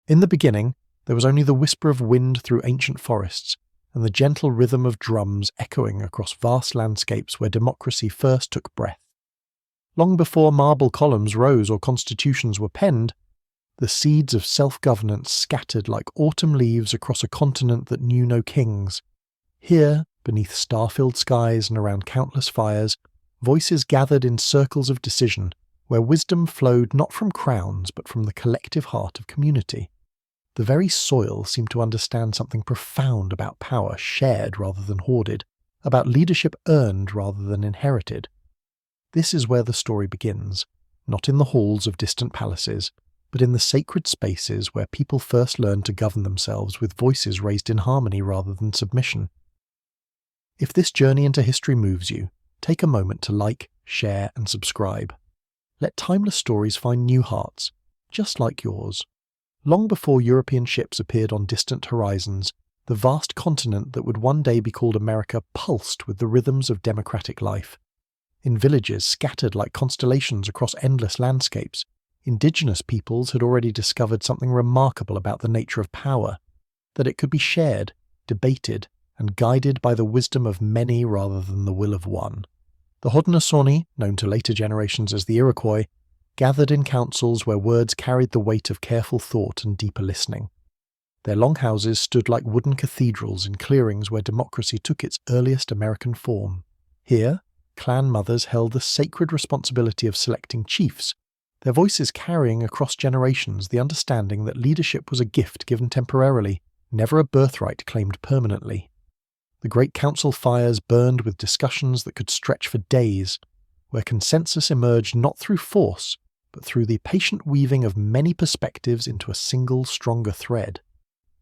In the beginning, there was only the whisper of wind through ancient forests and the gentle rhythm of drums echoing across vast landscapes where democracy first took breath. Long before marble columns rose or constitutions were penned, the seeds of self-governance scattered like autumn leaves across a continent that knew no kings. Here, beneath star-filled skies and around countless fires, voices gathered in circles of decision, where wisdom flowed not from crowns but from the collective heart of community. The very soil seemed to understand something profound about power shared rather than hoarded, about leadership earned rather than inherited. This is where the story begins, not in the halls of distant palaces, but in the sacred spaces where people first learned to govern themselves with voices raised in harmony rather than submission. If this journey into history moves you, take a moment to like, share, and subscribe. Let timeless stories find new hearts, just like yours. Long before European ships appeared on distant horizons, the vast continent that would one day be called America pulsed with the rhythms of democratic life. In villages scattered like constellations across endless landscapes, indigenous peoples had already discovered something remarkable about the nature of power, that it could be shared, debated, and guided by the wisdom of many rather than the will of one. The Haudenosaunee, known to later generations as the Iroquois, gathered in councils where words carried the weight of careful thought and deeper listening. Their longhouses stood like wooden cathedrals in clearings where democracy took its earliest American form. Here, clan mothers held the sacred responsibility of selecting chiefs, their voices carrying across generations the understanding that leadership was a gift given temporarily, never a birthright claimed permanently. The great council fires burned with discussions that could stretch for days, where consensus emerged not through force, but through the patient weaving of many perspectives into a single, stronger thread.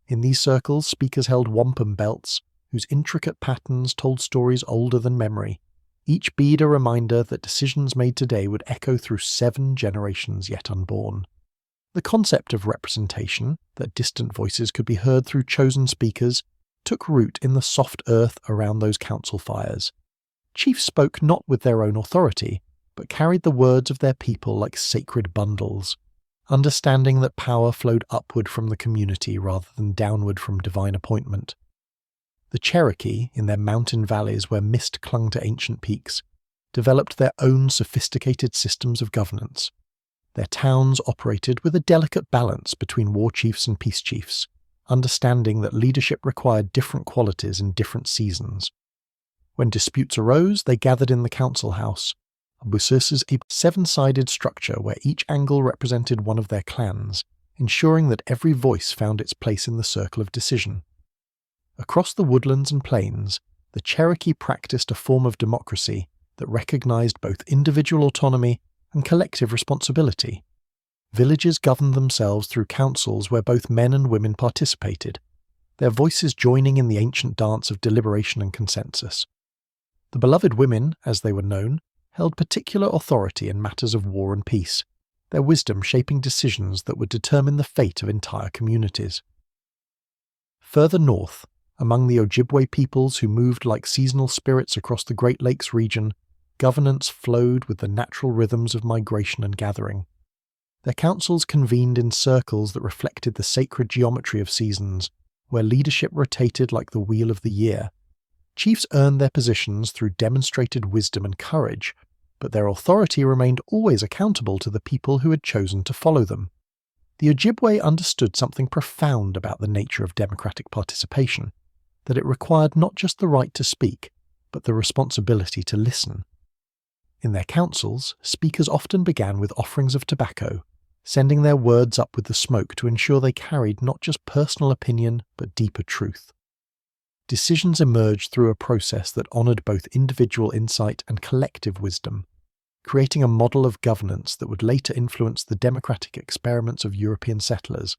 In these circles, speakers held wampum belts, whose intricate patterns told stories older than memory, each bead a reminder that decisions made today would echo through 7 generations yet unborn. The concept of representation, that distant voices could be heard through chosen speakers, took root in the soft earth around those council fires. Chiefs spoke not with their own authority, but carried the words of their people like sacred bundles, understanding that power flowed upward from the community rather than downward from divine appointment. The Cherokee, in their mountain valleys where mist clung to ancient peaks, developed their own sophisticated systems of governance. Their towns operated with a delicate balance between war chiefs and peace chiefs, understanding that leadership required different qualities in different seasons. When disputes arose, they gathered in the council house, a 7-sided structure where each angle represented one of their clans, ensuring that every voice found its place in the circle of decision. Across the woodlands and plains, the Cherokee practiced a form of democracy that recognized both individual autonomy and collective responsibility. Villages governed themselves through councils where both men and women participated, their voices joining in the ancient dance of deliberation and consensus. The beloved women, as they were known, held particular authority in matters of war and peace, their wisdom shaping decisions that would determine the fate of entire communities. Further north, among the Ojibwe peoples who moved like seasonal spirits across the Great Lakes region, governance flowed with the natural rhythms of migration and gathering. Their councils convened in circles that reflected the sacred geometry of seasons, where leadership rotated like the wheel of the year. Chiefs earned their positions through demonstrated wisdom and courage, but their authority remained always accountable to the people who had chosen to follow them. The Ojibwe understood something profound about the nature of democratic participation, that it required not just the right to speak, but the responsibility to listen. In their councils, speakers often began with offerings of tobacco, sending their words up with the smoke to ensure they carried not just personal opinion, but deeper truth. Decisions emerged through a process that honored both individual insight and collective wisdom, creating a model of governance that would later influence the democratic experiments of European settlers.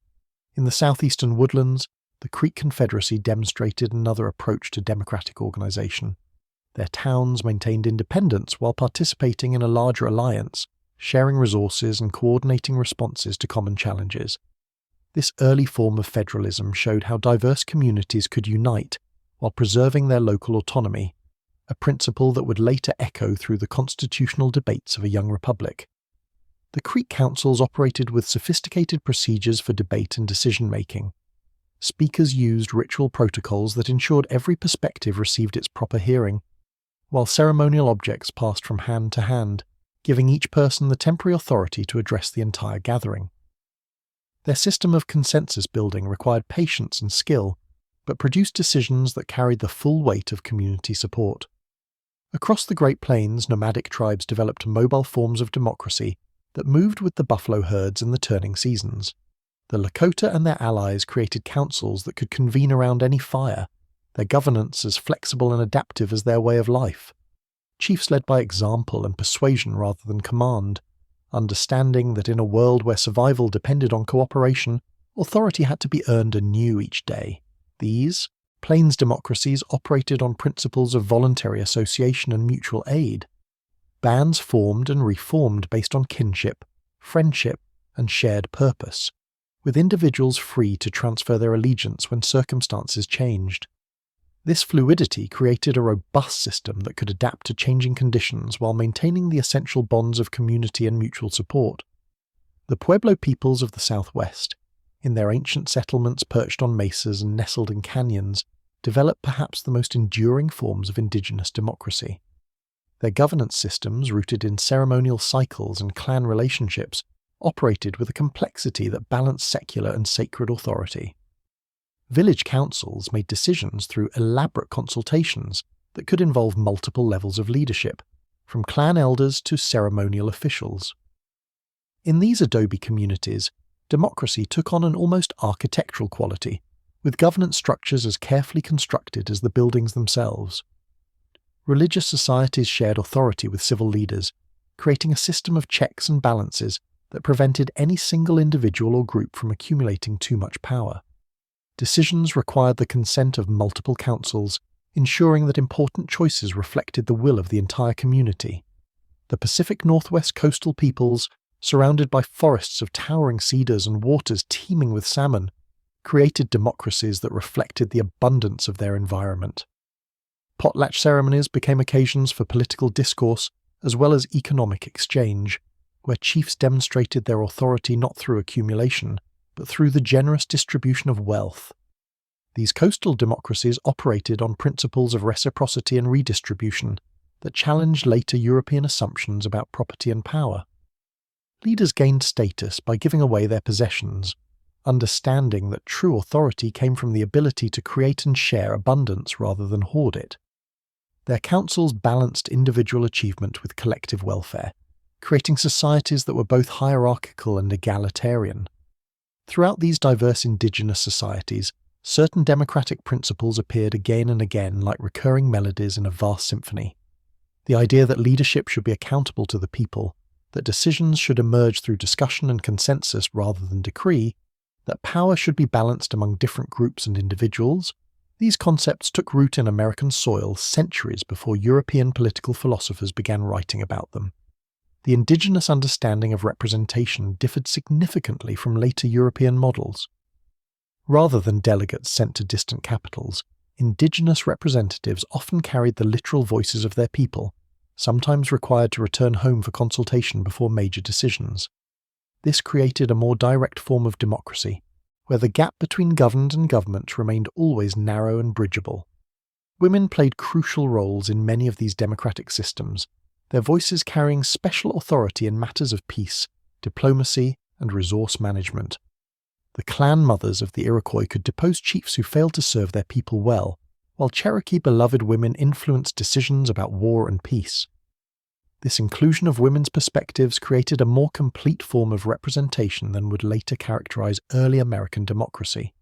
In the southeastern woodlands, the Creek Confederacy demonstrated another approach to democratic organization. Their towns maintained independence while participating in a larger alliance, sharing resources and coordinating responses to common challenges. This early form of federalism showed how diverse communities could unite while preserving their local autonomy, a principle that would later echo through the constitutional debates of a young republic. The Creek councils operated with sophisticated procedures for debate and decision-making. Speakers used ritual protocols that ensured every perspective received its proper hearing, while ceremonial objects passed from hand to hand, giving each person the temporary authority to address the entire gathering. Their system of consensus building required patience and skill, but produced decisions that carried the full weight of community support. Across the Great Plains, nomadic tribes developed mobile forms of democracy that moved with the buffalo herds in the turning seasons. The Lakota and their allies created councils that could convene around any fire, their governance as flexible and adaptive as their way of life. Chiefs led by example and persuasion rather than command, understanding that in a world where survival depended on cooperation, authority had to be earned anew each day. These, Plains democracies, operated on principles of voluntary association and mutual aid. Bands formed and reformed based on kinship, friendship, and shared purpose, with individuals free to transfer their allegiance when circumstances changed. This fluidity created a robust system that could adapt to changing conditions while maintaining the essential bonds of community and mutual support. The Pueblo peoples of the Southwest, in their ancient settlements perched on mesas and nestled in canyons, developed perhaps the most enduring forms of indigenous democracy. Their governance systems, rooted in ceremonial cycles and clan relationships, operated with a complexity that balanced secular and sacred authority. Village councils made decisions through elaborate consultations that could involve multiple levels of leadership, from clan elders to ceremonial officials. In these adobe communities, democracy took on an almost architectural quality, with governance structures as carefully constructed as the buildings themselves. Religious societies shared authority with civil leaders, creating a system of checks and balances that prevented any single individual or group from accumulating too much power. Decisions required the consent of multiple councils, ensuring that important choices reflected the will of the entire community. The Pacific Northwest coastal peoples, surrounded by forests of towering cedars and waters teeming with salmon, created democracies that reflected the abundance of their environment. Potlatch ceremonies became occasions for political discourse as well as economic exchange, where chiefs demonstrated their authority not through accumulation, but through the generous distribution of wealth. These coastal democracies operated on principles of reciprocity and redistribution that challenged later European assumptions about property and power. Leaders gained status by giving away their possessions, understanding that true authority came from the ability to create and share abundance rather than hoard it. Their councils balanced individual achievement with collective welfare, creating societies that were both hierarchical and egalitarian. Throughout these diverse indigenous societies, certain democratic principles appeared again and again like recurring melodies in a vast symphony. The idea that leadership should be accountable to the people, that decisions should emerge through discussion and consensus rather than decree, that power should be balanced among different groups and individuals, these concepts took root in American soil centuries before European political philosophers began writing about them. The indigenous understanding of representation differed significantly from later European models. Rather than delegates sent to distant capitals, indigenous representatives often carried the literal voices of their people, sometimes required to return home for consultation before major decisions. This created a more direct form of democracy, where the gap between governed and government remained always narrow and bridgeable. Women played crucial roles in many of these democratic systems, their voices carrying special authority in matters of peace, diplomacy, and resource management. The clan mothers of the Iroquois could depose chiefs who failed to serve their people well, while Cherokee beloved women influenced decisions about war and peace. This inclusion of women's perspectives created a more complete form of representation than would later characterize early American democracy.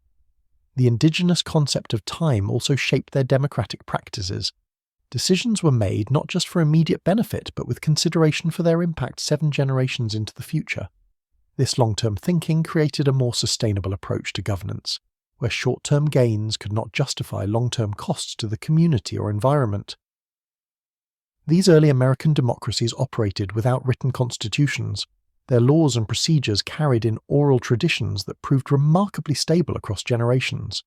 The indigenous concept of time also shaped their democratic practices. Decisions were made not just for immediate benefit, but with consideration for their impact 7 generations into the future. This long-term thinking created a more sustainable approach to governance, where short-term gains could not justify long-term costs to the community or environment. These early American democracies operated without written constitutions. Their laws and procedures carried in oral traditions that proved remarkably stable across generations.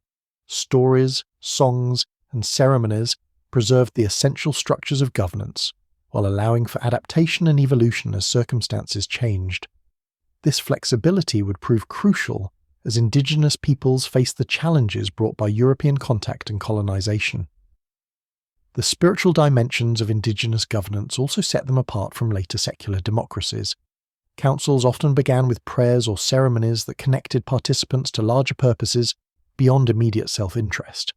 Stories, songs, and ceremonies preserved the essential structures of governance, while allowing for adaptation and evolution as circumstances changed. This flexibility would prove crucial as indigenous peoples faced the challenges brought by European contact and colonization. The spiritual dimensions of indigenous governance also set them apart from later secular democracies. Councils often began with prayers or ceremonies that connected participants to larger purposes beyond immediate self-interest.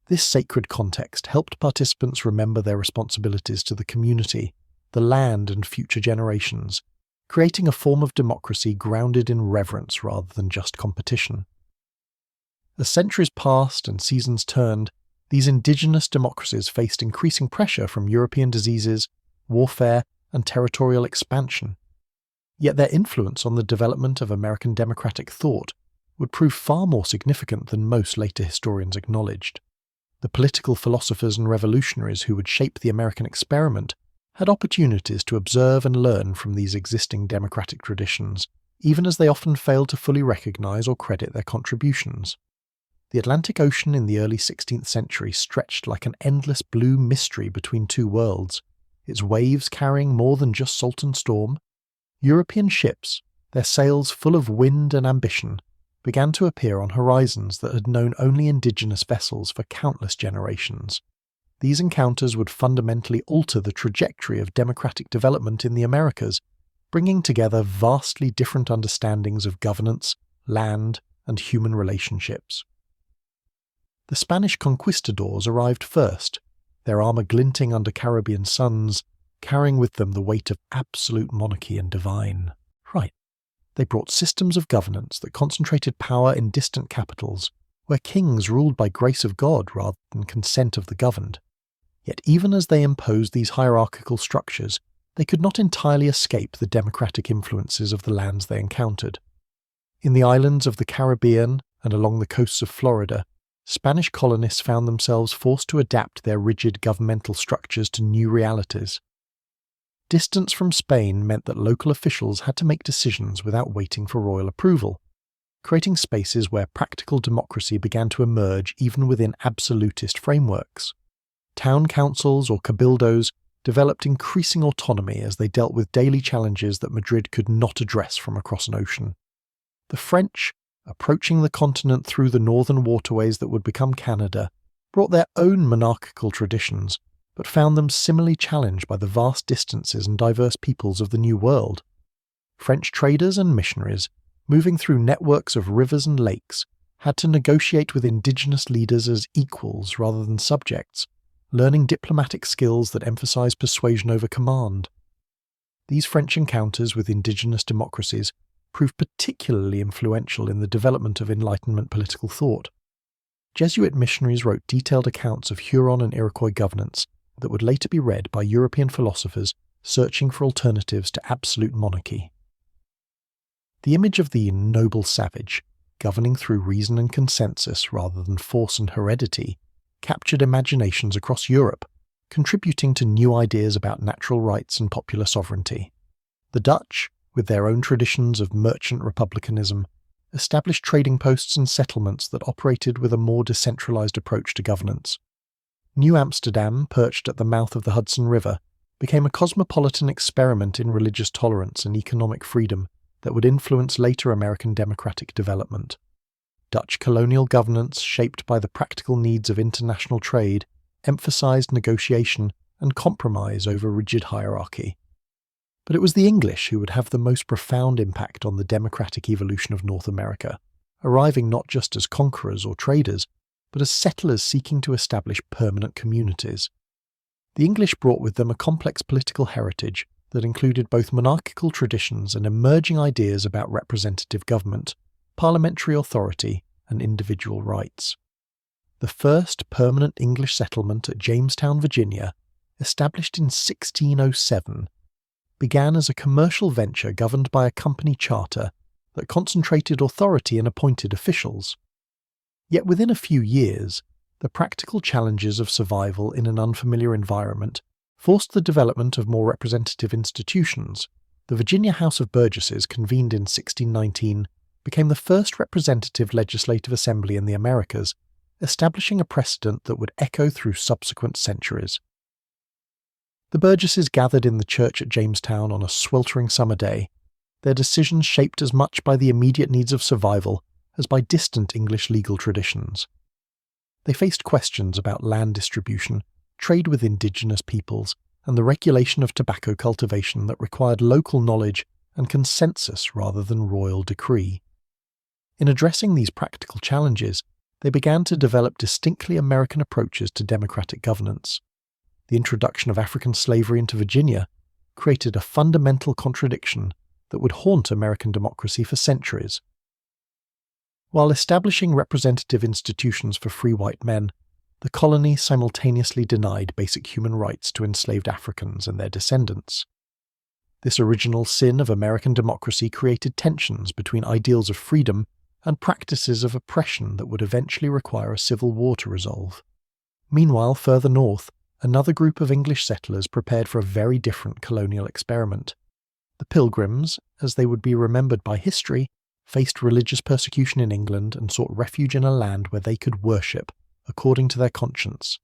This sacred context helped participants remember their responsibilities to the community, the land, and future generations, creating a form of democracy grounded in reverence rather than just competition. As centuries passed and seasons turned, these indigenous democracies faced increasing pressure from European diseases, warfare, and territorial expansion. Yet their influence on the development of American democratic thought would prove far more significant than most later historians acknowledged. The political philosophers and revolutionaries who would shape the American experiment had opportunities to observe and learn from these existing democratic traditions, even as they often failed to fully recognize or credit their contributions. The Atlantic Ocean in the early 16th century stretched like an endless blue mystery between two worlds, its waves carrying more than just salt and storm. European ships, their sails full of wind and ambition, began to appear on horizons that had known only indigenous vessels for countless generations. These encounters would fundamentally alter the trajectory of democratic development in the Americas, bringing together vastly different understandings of governance, land, and human relationships. The Spanish conquistadors arrived first, their armour glinting under Caribbean suns, carrying with them the weight of absolute monarchy and divine right. They brought systems of governance that concentrated power in distant capitals, where kings ruled by grace of God rather than consent of the governed. Yet even as they imposed these hierarchical structures, they could not entirely escape the democratic influences of the lands they encountered. In the islands of the Caribbean and along the coasts of Florida, Spanish colonists found themselves forced to adapt their rigid governmental structures to new realities. Distance from Spain meant that local officials had to make decisions without waiting for royal approval, creating spaces where practical democracy began to emerge even within absolutist frameworks. Town councils or cabildos developed increasing autonomy as they dealt with daily challenges that Madrid could not address from across an ocean. The French, approaching the continent through the northern waterways that would become Canada, brought their own monarchical traditions, but found them similarly challenged by the vast distances and diverse peoples of the New World. French traders and missionaries, moving through networks of rivers and lakes, had to negotiate with indigenous leaders as equals rather than subjects, learning diplomatic skills that emphasize persuasion over command. These French encounters with indigenous democracies proved particularly influential in the development of Enlightenment political thought. Jesuit missionaries wrote detailed accounts of Huron and Iroquois governance that would later be read by European philosophers searching for alternatives to absolute monarchy. The image of the noble savage, governing through reason and consensus rather than force and heredity, captured imaginations across Europe, contributing to new ideas about natural rights and popular sovereignty. The Dutch, with their own traditions of merchant republicanism, established trading posts and settlements that operated with a more decentralized approach to governance. New Amsterdam, perched at the mouth of the Hudson River, became a cosmopolitan experiment in religious tolerance and economic freedom that would influence later American democratic development. Dutch colonial governance, shaped by the practical needs of international trade, emphasized negotiation and compromise over rigid hierarchy. But it was the English who would have the most profound impact on the democratic evolution of North America, arriving not just as conquerors or traders, but as settlers seeking to establish permanent communities. The English brought with them a complex political heritage that included both monarchical traditions and emerging ideas about representative government, parliamentary authority, and individual rights. The first permanent English settlement at Jamestown, Virginia, established in 1607, began as a commercial venture governed by a company charter that concentrated authority in appointed officials. Yet within a few years, the practical challenges of survival in an unfamiliar environment forced the development of more representative institutions. The Virginia House of Burgesses, convened in 1619, became the first representative legislative assembly in the Americas, establishing a precedent that would echo through subsequent centuries. The burgesses gathered in the church at Jamestown on a sweltering summer day, their decisions shaped as much by the immediate needs of survival as by distant English legal traditions. They faced questions about land distribution, trade with indigenous peoples, and the regulation of tobacco cultivation that required local knowledge and consensus rather than royal decree. In addressing these practical challenges, they began to develop distinctly American approaches to democratic governance. The introduction of African slavery into Virginia created a fundamental contradiction that would haunt American democracy for centuries. While establishing representative institutions for free white men, the colony simultaneously denied basic human rights to enslaved Africans and their descendants. This original sin of American democracy created tensions between ideals of freedom and practices of oppression that would eventually require a civil war to resolve. Meanwhile, further north, another group of English settlers prepared for a very different colonial experiment. The Pilgrims, as they would be remembered by history, faced religious persecution in England and sought refuge in a land where they could worship, according to their conscience.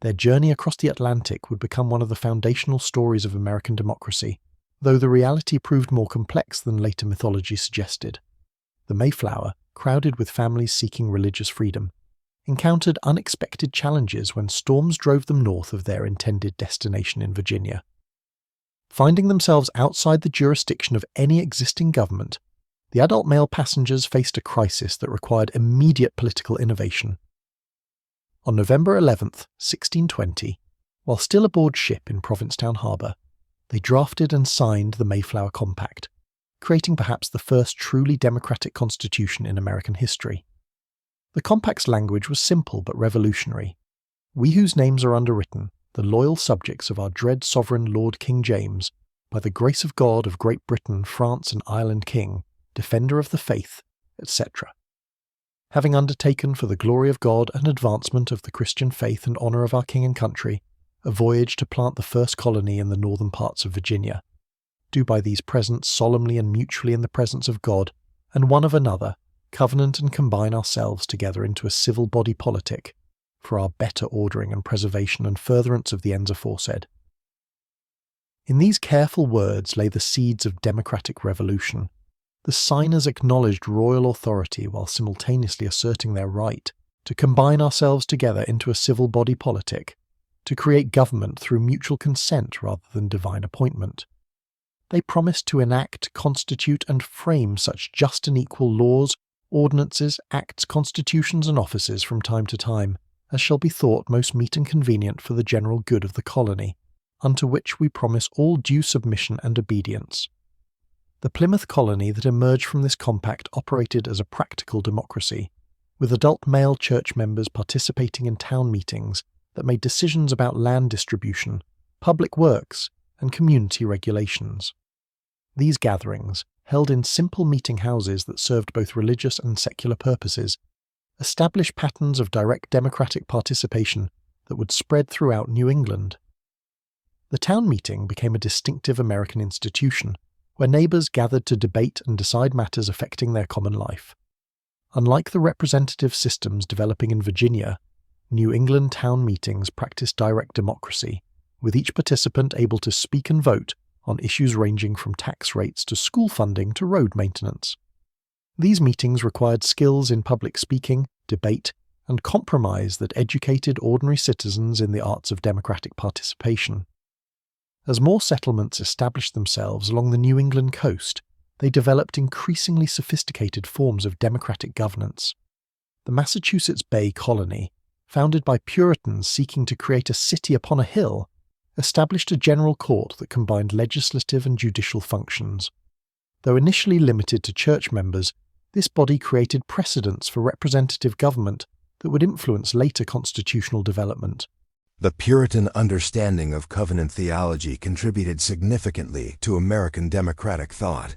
Their journey across the Atlantic would become one of the foundational stories of American democracy, though the reality proved more complex than later mythology suggested. The Mayflower, crowded with families seeking religious freedom, encountered unexpected challenges when storms drove them north of their intended destination in Virginia. Finding themselves outside the jurisdiction of any existing government, the adult male passengers faced a crisis that required immediate political innovation. On November 11th, 1620, while still aboard ship in Provincetown Harbour, they drafted and signed the Mayflower Compact, creating perhaps the first truly democratic constitution in American history. The compact's language was simple but revolutionary. We whose names are underwritten, the loyal subjects of our dread sovereign Lord King James, by the grace of God of Great Britain, France and Ireland King, defender of the faith, etc. Having undertaken for the glory of God and advancement of the Christian faith and honour of our king and country, a voyage to plant the first colony in the northern parts of Virginia, do by these presents solemnly and mutually in the presence of God and one of another, covenant and combine ourselves together into a civil body politic, for our better ordering and preservation and furtherance of the ends aforesaid. In these careful words lay the seeds of democratic revolution. The signers acknowledged royal authority while simultaneously asserting their right to combine ourselves together into a civil body politic, to create government through mutual consent rather than divine appointment. They promised to enact, constitute, and frame such just and equal laws, ordinances, acts, constitutions, and offices from time to time, as shall be thought most meet and convenient for the general good of the colony, unto which we promise all due submission and obedience. The Plymouth colony that emerged from this compact operated as a practical democracy, with adult male church members participating in town meetings that made decisions about land distribution, public works, and community regulations. These gatherings, held in simple meeting houses that served both religious and secular purposes, established patterns of direct democratic participation that would spread throughout New England. The town meeting became a distinctive American institution, where neighbours gathered to debate and decide matters affecting their common life. Unlike the representative systems developing in Virginia, New England town meetings practiced direct democracy, with each participant able to speak and vote on issues ranging from tax rates to school funding to road maintenance. These meetings required skills in public speaking, debate, and compromise that educated ordinary citizens in the arts of democratic participation. As more settlements established themselves along the New England coast, they developed increasingly sophisticated forms of democratic governance. The Massachusetts Bay Colony, founded by Puritans seeking to create a city upon a hill, established a general court that combined legislative and judicial functions. Though initially limited to church members, this body created precedents for representative government that would influence later constitutional development. The Puritan understanding of covenant theology contributed significantly to American democratic thought.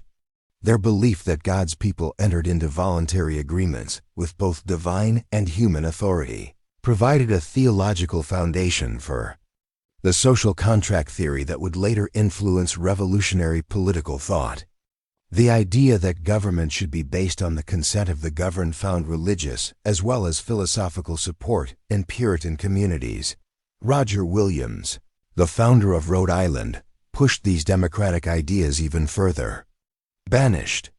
Their belief that God's people entered into voluntary agreements with both divine and human authority provided a theological foundation for the social contract theory that would later influence revolutionary political thought. The idea that government should be based on the consent of the governed found religious as well as philosophical support in Puritan communities. Roger Williams, the founder of Rhode Island, pushed these democratic ideas even further. Banished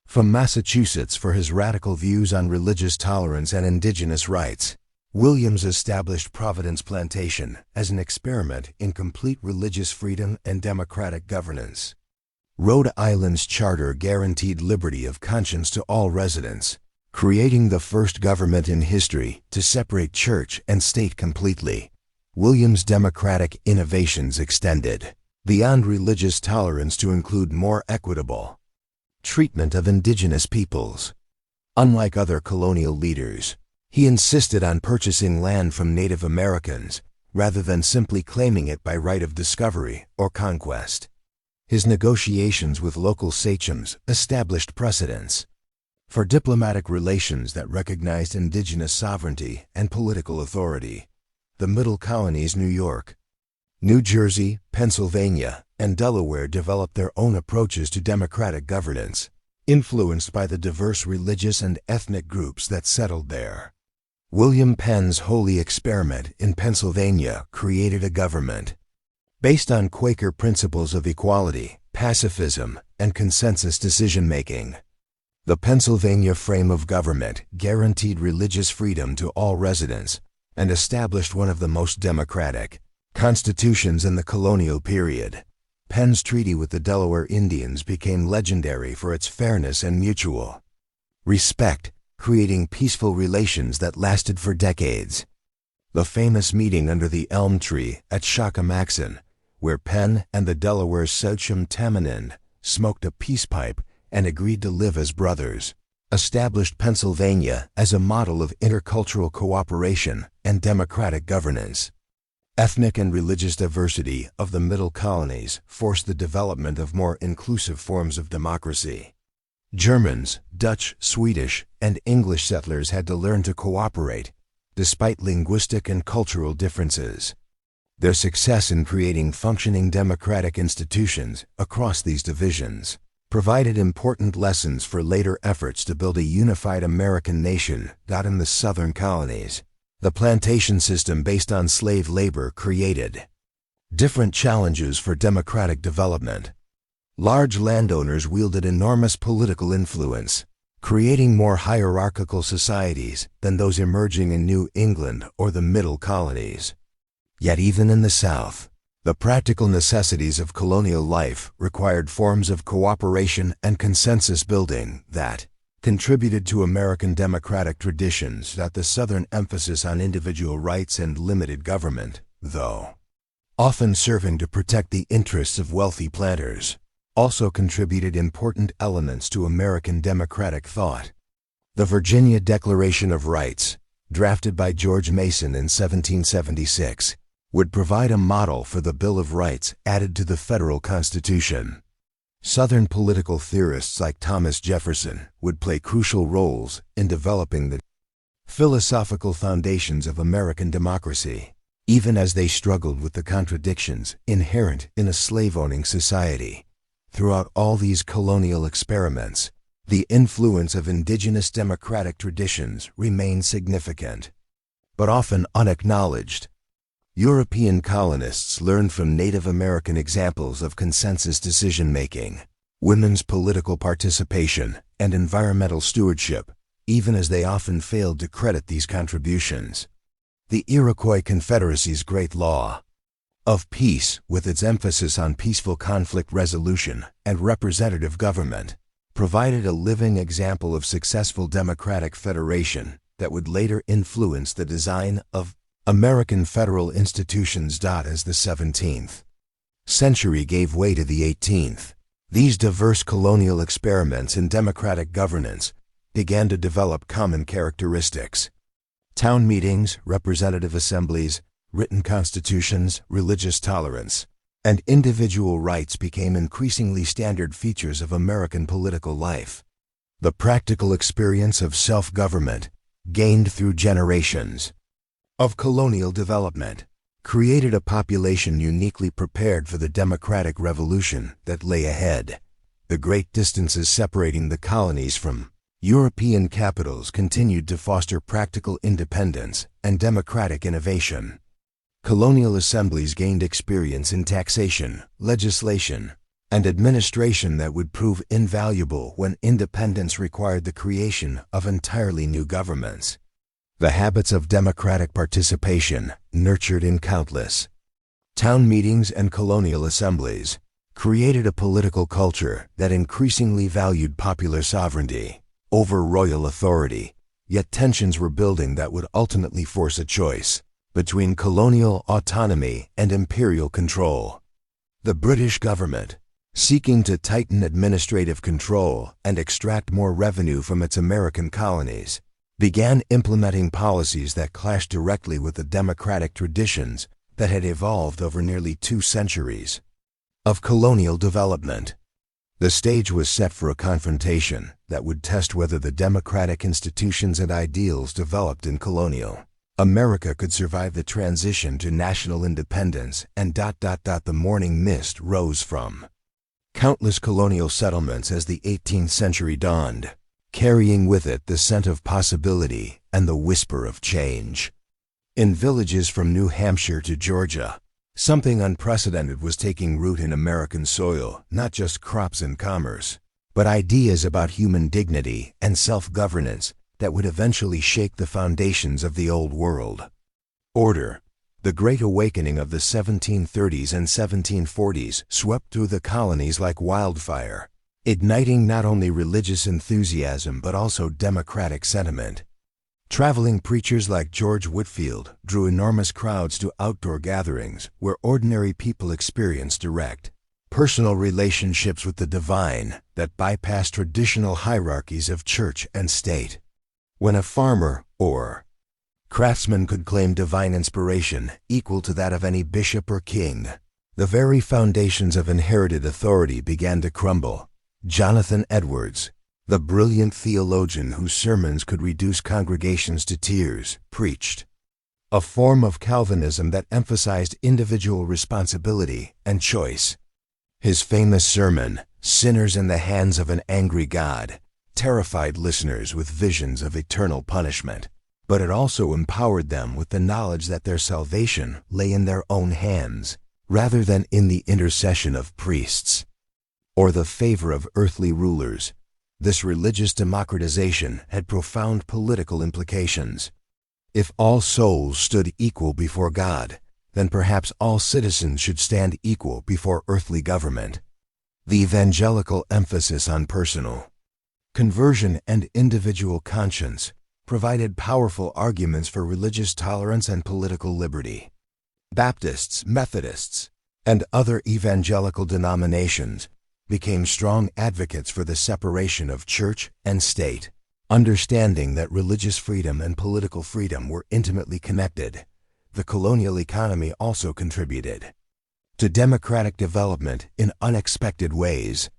from Massachusetts for his radical views on religious tolerance and indigenous rights, Williams established Providence Plantation as an experiment in complete religious freedom and democratic governance. Rhode Island's charter guaranteed liberty of conscience to all residents, creating the first government in history to separate church and state completely. Williams' democratic innovations extended beyond religious tolerance to include more equitable treatment of indigenous peoples. Unlike other colonial leaders, he insisted on purchasing land from Native Americans rather than simply claiming it by right of discovery or conquest. His negotiations with local sachems established precedents for diplomatic relations that recognized indigenous sovereignty and political authority. The Middle Colonies, New York, New Jersey, Pennsylvania, and Delaware developed their own approaches to democratic governance, influenced by the diverse religious and ethnic groups that settled there. William Penn's Holy Experiment in Pennsylvania created a government based on Quaker principles of equality, pacifism, and consensus decision-making. The Pennsylvania frame of government guaranteed religious freedom to all residents and established one of the most democratic constitutions in the colonial period. Penn's treaty with the Delaware Indians became legendary for its fairness and mutual respect, creating peaceful relations that lasted for decades. The famous meeting under the elm tree at Shakamaxon, where Penn and the Delaware sachem Tamanend smoked a peace pipe and agreed to live as brothers, established Pennsylvania as a model of intercultural cooperation and democratic governance. Ethnic and religious diversity of the Middle Colonies forced the development of more inclusive forms of democracy. Germans, Dutch, Swedish, and English settlers had to learn to cooperate, despite linguistic and cultural differences. Their success in creating functioning democratic institutions across these divisions provided important lessons for later efforts to build a unified American nation. In the Southern colonies, the plantation system based on slave labor created different challenges for democratic development. Large landowners wielded enormous political influence, creating more hierarchical societies than those emerging in New England or the Middle Colonies. Yet even in the South, the practical necessities of colonial life required forms of cooperation and consensus building that contributed to American democratic traditions. The Southern emphasis on individual rights and limited government, though often serving to protect the interests of wealthy planters, also contributed important elements to American democratic thought. The Virginia Declaration of Rights, drafted by George Mason in 1776, would provide a model for the Bill of Rights added to the federal Constitution. Southern political theorists like Thomas Jefferson would play crucial roles in developing the philosophical foundations of American democracy, even as they struggled with the contradictions inherent in a slave-owning society. Throughout all these colonial experiments, the influence of indigenous democratic traditions remained significant, but often unacknowledged. European colonists learned from Native American examples of consensus decision-making, women's political participation, and environmental stewardship, even as they often failed to credit these contributions. The Iroquois Confederacy's Great Law of Peace, with its emphasis on peaceful conflict resolution and representative government, provided a living example of successful democratic federation that would later influence the design of American federal institutions. As the 17th century gave way to the 18th, these diverse colonial experiments in democratic governance began to develop common characteristics. Town meetings, representative assemblies, written constitutions, religious tolerance, and individual rights became increasingly standard features of American political life. The practical experience of self-government, gained through generations of colonial development, created a population uniquely prepared for the democratic revolution that lay ahead. The great distances separating the colonies from European capitals continued to foster practical independence and democratic innovation. Colonial assemblies gained experience in taxation, legislation, and administration that would prove invaluable when independence required the creation of entirely new governments. The habits of democratic participation, nurtured in countless town meetings and colonial assemblies, created a political culture that increasingly valued popular sovereignty over royal authority, yet tensions were building that would ultimately force a choice between colonial autonomy and imperial control. The British government, seeking to tighten administrative control and extract more revenue from its American colonies, began implementing policies that clashed directly with the democratic traditions that had evolved over nearly 2 centuries of colonial development. The stage was set for a confrontation that would test whether the democratic institutions and ideals developed in colonial America could survive the transition to national independence and ... The morning mist rose from countless colonial settlements as the 18th century dawned, carrying with it the scent of possibility and the whisper of change. In villages from New Hampshire to Georgia, something unprecedented was taking root in American soil, not just crops and commerce, but ideas about human dignity and self-governance that would eventually shake the foundations of the old world order. The Great Awakening of the 1730s and 1740s swept through the colonies like wildfire, igniting not only religious enthusiasm but also democratic sentiment. Traveling preachers like George Whitefield drew enormous crowds to outdoor gatherings where ordinary people experienced direct, personal relationships with the divine that bypassed traditional hierarchies of church and state. When a farmer or craftsman could claim divine inspiration equal to that of any bishop or king, the very foundations of inherited authority began to crumble. Jonathan Edwards, the brilliant theologian whose sermons could reduce congregations to tears, preached a form of Calvinism that emphasized individual responsibility and choice. His famous sermon, "Sinners in the Hands of an Angry God," terrified listeners with visions of eternal punishment, but it also empowered them with the knowledge that their salvation lay in their own hands, rather than in the intercession of priests or the favor of earthly rulers. This religious democratization had profound political implications. If all souls stood equal before God, then perhaps all citizens should stand equal before earthly government. The evangelical emphasis on personal conversion and individual conscience provided powerful arguments for religious tolerance and political liberty. Baptists, Methodists, and other evangelical denominations became strong advocates for the separation of church and state. Understanding that religious freedom and political freedom were intimately connected, the colonial economy also contributed to democratic development in unexpected ways.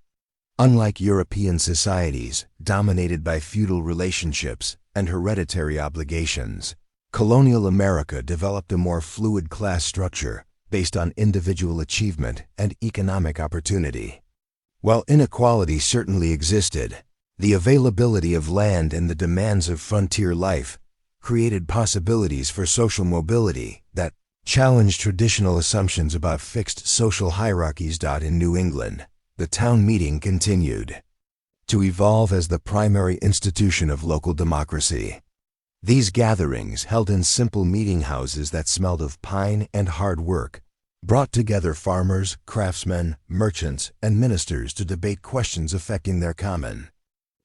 Unlike European societies dominated by feudal relationships and hereditary obligations, colonial America developed a more fluid class structure based on individual achievement and economic opportunity. While inequality certainly existed, the availability of land and the demands of frontier life created possibilities for social mobility that challenged traditional assumptions about fixed social hierarchies. In New England, the town meeting continued to evolve as the primary institution of local democracy. These gatherings, held in simple meeting houses that smelled of pine and hard work, brought together farmers, craftsmen, merchants, and ministers to debate questions affecting their common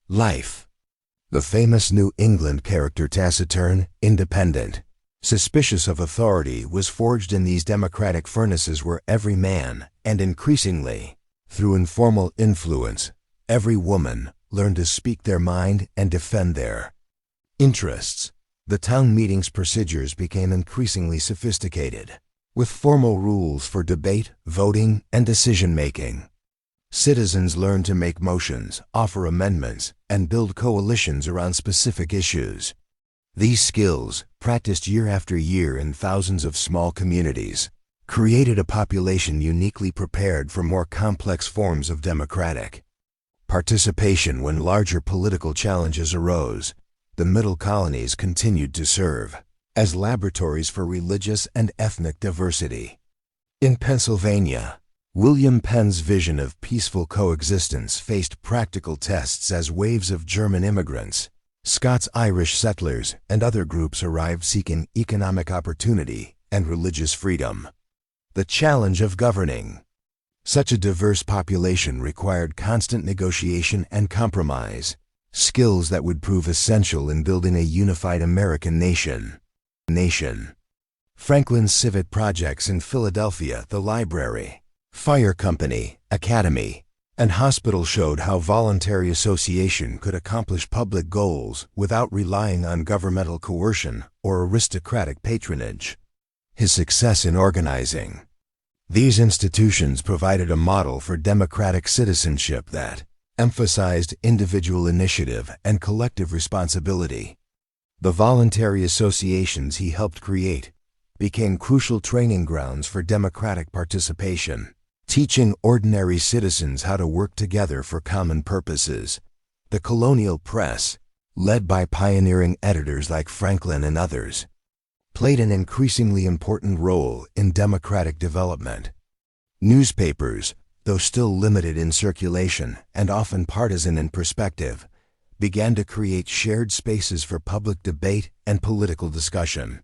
life. The famous New England character taciturn, independent, suspicious of authority was forged in these democratic furnaces where every man, and increasingly, through informal influence, every woman, learned to speak their mind and defend their interests. The town meeting's procedures became increasingly sophisticated, with formal rules for debate, voting, and decision-making. Citizens learned to make motions, offer amendments, and build coalitions around specific issues. These skills, practiced year after year in thousands of small communities, created a population uniquely prepared for more complex forms of democratic participation. When larger political challenges arose, the middle colonies continued to serve as laboratories for religious and ethnic diversity. In Pennsylvania, William Penn's vision of peaceful coexistence faced practical tests as waves of German immigrants, Scots-Irish settlers, and other groups arrived seeking economic opportunity and religious freedom. The challenge of governing such a diverse population required constant negotiation and compromise, skills that would prove essential in building a unified American nation. Franklin's civic projects in Philadelphia, the library, fire company, academy, and hospital showed how voluntary association could accomplish public goals without relying on governmental coercion or aristocratic patronage. His success in organizing these institutions provided a model for democratic citizenship that emphasized individual initiative and collective responsibility. The voluntary associations he helped create became crucial training grounds for democratic participation, teaching ordinary citizens how to work together for common purposes. The Colonial press, led by pioneering editors like Franklin and others, played an increasingly important role in democratic development. Newspapers, though still limited in circulation and often partisan in perspective, began to create shared spaces for public debate and political discussion.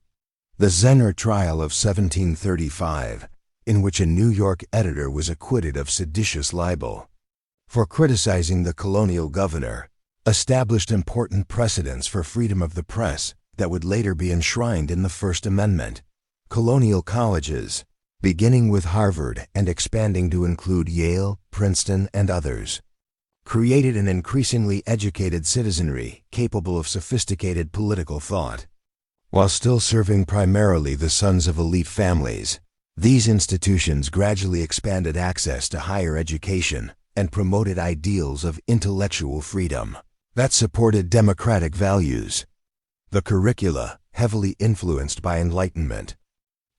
The Zenner trial of 1735, in which a New York editor was acquitted of seditious libel for criticizing the colonial governor, established important precedents for freedom of the press that would later be enshrined in the First Amendment. Colonial colleges, beginning with Harvard and expanding to include Yale, Princeton, and others, created an increasingly educated citizenry capable of sophisticated political thought. While still serving primarily the sons of elite families, these institutions gradually expanded access to higher education and promoted ideals of intellectual freedom that supported democratic values. The curricula, heavily influenced by Enlightenment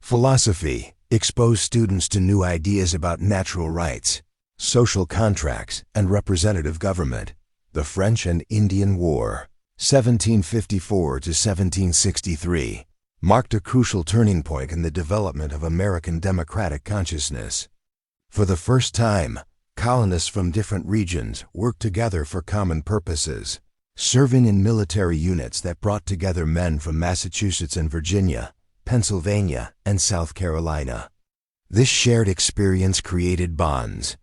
philosophy, exposed students to new ideas about natural rights, social contracts, and representative government. The French and Indian War, 1754 to 1763, marked a crucial turning point in the development of American democratic consciousness. For the first time, colonists from different regions worked together for common purposes, serving in military units that brought together men from Massachusetts and Virginia, Pennsylvania, and South Carolina. This shared experience created bonds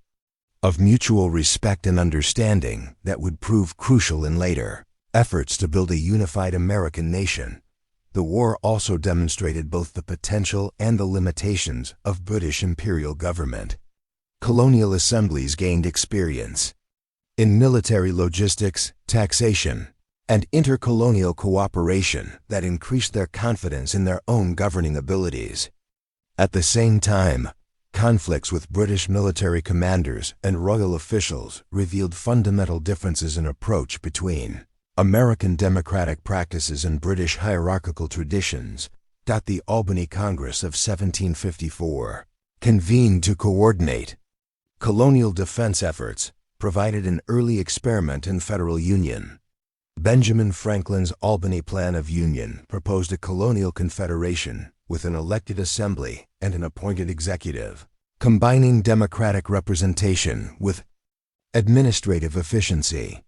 of mutual respect and understanding that would prove crucial in later efforts to build a unified American nation. The war also demonstrated both the potential and the limitations of British imperial government. Colonial assemblies gained experience in military logistics, taxation, and intercolonial cooperation that increased their confidence in their own governing abilities. At the same time, conflicts with British military commanders and royal officials revealed fundamental differences in approach between American democratic practices and British hierarchical traditions. The Albany Congress of 1754, convened to coordinate colonial defense efforts, provided an early experiment in federal union. Benjamin Franklin's Albany Plan of Union proposed a colonial confederation with an elected assembly and an appointed executive, combining democratic representation with administrative efficiency.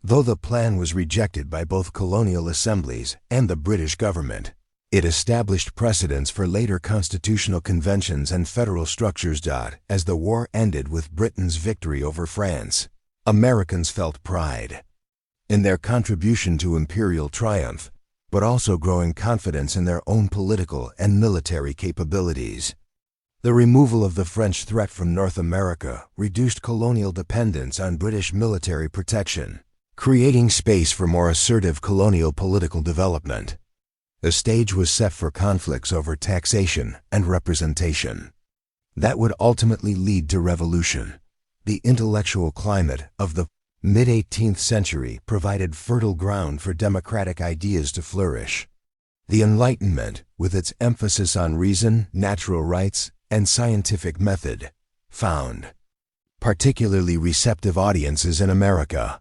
Though the plan was rejected by both colonial assemblies and the British government, it established precedents for later constitutional conventions and federal structures. As the war ended with Britain's victory over France, Americans felt pride in their contribution to imperial triumph, but also growing confidence in their own political and military capabilities. The removal of the French threat from North America reduced colonial dependence on British military protection, creating space for more assertive colonial political development. The stage was set for conflicts over taxation and representation that would ultimately lead to revolution. The intellectual climate of the mid-18th century provided fertile ground for democratic ideas to flourish. The Enlightenment, with its emphasis on reason, natural rights, and scientific method, found particularly receptive audiences in America.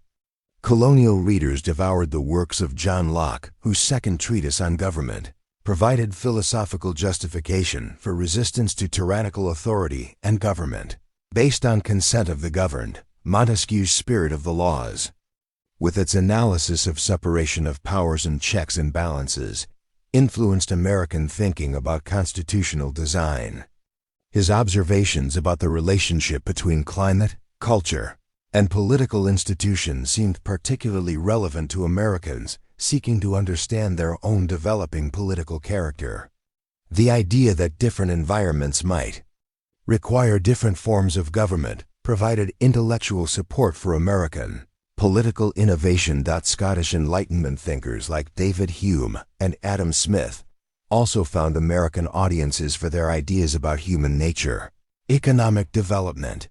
Colonial readers devoured the works of John Locke, whose second treatise on government, provided philosophical justification for resistance to tyrannical authority and government, based on consent of the governed, Montesquieu's spirit of the laws. With its analysis of separation of powers and checks and balances, influenced American thinking about constitutional design. His observations about the relationship between climate, culture, and political institutions seemed particularly relevant to Americans seeking to understand their own developing political character. The idea that different environments might require different forms of government provided intellectual support for American political innovation. Scottish Enlightenment thinkers like David Hume and Adam Smith also found American audiences for their ideas about human nature, economic development,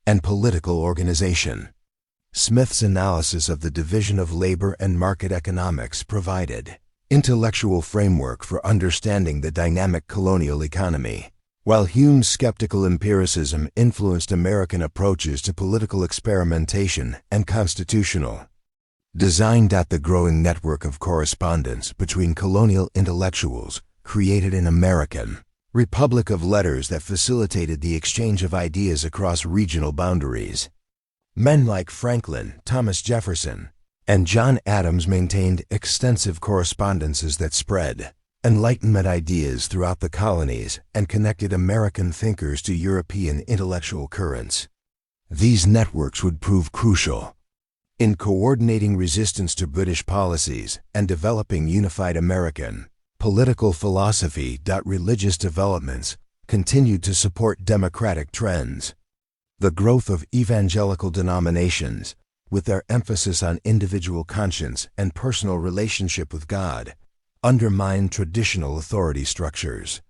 and political organization. Smith's analysis of the division of labor and market economics provided intellectual framework for understanding the dynamic colonial economy, while Hume's skeptical empiricism influenced American approaches to political experimentation and constitutional design. The growing network of correspondence between colonial intellectuals created an American republic of letters that facilitated the exchange of ideas across regional boundaries. Men like Franklin, Thomas Jefferson, and John Adams maintained extensive correspondences that spread Enlightenment ideas throughout the colonies and connected American thinkers to European intellectual currents. These networks would prove crucial in coordinating resistance to British policies and developing unified American political philosophy. Religious developments continued to support democratic trends. The growth of evangelical denominations, with their emphasis on individual conscience and personal relationship with God, undermined traditional authority structures.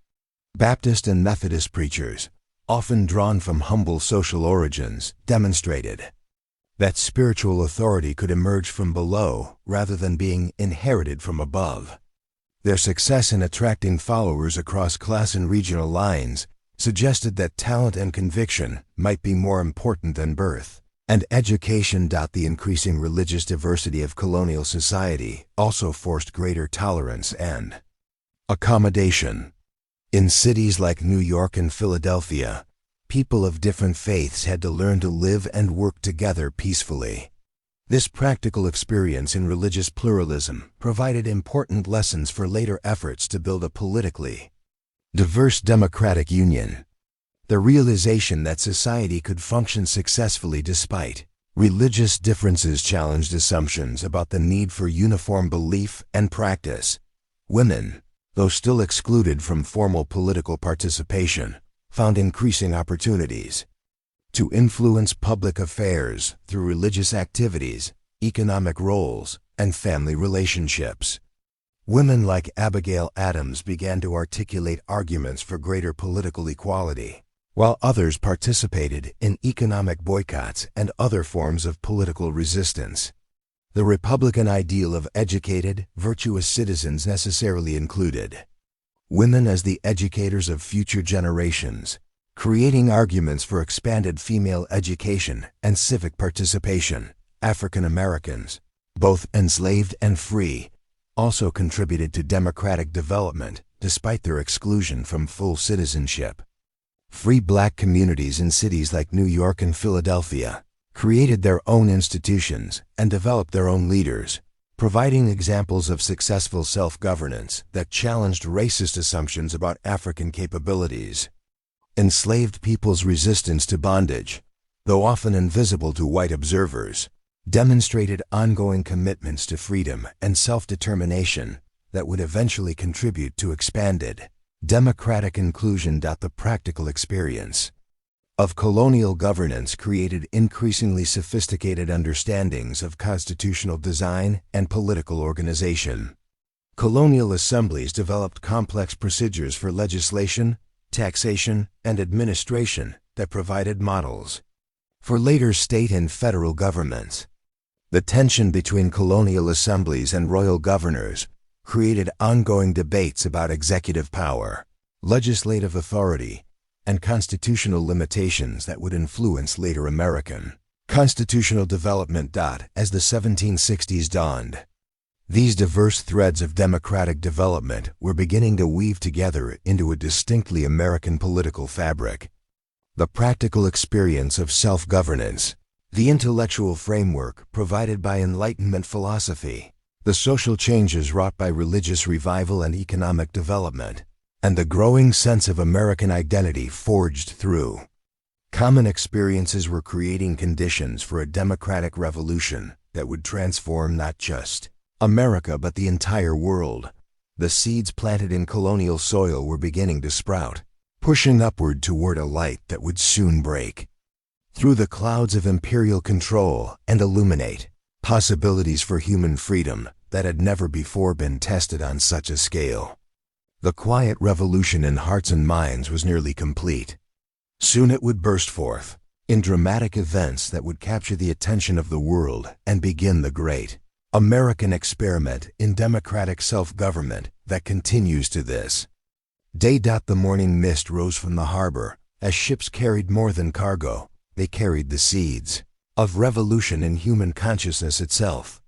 Baptist and Methodist preachers, often drawn from humble social origins, demonstrated that spiritual authority could emerge from below rather than being inherited from above. Their success in attracting followers across class and regional lines suggested that talent and conviction might be more important than birth and education. The increasing religious diversity of colonial society also forced greater tolerance and accommodation. In cities like New York and Philadelphia, people of different faiths had to learn to live and work together peacefully. This practical experience in religious pluralism provided important lessons for later efforts to build a politically diverse democratic union. The realization that society could function successfully despite religious differences challenged assumptions about the need for uniform belief and practice. Women, though still excluded from formal political participation, found increasing opportunities to influence public affairs through religious activities, economic roles, and family relationships. Women like Abigail Adams began to articulate arguments for greater political equality, while others participated in economic boycotts and other forms of political resistance. The Republican ideal of educated, virtuous citizens necessarily included women as the educators of future generations, creating arguments for expanded female education and civic participation. African Americans, both enslaved and free, also contributed to democratic development despite their exclusion from full citizenship. Free black communities in cities like New York and Philadelphia created their own institutions and developed their own leaders, providing examples of successful self-governance that challenged racist assumptions about African capabilities. Enslaved people's resistance to bondage, though often invisible to white observers, demonstrated ongoing commitments to freedom and self-determination that would eventually contribute to expanded democratic inclusion. The practical experience of colonial governance created increasingly sophisticated understandings of constitutional design and political organization. Colonial assemblies developed complex procedures for legislation, taxation, and administration that provided models for later state and federal governments. The tension between colonial assemblies and royal governors created ongoing debates about executive power, legislative authority, and constitutional limitations that would influence later American constitutional development. As the 1760s dawned, These diverse threads of democratic development were beginning to weave together into a distinctly American political fabric. The practical experience of self-governance, the intellectual framework provided by Enlightenment philosophy, the social changes wrought by religious revival and economic development, and the growing sense of American identity forged through common experiences were creating conditions for a democratic revolution that would transform not just America but the entire world. The seeds planted in colonial soil were beginning to sprout, pushing upward toward a light that would soon break through the clouds of imperial control and illuminate possibilities for human freedom that had never before been tested on such a scale. The quiet revolution in hearts and minds was nearly complete. Soon it would burst forth in dramatic events that would capture the attention of the world and begin the great American experiment in democratic self-government that continues to this day. The morning mist rose from the harbor. As ships carried more than cargo, they carried the seeds of revolution in human consciousness itself.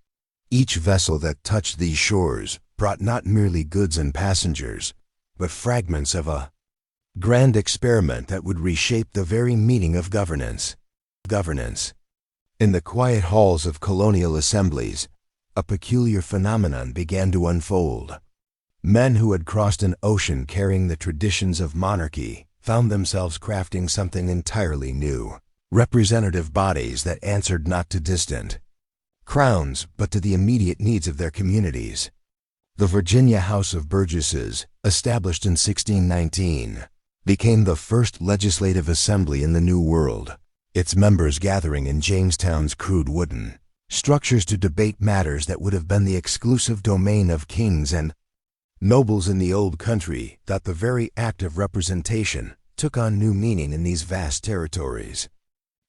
Each vessel that touched these shores brought not merely goods and passengers, but fragments of a grand experiment that would reshape the very meaning of governance. In the quiet halls of colonial assemblies, a peculiar phenomenon began to unfold. Men who had crossed an ocean carrying the traditions of monarchy found themselves crafting something entirely new. Representative bodies that answered not to distant crowns but to the immediate needs of their communities. The Virginia House of Burgesses, established in 1619, became the first legislative assembly in the New World, its members gathering in Jamestown's crude wooden structures to debate matters that would have been the exclusive domain of kings and nobles in the old country. The very act of representation took on new meaning in these vast territories.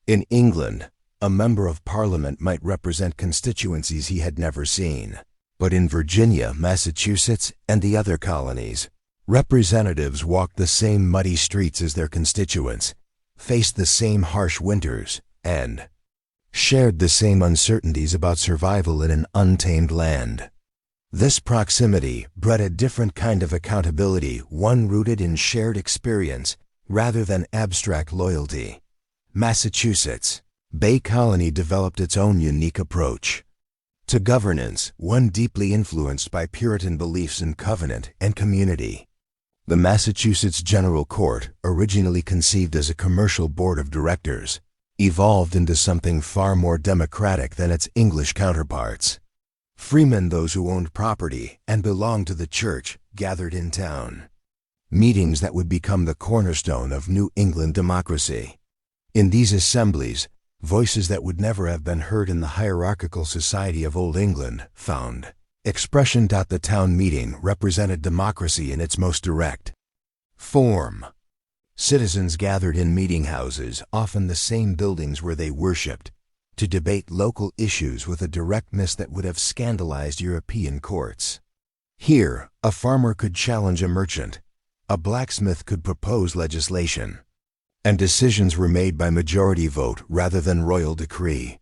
In England, a member of Parliament might represent constituencies he had never seen. But in Virginia, Massachusetts, and the other colonies, representatives walked the same muddy streets as their constituents, faced the same harsh winters, and shared the same uncertainties about survival in an untamed land. This proximity bred a different kind of accountability, one rooted in shared experience rather than abstract loyalty. Massachusetts Bay Colony developed its own unique approach to governance, one deeply influenced by Puritan beliefs in covenant and community. The Massachusetts General Court, originally conceived as a commercial board of directors, evolved into something far more democratic than its English counterparts. Freemen, those who owned property and belonged to the church, gathered in town meetings that would become the cornerstone of New England democracy. In these assemblies, voices that would never have been heard in the hierarchical society of Old England found expression. The town meeting represented democracy in its most direct form. Citizens gathered in meeting houses, often the same buildings where they worshipped, to debate local issues with a directness that would have scandalized European courts. Here, a farmer could challenge a merchant, a blacksmith could propose legislation, and decisions were made by majority vote rather than royal decree.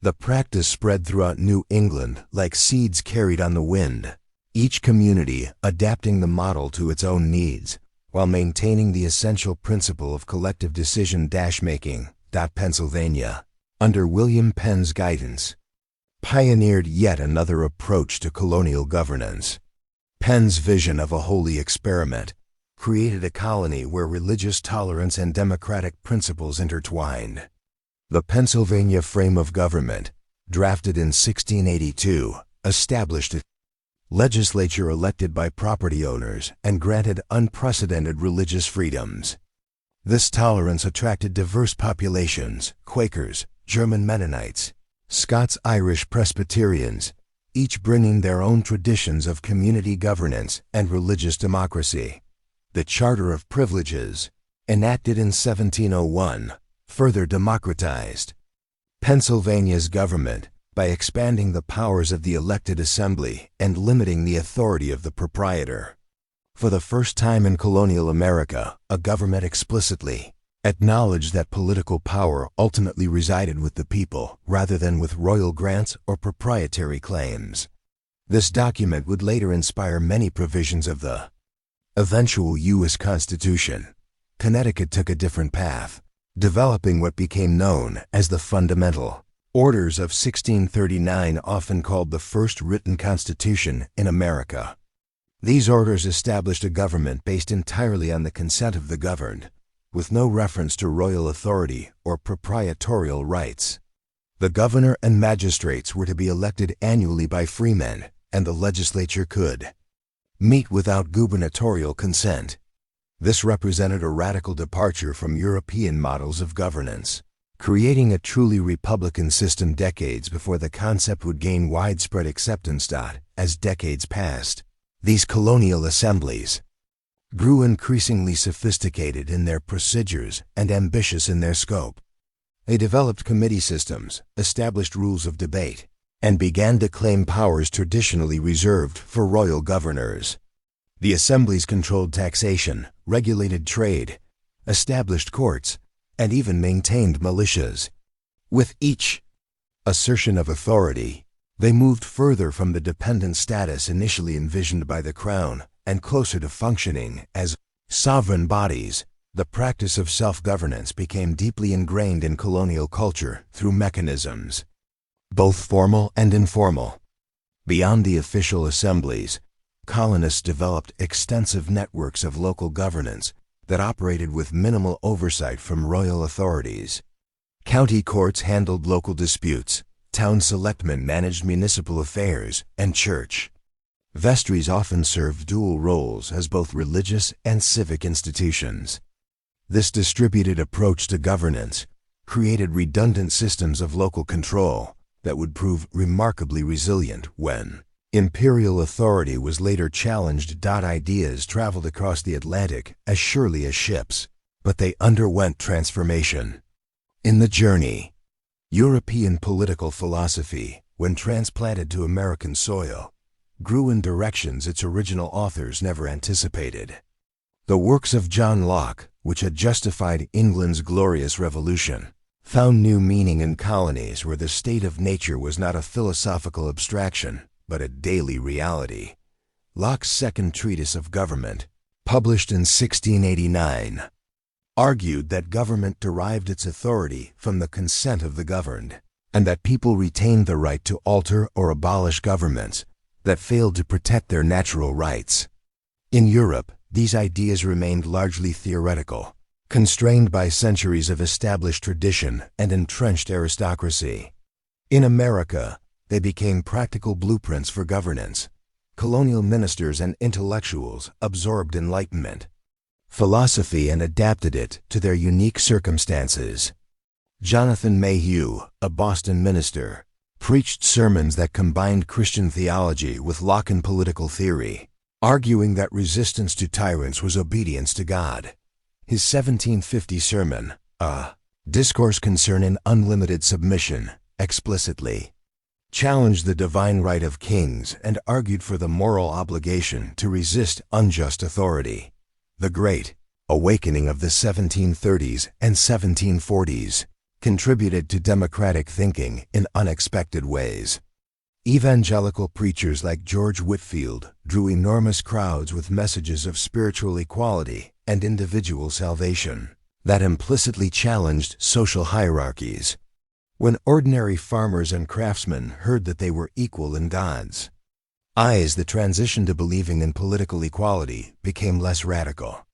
The practice spread throughout New England like seeds carried on the wind, each community adapting the model to its own needs, while maintaining the essential principle of collective decision-making. Pennsylvania, under William Penn's guidance, pioneered yet another approach to colonial governance. Penn's vision of a holy experiment created a colony where religious tolerance and democratic principles intertwined. The Pennsylvania frame of government, drafted in 1682, established a legislature elected by property owners and granted unprecedented religious freedoms. This tolerance attracted diverse populations: Quakers, German Mennonites, Scots-Irish Presbyterians, each bringing their own traditions of community governance and religious democracy. The Charter of Privileges, enacted in 1701, further democratized Pennsylvania's government by expanding the powers of the elected assembly and limiting the authority of the proprietor. For the first time in colonial America, a government explicitly acknowledged that political power ultimately resided with the people rather than with royal grants or proprietary claims. This document would later inspire many provisions of the eventual U.S. Constitution. Connecticut took a different path, developing what became known as the Fundamental Orders of 1639, often called the first written constitution in America. These orders established a government based entirely on the consent of the governed, with no reference to royal authority or proprietorial rights. The governor and magistrates were to be elected annually by freemen, and the legislature could meet without gubernatorial consent. This represented a radical departure from European models of governance, creating a truly republican system decades before the concept would gain widespread acceptance. As decades passed, these colonial assemblies grew increasingly sophisticated in their procedures and ambitious in their scope. They developed committee systems, established rules of debate, and began to claim powers traditionally reserved for royal governors. The assemblies controlled taxation, regulated trade, established courts, and even maintained militias. With each assertion of authority, they moved further from the dependent status initially envisioned by the crown and closer to functioning as sovereign bodies. The practice of self-governance became deeply ingrained in colonial culture through mechanisms, both formal and informal. Beyond the official assemblies, colonists developed extensive networks of local governance that operated with minimal oversight from royal authorities. County courts handled local disputes, town selectmen managed municipal affairs, and church vestries often served dual roles as both religious and civic institutions. This distributed approach to governance created redundant systems of local control that would prove remarkably resilient when imperial authority was later challenged. Ideas traveled across the Atlantic as surely as ships, but they underwent transformation. In the journey, European political philosophy, when transplanted to American soil, grew in directions its original authors never anticipated. The works of John Locke, which had justified England's glorious revolution, found new meaning in colonies where the state of nature was not a philosophical abstraction, but a daily reality. Locke's second treatise of government, published in 1689, argued that government derived its authority from the consent of the governed, and that people retained the right to alter or abolish governments that failed to protect their natural rights. In Europe, these ideas remained largely theoretical, constrained by centuries of established tradition and entrenched aristocracy. In America, they became practical blueprints for governance. Colonial ministers and intellectuals absorbed Enlightenment philosophy and adapted it to their unique circumstances. Jonathan Mayhew, a Boston minister, preached sermons that combined Christian theology with Lockean political theory, arguing that resistance to tyrants was obedience to God. His 1750 sermon, A Discourse Concerning Unlimited Submission, explicitly challenged the divine right of kings and argued for the moral obligation to resist unjust authority. The Great Awakening of the 1730s and 1740s contributed to democratic thinking in unexpected ways. Evangelical preachers like George Whitefield drew enormous crowds with messages of spiritual equality and individual salvation that implicitly challenged social hierarchies. When ordinary farmers and craftsmen heard that they were equal in God's eyes, the transition to believing in political equality became less radical.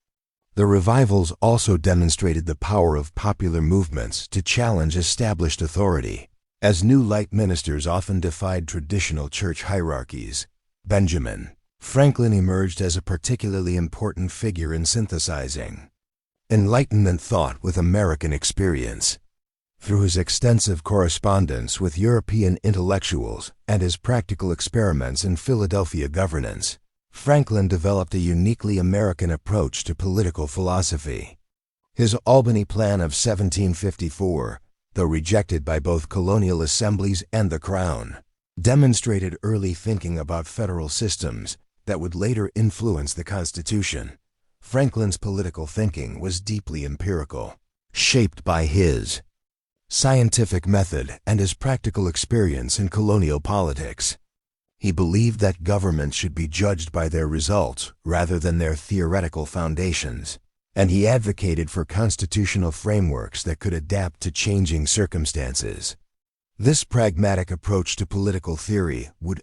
The revivals also demonstrated the power of popular movements to challenge established authority, as new light ministers often defied traditional church hierarchies. Benjamin Franklin emerged as a particularly important figure in synthesizing Enlightenment thought with American experience. Through his extensive correspondence with European intellectuals and his practical experiments in Philadelphia governance, Franklin developed a uniquely American approach to political philosophy. His Albany Plan of 1754, though rejected by both colonial assemblies and the Crown, demonstrated early thinking about federal systems that would later influence the Constitution. Franklin's political thinking was deeply empirical, shaped by his scientific method and his practical experience in colonial politics. He believed that governments should be judged by their results rather than their theoretical foundations, and he advocated for constitutional frameworks that could adapt to changing circumstances. This pragmatic approach to political theory would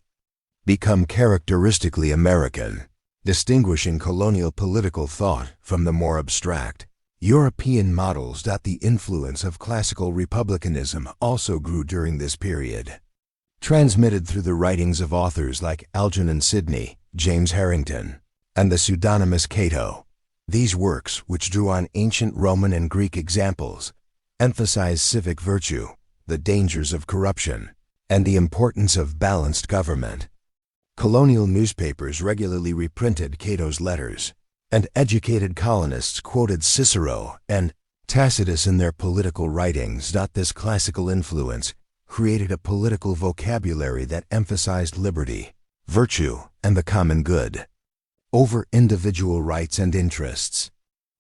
become characteristically American, distinguishing colonial political thought from the more abstract European models. The influence of classical republicanism also grew during this period. Transmitted through the writings of authors like Algernon Sidney, James Harrington, and the pseudonymous Cato, these works, which drew on ancient Roman and Greek examples, emphasized civic virtue, the dangers of corruption, and the importance of balanced government. Colonial newspapers regularly reprinted Cato's letters, and educated colonists quoted Cicero and Tacitus in their political writings. This classical influence created a political vocabulary that emphasized liberty, virtue, and the common good over individual rights and interests.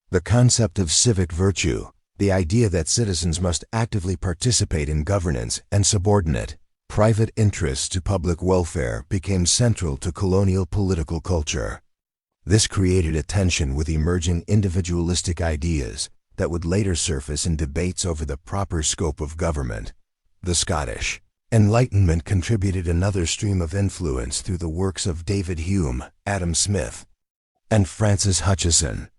The concept of civic virtue, the idea that citizens must actively participate in governance and subordinate private interests to public welfare, became central to colonial political culture. This created a tension with emerging individualistic ideas that would later surface in debates over the proper scope of government. The Scottish Enlightenment contributed another stream of influence through the works of David Hume, Adam Smith, and Francis Hutcheson.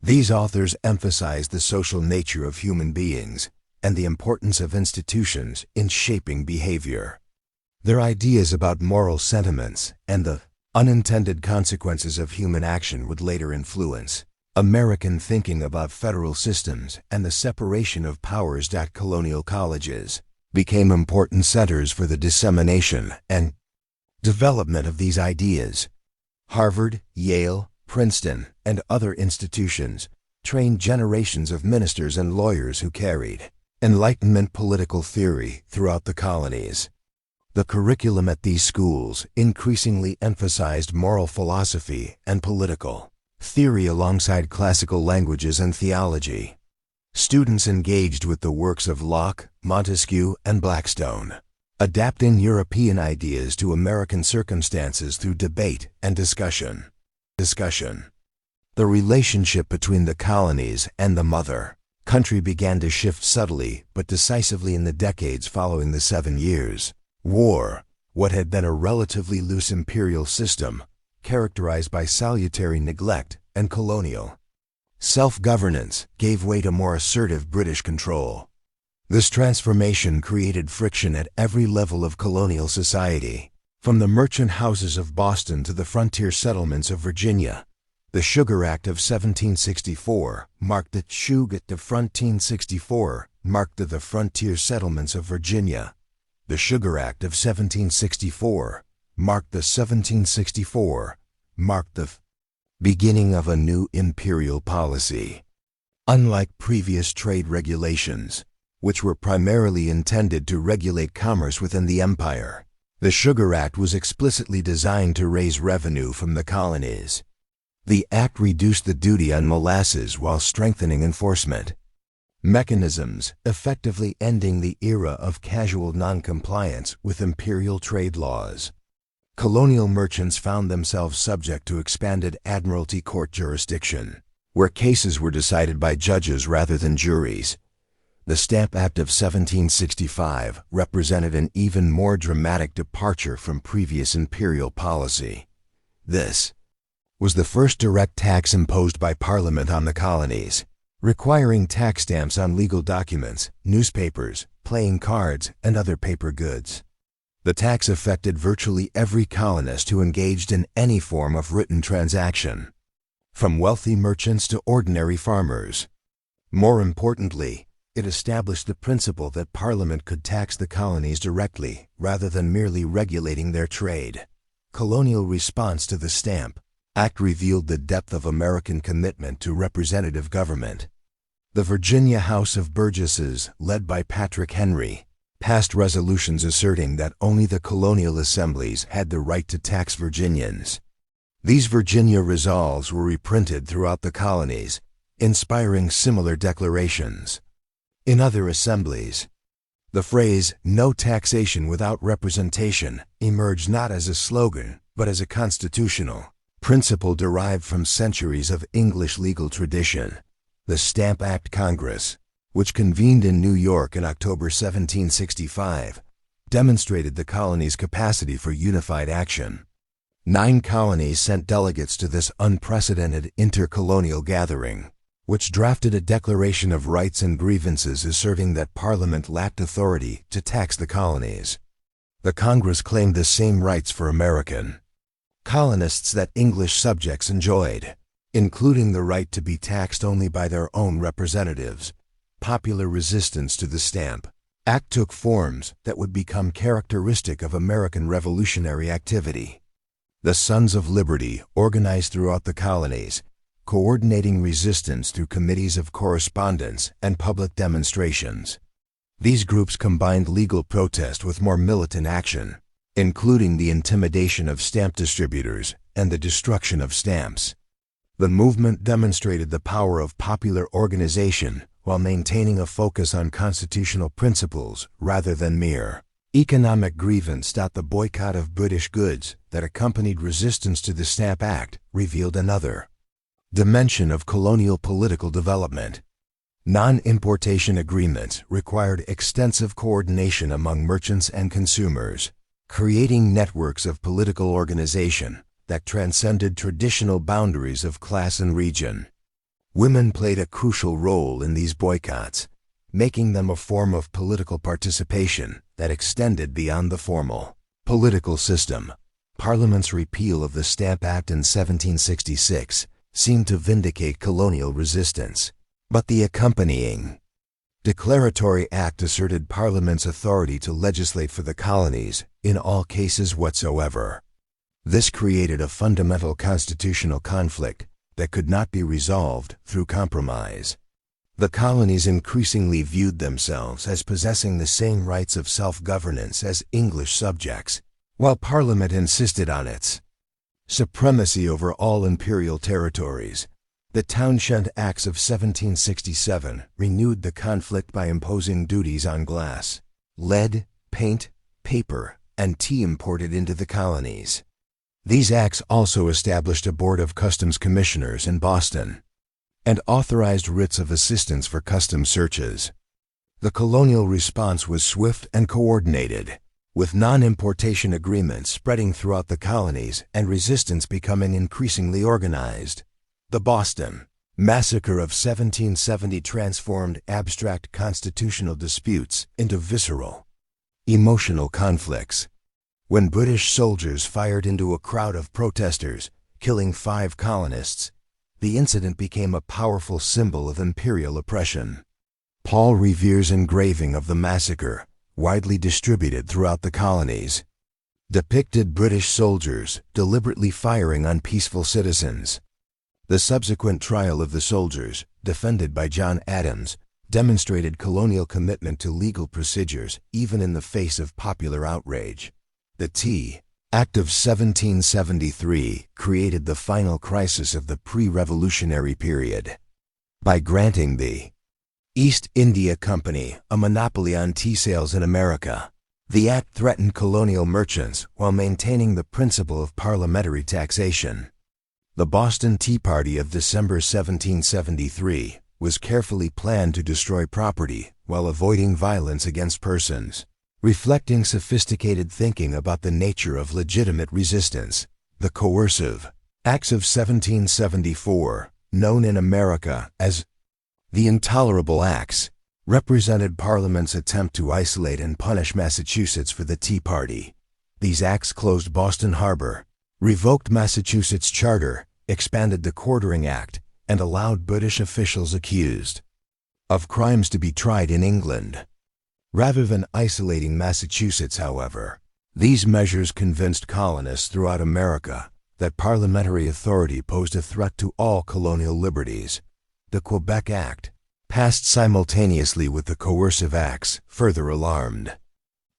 These authors emphasized the social nature of human beings and the importance of institutions in shaping behavior. Their ideas about moral sentiments and the unintended consequences of human action would later influence American thinking about federal systems and the separation of powers. Colonial colleges became important centers for the dissemination and development of these ideas. Harvard, Yale, Princeton, and other institutions trained generations of ministers and lawyers who carried Enlightenment political theory throughout the colonies. The curriculum at these schools increasingly emphasized moral philosophy and political theory alongside classical languages and theology. Students engaged with the works of Locke, Montesquieu, and Blackstone, adapting European ideas to American circumstances through debate and discussion. The relationship between the colonies and the mother country began to shift subtly but decisively in the decades following the 7 Years' War. What had been a relatively loose imperial system, characterized by salutary neglect and colonial self-governance, gave way to more assertive British control. This transformation created friction at every level of colonial society, from the merchant houses of Boston to the frontier settlements of Virginia. The Sugar Act of 1764 marked the frontier settlements of Virginia. The Sugar Act of 1764 marked the beginning of a new imperial policy. Unlike previous trade regulations, which were primarily intended to regulate commerce within the empire, the Sugar Act was explicitly designed to raise revenue from the colonies. The act reduced the duty on molasses while strengthening enforcement mechanisms, effectively ending the era of casual noncompliance with imperial trade laws. Colonial merchants found themselves subject to expanded admiralty court jurisdiction, where cases were decided by judges rather than juries. The Stamp Act of 1765 represented an even more dramatic departure from previous imperial policy. This was the first direct tax imposed by Parliament on the colonies, requiring tax stamps on legal documents, newspapers, playing cards, and other paper goods. The tax affected virtually every colonist who engaged in any form of written transaction, from wealthy merchants to ordinary farmers. More importantly, it established the principle that Parliament could tax the colonies directly rather than merely regulating their trade. Colonial response to the Stamp Act revealed the depth of American commitment to representative government. The Virginia House of Burgesses, led by Patrick Henry, passed resolutions asserting that only the colonial assemblies had the right to tax Virginians. These Virginia resolves were reprinted throughout the colonies, inspiring similar declarations. In other assemblies, The phrase, "no taxation without representation," emerged not as a slogan, but as a constitutional principle derived from centuries of English legal tradition. The Stamp Act Congress, which convened in New York in October 1765, demonstrated the colony's capacity for unified action. 9 colonies sent delegates to this unprecedented intercolonial gathering, which drafted a declaration of rights and grievances asserting that Parliament lacked authority to tax the colonies. The Congress claimed the same rights for American colonists that English subjects enjoyed, including the right to be taxed only by their own representatives. Popular resistance to the Stamp Act took forms that would become characteristic of American revolutionary activity. The Sons of Liberty organized throughout the colonies, coordinating resistance through committees of correspondence and public demonstrations. These groups combined legal protest with more militant action, including the intimidation of stamp distributors and the destruction of stamps. The movement demonstrated the power of popular organization while maintaining a focus on constitutional principles rather than mere economic grievance. The boycott of British goods that accompanied resistance to the Stamp Act revealed another dimension of colonial political development. Non-importation agreements required extensive coordination among merchants and consumers, creating networks of political organization that transcended traditional boundaries of class and region. Women played a crucial role in these boycotts, making them a form of political participation that extended beyond the formal political system. Parliament's repeal of the Stamp Act in 1766 seemed to vindicate colonial resistance, but the accompanying Declaratory Act asserted Parliament's authority to legislate for the colonies in all cases whatsoever. This created a fundamental constitutional conflict that could not be resolved through compromise. The colonies increasingly viewed themselves as possessing the same rights of self-governance as English subjects, while Parliament insisted on its supremacy over all imperial territories. The Townshend Acts of 1767 renewed the conflict by imposing duties on glass, lead, paint, paper, and tea imported into the colonies. These acts also established a board of customs commissioners in Boston and authorized writs of assistance for customs searches. The colonial response was swift and coordinated, with non-importation agreements spreading throughout the colonies and resistance becoming increasingly organized. The Boston Massacre of 1770 transformed abstract constitutional disputes into visceral, emotional conflicts. When British soldiers fired into a crowd of protesters, killing 5 colonists, the incident became a powerful symbol of imperial oppression. Paul Revere's engraving of the massacre, widely distributed throughout the colonies, depicted British soldiers deliberately firing on peaceful citizens. The subsequent trial of the soldiers, defended by John Adams, demonstrated colonial commitment to legal procedures even in the face of popular outrage. The Tea Act of 1773 created the final crisis of the pre-revolutionary period. By granting the East India Company a monopoly on tea sales in America, the act threatened colonial merchants while maintaining the principle of parliamentary taxation. The Boston Tea Party of December 1773 was carefully planned to destroy property while avoiding violence against persons, reflecting sophisticated thinking about the nature of legitimate resistance. The Coercive Acts of 1774, known in America as the Intolerable Acts, represented Parliament's attempt to isolate and punish Massachusetts for the Tea Party. These acts closed Boston Harbor, revoked Massachusetts' charter, expanded the Quartering Act, and allowed British officials accused of crimes to be tried in England. Rather than isolating Massachusetts, however, these measures convinced colonists throughout America that parliamentary authority posed a threat to all colonial liberties. The Quebec Act, passed simultaneously with the Coercive Acts, further alarmed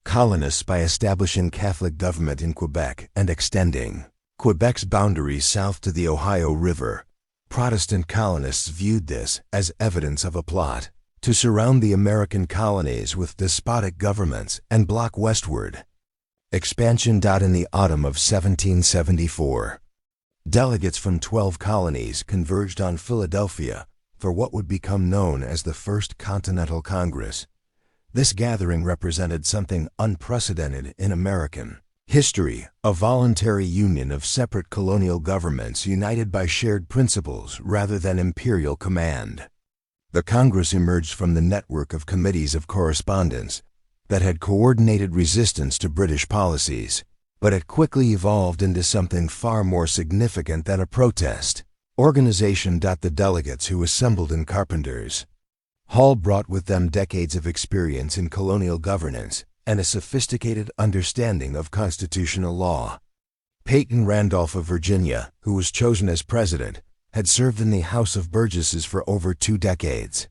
colonists by establishing Catholic government in Quebec and extending Quebec's boundaries south to the Ohio River. Protestant colonists viewed this as evidence of a plot to surround the American colonies with despotic governments and block westward expansion. In the autumn of 1774, delegates from 12 colonies converged on Philadelphia for what would become known as the First Continental Congress. This gathering represented something unprecedented in American history, a voluntary union of separate colonial governments united by shared principles rather than imperial command. The Congress emerged from the network of committees of correspondence that had coordinated resistance to British policies, but it quickly evolved into something far more significant than a protest organization. The delegates who assembled in Carpenter's Hall brought with them decades of experience in colonial governance and a sophisticated understanding of constitutional law. Peyton Randolph of Virginia, who was chosen as president, had served in the House of Burgesses for over 2 decades.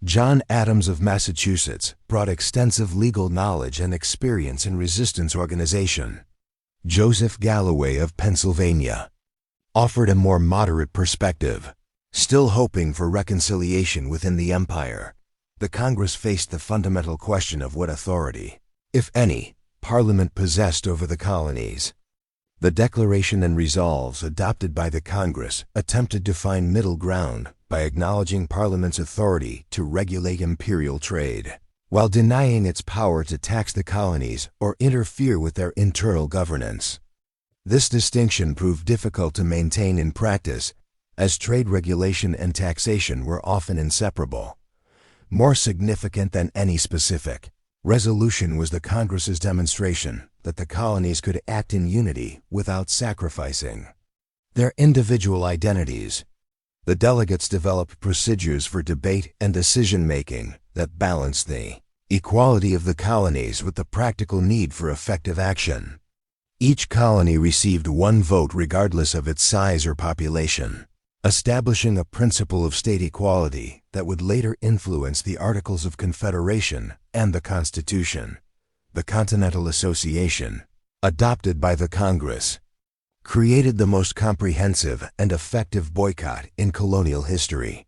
John Adams of Massachusetts brought extensive legal knowledge and experience in resistance organization. Joseph Galloway of Pennsylvania offered a more moderate perspective. Still hoping for reconciliation within the empire, the Congress faced the fundamental question of what authority, if any, Parliament possessed over the colonies. The Declaration and resolves adopted by the Congress attempted to find middle ground by acknowledging Parliament's authority to regulate imperial trade, while denying its power to tax the colonies or interfere with their internal governance. This distinction proved difficult to maintain in practice, as trade regulation and taxation were often inseparable. More significant than any specific resolution was the Congress's demonstration that the colonies could act in unity without sacrificing their individual identities. The delegates developed procedures for debate and decision-making that balanced the equality of the colonies with the practical need for effective action. Each colony received 1 vote regardless of its size or population, establishing a principle of state equality that would later influence the Articles of Confederation and the Constitution. The Continental Association, adopted by the Congress, created the most comprehensive and effective boycott in colonial history.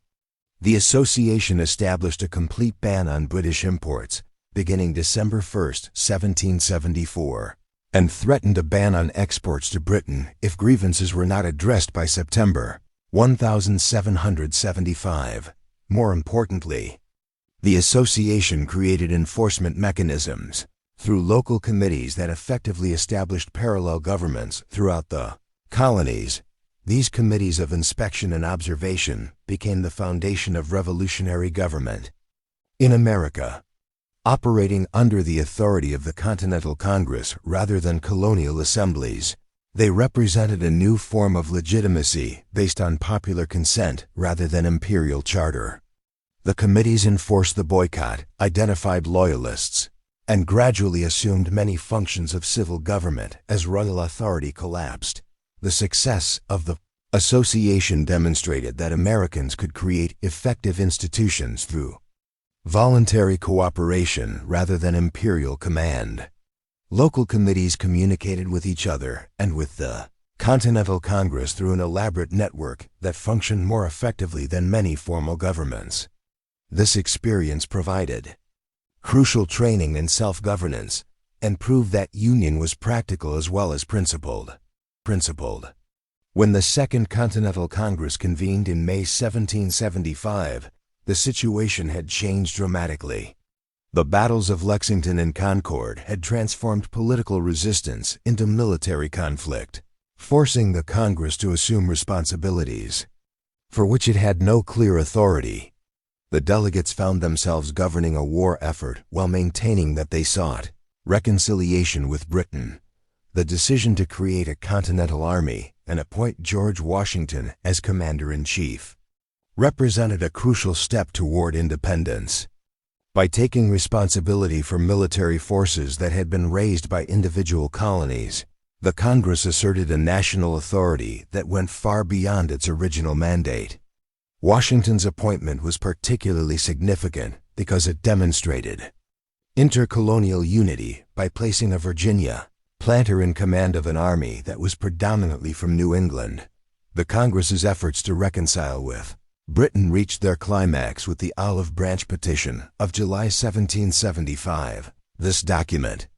The association established a complete ban on British imports beginning December 1, 1774, and threatened a ban on exports to Britain if grievances were not addressed by September 1775. More importantly, the association created enforcement mechanisms through local committees that effectively established parallel governments throughout the colonies. These committees of inspection and observation became the foundation of revolutionary government in America, operating under the authority of the Continental Congress rather than colonial assemblies. They represented a new form of legitimacy based on popular consent rather than imperial charter. The committees enforced the boycott, identified loyalists, and gradually assumed many functions of civil government as royal authority collapsed. The success of the association demonstrated that Americans could create effective institutions through voluntary cooperation rather than imperial command. Local committees communicated with each other and with the Continental Congress through an elaborate network that functioned more effectively than many formal governments. This experience provided crucial training in self-governance and proved that union was practical as well as principled. When the Second Continental Congress convened in May 1775, the situation had changed dramatically. The battles of Lexington and Concord had transformed political resistance into military conflict, forcing the Congress to assume responsibilities for which it had no clear authority. The delegates found themselves governing a war effort while maintaining that they sought reconciliation with Britain. The decision to create a Continental Army and appoint George Washington as Commander-in-Chief represented a crucial step toward independence. By taking responsibility for military forces that had been raised by individual colonies, the Congress asserted a national authority that went far beyond its original mandate. Washington's appointment was particularly significant because it demonstrated intercolonial unity by placing a Virginia planter in command of an army that was predominantly from New England. The Congress's efforts to reconcile with Britain reached their climax with the Olive Branch Petition of July 1775. This document,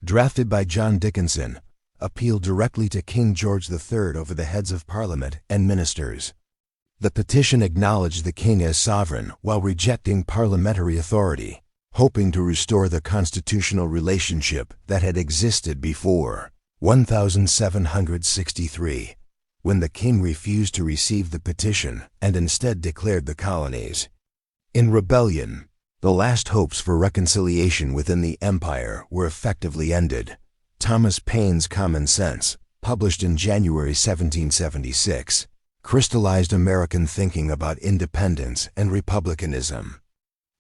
drafted by John Dickinson, appealed directly to King George III over the heads of Parliament and ministers. The petition acknowledged the king as sovereign while rejecting parliamentary authority, hoping to restore the constitutional relationship that had existed before 1763, when the king refused to receive the petition and instead declared the colonies in rebellion. The last hopes for reconciliation within the empire were effectively ended. Thomas Paine's Common Sense, published in January 1776, crystallized American thinking about independence and republicanism.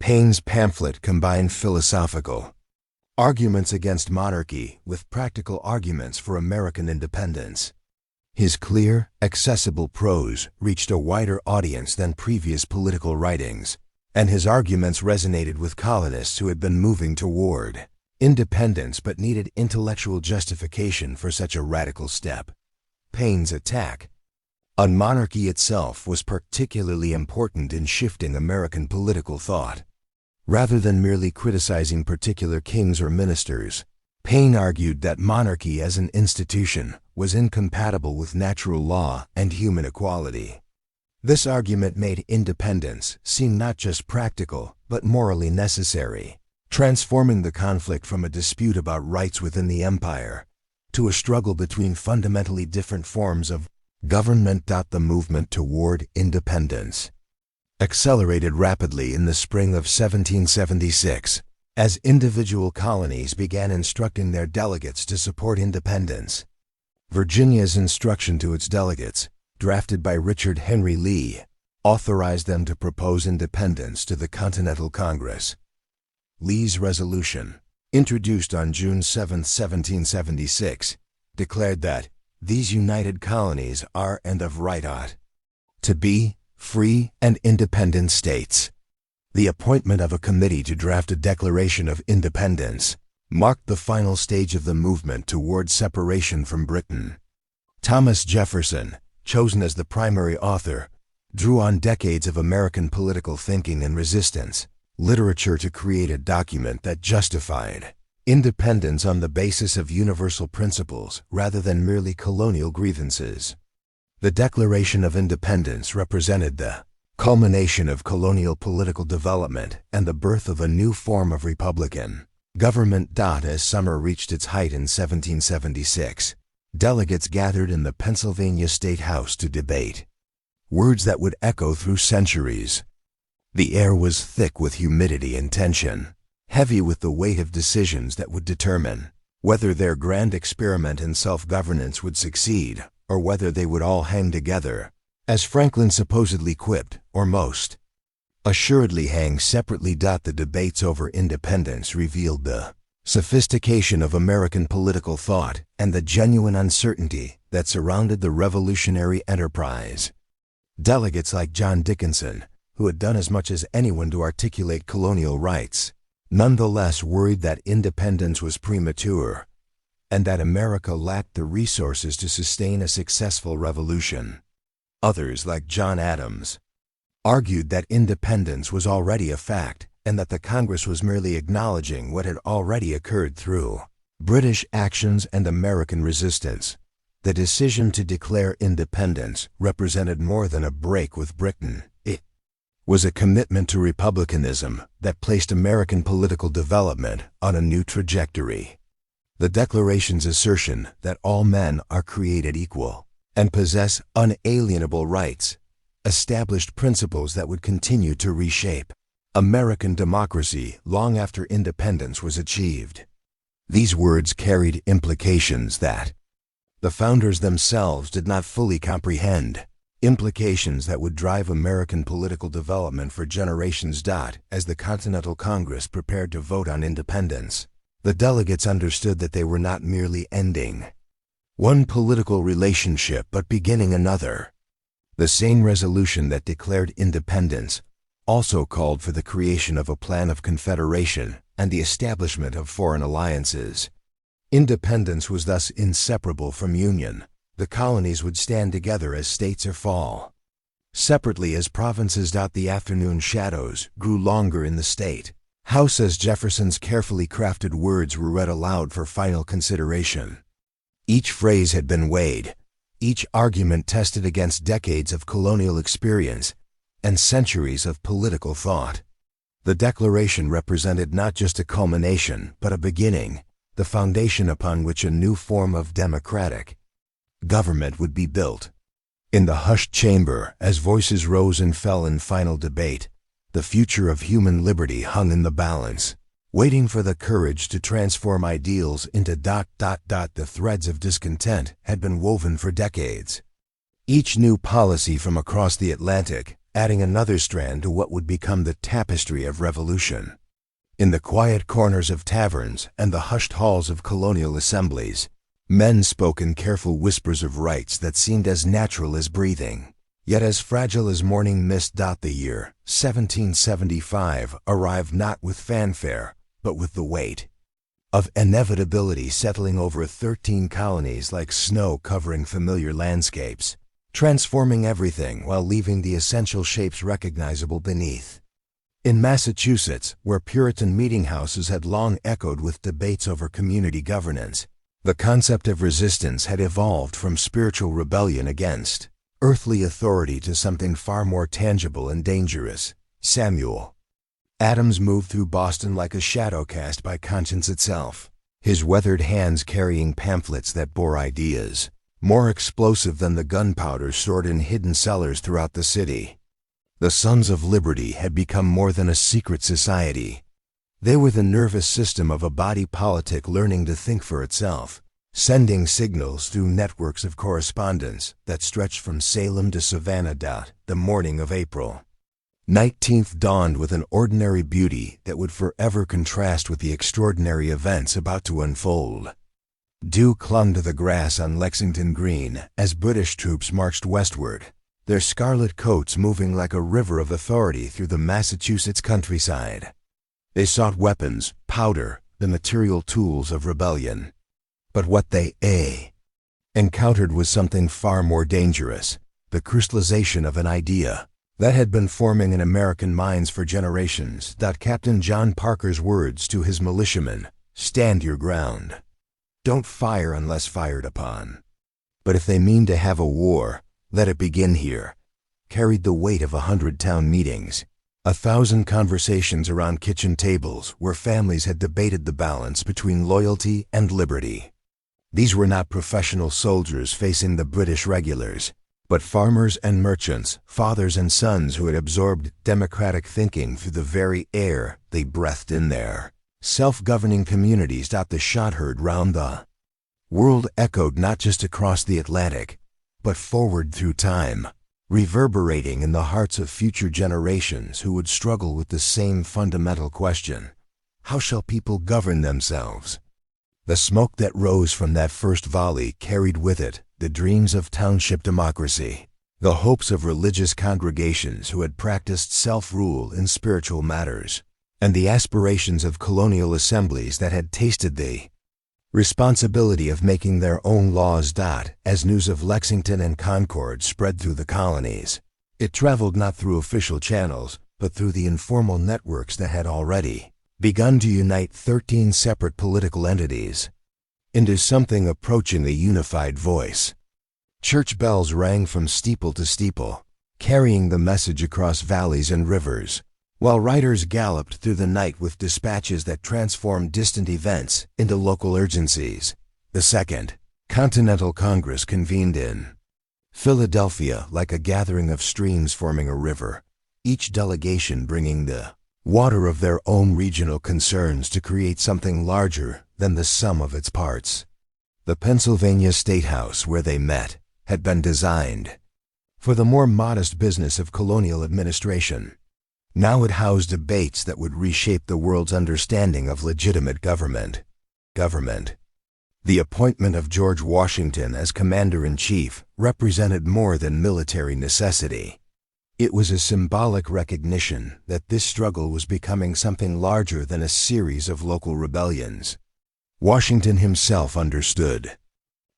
Paine's pamphlet combined philosophical arguments against monarchy with practical arguments for American independence. His clear, accessible prose reached a wider audience than previous political writings, and his arguments resonated with colonists who had been moving toward independence but needed intellectual justification for such a radical step. Paine's attack on monarchy itself was particularly important in shifting American political thought. Rather than merely criticizing particular kings or ministers, Paine argued that monarchy as an institution was incompatible with natural law and human equality. This argument made independence seem not just practical, but morally necessary, transforming the conflict from a dispute about rights within the empire to a struggle between fundamentally different forms of government. The movement toward independence accelerated rapidly in the spring of 1776, as individual colonies began instructing their delegates to support independence. Virginia's instruction to its delegates, drafted by Richard Henry Lee, authorized them to propose independence to the Continental Congress. Lee's resolution, introduced on June 7, 1776, declared that these united colonies are and of right ought to be free and independent states. The appointment of a committee to draft a Declaration of Independence marked the final stage of the movement toward separation from Britain. Thomas Jefferson, chosen as the primary author, drew on decades of American political thinking and resistance literature to create a document that justified independence on the basis of universal principles rather than merely colonial grievances. The Declaration of Independence represented the culmination of colonial political development and the birth of a new form of republican government. As summer reached its height in 1776, delegates gathered in the Pennsylvania State House to debate words that would echo through centuries. The air was thick with humidity and tension, heavy with the weight of decisions that would determine whether their grand experiment in self-governance would succeed or whether they would all hang together, as Franklin supposedly quipped, or most assuredly hang separately. The debates over independence revealed the sophistication of American political thought and the genuine uncertainty that surrounded the revolutionary enterprise. Delegates like John Dickinson, who had done as much as anyone to articulate colonial rights, nonetheless worried that independence was premature and that America lacked the resources to sustain a successful revolution. Others, like John Adams, argued that independence was already a fact and that the Congress was merely acknowledging what had already occurred through British actions and American resistance. The decision to declare independence represented more than a break with Britain. It was a commitment to republicanism that placed American political development on a new trajectory. The Declaration's assertion that all men are created equal and possess unalienable rights established principles that would continue to reshape American democracy long after independence was achieved. These words carried implications that the founders themselves did not fully comprehend, implications that would drive American political development for generations. As the Continental Congress prepared to vote on independence, the delegates understood that they were not merely ending one political relationship but beginning another. The same resolution that declared independence also called for the creation of a plan of confederation and the establishment of foreign alliances. Independence was thus inseparable from union. The colonies would stand together as states or fall separately as provinces. The afternoon shadows grew longer in the state House as Jefferson's carefully crafted words were read aloud for final consideration. Each phrase had been weighed, each argument tested against decades of colonial experience and centuries of political thought. The Declaration represented not just a culmination, but a beginning, the foundation upon which a new form of democratic government would be built. In the hushed chamber, as voices rose and fell in final debate, the future of human liberty hung in the balance, waiting for the courage to transform ideals into ... The threads of discontent had been woven for decades. Each new policy from across the Atlantic, adding another strand to what would become the tapestry of revolution. In the quiet corners of taverns and the hushed halls of colonial assemblies, men spoke in careful whispers of rights that seemed as natural as breathing, yet as fragile as morning mist. The year 1775 arrived not with fanfare, but with the weight of inevitability settling over 13 colonies like snow covering familiar landscapes, transforming everything while leaving the essential shapes recognizable beneath. In Massachusetts, where Puritan meeting houses had long echoed with debates over community governance, the concept of resistance had evolved from spiritual rebellion against earthly authority to something far more tangible and dangerous. Samuel Adams moved through Boston like a shadow cast by conscience itself, his weathered hands carrying pamphlets that bore ideas more explosive than the gunpowder stored in hidden cellars throughout the city. The Sons of Liberty had become more than a secret society. They were the nervous system of a body politic learning to think for itself, sending signals through networks of correspondence that stretched from Salem to Savannah. The morning of April 19th dawned with an ordinary beauty that would forever contrast with the extraordinary events about to unfold. Dew clung to the grass on Lexington Green as British troops marched westward, their scarlet coats moving like a river of authority through the Massachusetts countryside. They sought weapons, powder, the material tools of rebellion. But what they encountered was something far more dangerous, the crystallization of an idea that had been forming in American minds for generations. Captain John Parker's words to his militiamen, "Stand your ground. Don't fire unless fired upon. But if they mean to have a war, let it begin here," carried the weight of 100 town meetings, 1,000 conversations around kitchen tables where families had debated the balance between loyalty and liberty. These were not professional soldiers facing the British regulars, but farmers and merchants, fathers and sons who had absorbed democratic thinking through the very air they breathed in their self-governing communities. The shot heard round the world echoed not just across the Atlantic, but forward through time, reverberating in the hearts of future generations who would struggle with the same fundamental question: how shall people govern themselves? The smoke that rose from that first volley carried with it the dreams of township democracy, the hopes of religious congregations who had practiced self-rule in spiritual matters, and the aspirations of colonial assemblies that had tasted the responsibility of making their own laws. As news of Lexington and Concord spread through the colonies, it traveled not through official channels, but through the informal networks that had already begun to unite 13 separate political entities into something approaching a unified voice. Church bells rang from steeple to steeple, carrying the message across valleys and rivers, while riders galloped through the night with dispatches that transformed distant events into local urgencies. The Second Continental Congress convened in Philadelphia like a gathering of streams forming a river, each delegation bringing the water of their own regional concerns to create something larger than the sum of its parts. The Pennsylvania State House where they met had been designed for the more modest business of colonial administration. Now it housed debates that would reshape the world's understanding of legitimate government. The appointment of George Washington as commander-in-chief represented more than military necessity. It was a symbolic recognition that this struggle was becoming something larger than a series of local rebellions. Washington himself understood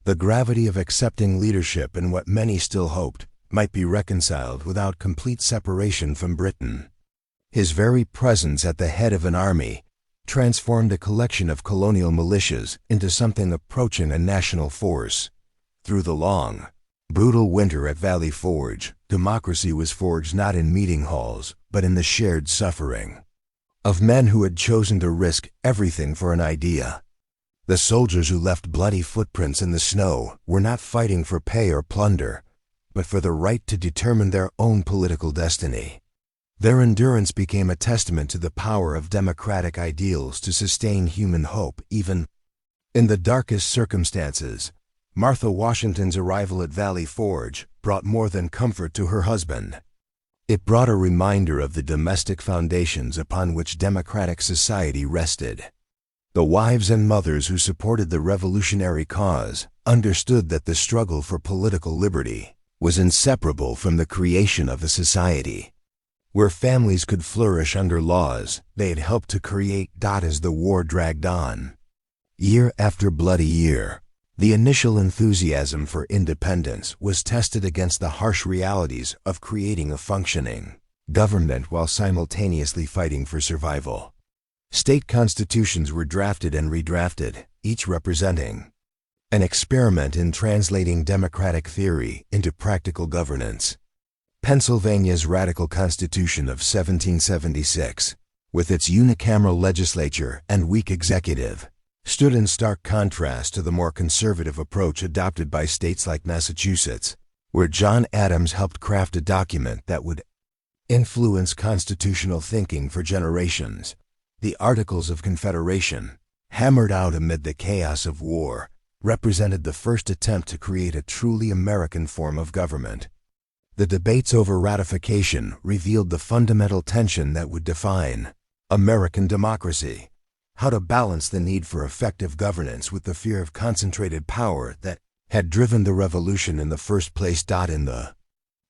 the gravity of accepting leadership in what many still hoped might be reconciled without complete separation from Britain. His very presence at the head of an army transformed a collection of colonial militias into something approaching a national force. Through the long, brutal winter at Valley Forge, democracy was forged not in meeting halls, but in the shared suffering of men who had chosen to risk everything for an idea. The soldiers who left bloody footprints in the snow were not fighting for pay or plunder, but for the right to determine their own political destiny. Their endurance became a testament to the power of democratic ideals to sustain human hope even in the darkest circumstances. Martha Washington's arrival at Valley Forge brought more than comfort to her husband. It brought a reminder of the domestic foundations upon which democratic society rested. The wives and mothers who supported the revolutionary cause understood that the struggle for political liberty was inseparable from the creation of a society where families could flourish under laws they had helped to create. As the war dragged on, year after bloody year, the initial enthusiasm for independence was tested against the harsh realities of creating a functioning government while simultaneously fighting for survival. State constitutions were drafted and redrafted, each representing an experiment in translating democratic theory into practical governance. Pennsylvania's Radical Constitution of 1776, with its unicameral legislature and weak executive, stood in stark contrast to the more conservative approach adopted by states like Massachusetts, where John Adams helped craft a document that would influence constitutional thinking for generations. The Articles of Confederation, hammered out amid the chaos of war, represented the first attempt to create a truly American form of government. The debates over ratification revealed the fundamental tension that would define American democracy: how to balance the need for effective governance with the fear of concentrated power that had driven the revolution in the first place. In the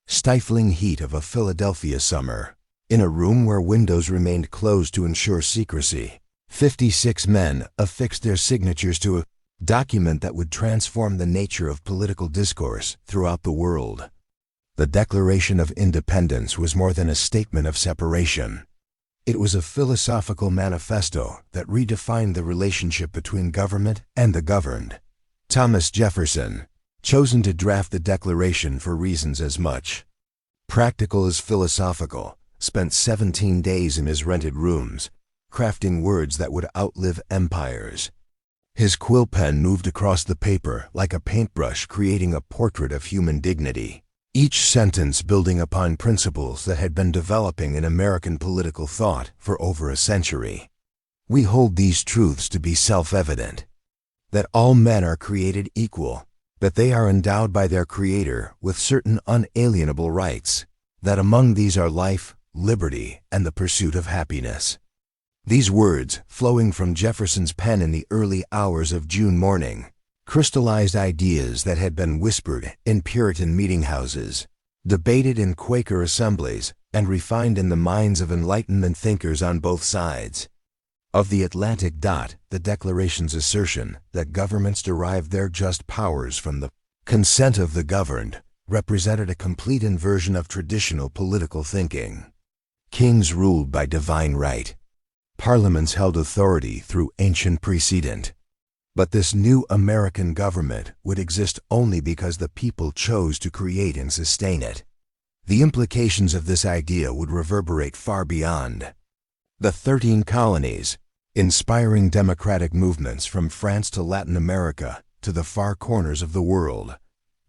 stifling heat of a Philadelphia summer, in a room where windows remained closed to ensure secrecy, 56 men affixed their signatures to a document that would transform the nature of political discourse throughout the world. The Declaration of Independence was more than a statement of separation. It was a philosophical manifesto that redefined the relationship between government and the governed. Thomas Jefferson, chosen to draft the Declaration for reasons as much practical as philosophical, spent 17 days in his rented rooms, crafting words that would outlive empires. His quill pen moved across the paper like a paintbrush, creating a portrait of human dignity, each sentence building upon principles that had been developing in American political thought for over a century. We hold these truths to be self-evident: that all men are created equal, that they are endowed by their Creator with certain unalienable rights, that among these are life, liberty, and the pursuit of happiness. These words, flowing from Jefferson's pen in the early hours of June morning, crystallized ideas that had been whispered in Puritan meeting houses, debated in Quaker assemblies, and refined in the minds of Enlightenment thinkers on both sides of the Atlantic. The Declaration's assertion that governments derive their just powers from the consent of the governed represented a complete inversion of traditional political thinking. Kings ruled by divine right. Parliaments held authority through ancient precedent. But this new American government would exist only because the people chose to create and sustain it. The implications of this idea would reverberate far beyond the 13 colonies, inspiring democratic movements from France to Latin America to the far corners of the world.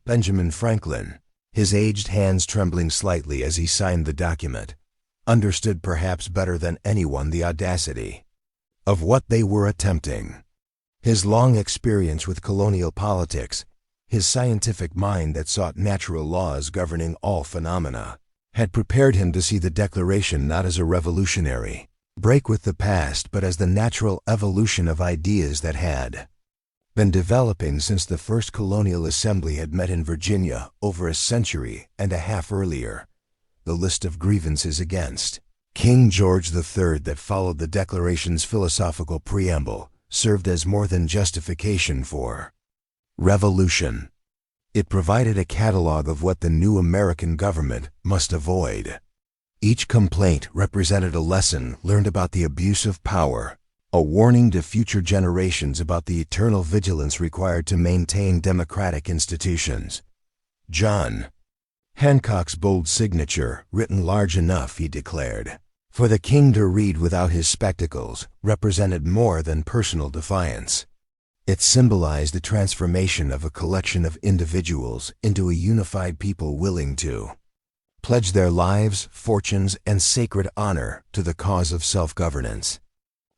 Benjamin Franklin, his aged hands trembling slightly as he signed the document, understood perhaps better than anyone the audacity of what they were attempting. His long experience with colonial politics, his scientific mind that sought natural laws governing all phenomena, had prepared him to see the Declaration not as a revolutionary break with the past, but as the natural evolution of ideas that had been developing since the first colonial assembly had met in Virginia over a century and a half earlier. The list of grievances against King George III that followed the Declaration's philosophical preamble served as more than justification for revolution. It provided a catalog of what the new American government must avoid. Each complaint represented a lesson learned about the abuse of power, a warning to future generations about the eternal vigilance required to maintain democratic institutions. John Hancock's bold signature, written large enough, he declared, for the king to read without his spectacles, represented more than personal defiance. It symbolized the transformation of a collection of individuals into a unified people willing to pledge their lives, fortunes, and sacred honor to the cause of self-governance.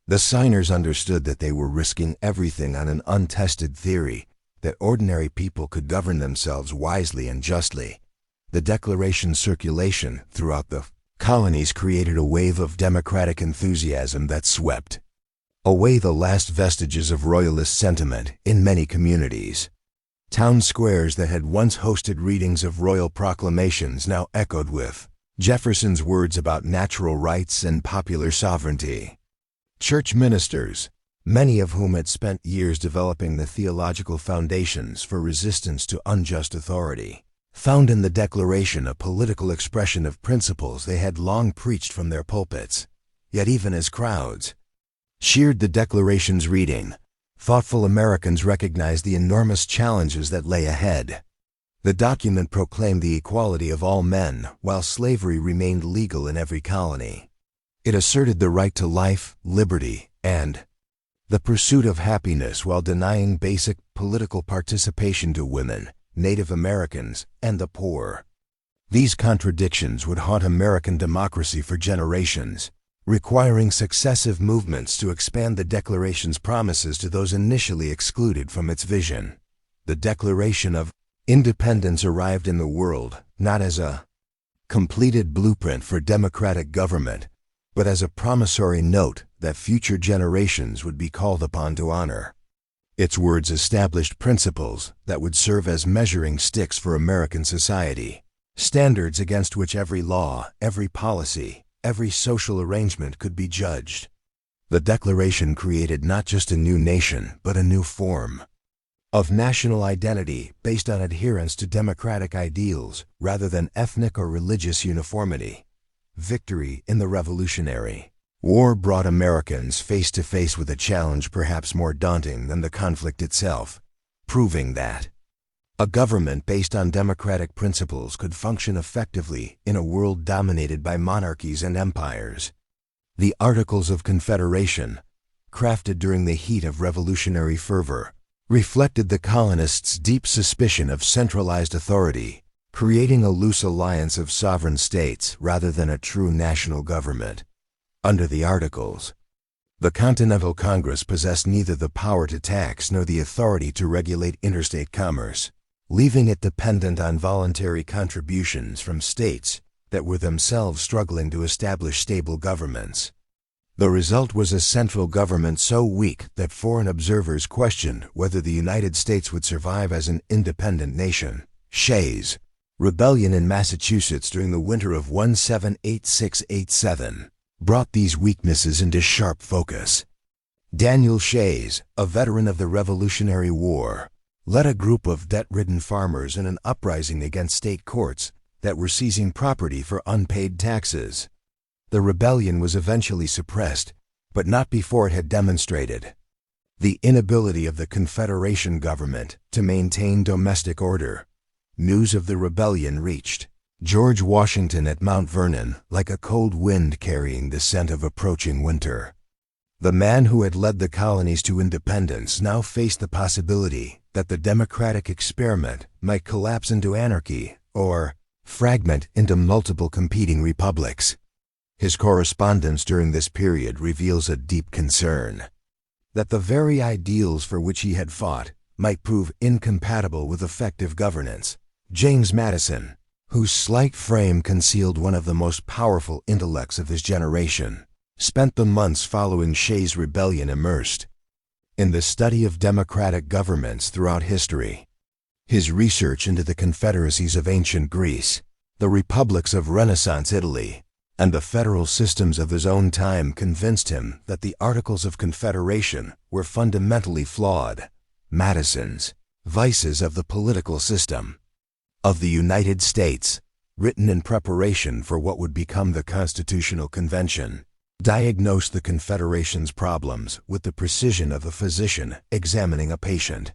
The signers understood that they were risking everything on an untested theory that ordinary people could govern themselves wisely and justly. The Declaration's circulation throughout the colonies created a wave of democratic enthusiasm that swept away the last vestiges of royalist sentiment in many communities. Town squares that had once hosted readings of royal proclamations now echoed with Jefferson's words about natural rights and popular sovereignty. Church ministers, many of whom had spent years developing the theological foundations for resistance to unjust authority, found in the Declaration a political expression of principles they had long preached from their pulpits. Yet even as crowds cheered the Declaration's reading, thoughtful Americans recognized the enormous challenges that lay ahead. The document proclaimed the equality of all men while slavery remained legal in every colony. It asserted the right to life, liberty, and the pursuit of happiness while denying basic political participation to women, Native Americans, and the poor. These contradictions would haunt American democracy for generations, requiring successive movements to expand the Declaration's promises to those initially excluded from its vision. The Declaration of Independence arrived in the world not as a completed blueprint for democratic government, but as a promissory note that future generations would be called upon to honor. Its words established principles that would serve as measuring sticks for American society, standards against which every law, every policy, every social arrangement could be judged. The Declaration created not just a new nation, but a new form of national identity based on adherence to democratic ideals rather than ethnic or religious uniformity. Victory in the Revolutionary War brought Americans face to face with a challenge perhaps more daunting than the conflict itself, proving that a government based on democratic principles could function effectively in a world dominated by monarchies and empires. The Articles of Confederation, crafted during the heat of revolutionary fervor, reflected the colonists' deep suspicion of centralized authority, creating a loose alliance of sovereign states rather than a true national government. Under the Articles, the Continental Congress possessed neither the power to tax nor the authority to regulate interstate commerce, leaving it dependent on voluntary contributions from states that were themselves struggling to establish stable governments. The result was a central government so weak that foreign observers questioned whether the United States would survive as an independent nation. Shays' rebellion in Massachusetts during the winter of 1786-87 brought these weaknesses into sharp focus. Daniel Shays, a veteran of the Revolutionary War, led a group of debt-ridden farmers in an uprising against state courts that were seizing property for unpaid taxes. The rebellion was eventually suppressed, but not before it had demonstrated the inability of the Confederation government to maintain domestic order. News of the rebellion reached George Washington at Mount Vernon like a cold wind carrying the scent of approaching winter. The man who had led the colonies to independence now faced the possibility that the democratic experiment might collapse into anarchy or fragment into multiple competing republics. His correspondence during this period reveals a deep concern that the very ideals for which he had fought might prove incompatible with effective governance. James Madison, whose slight frame concealed one of the most powerful intellects of his generation, spent the months following Shays' rebellion immersed in the study of democratic governments throughout history. His research into the confederacies of ancient Greece, the republics of Renaissance Italy, and the federal systems of his own time convinced him that the Articles of Confederation were fundamentally flawed. Madison's Vices of the Political System of the United States, written in preparation for what would become the Constitutional Convention, diagnosed the Confederation's problems with the precision of a physician examining a patient.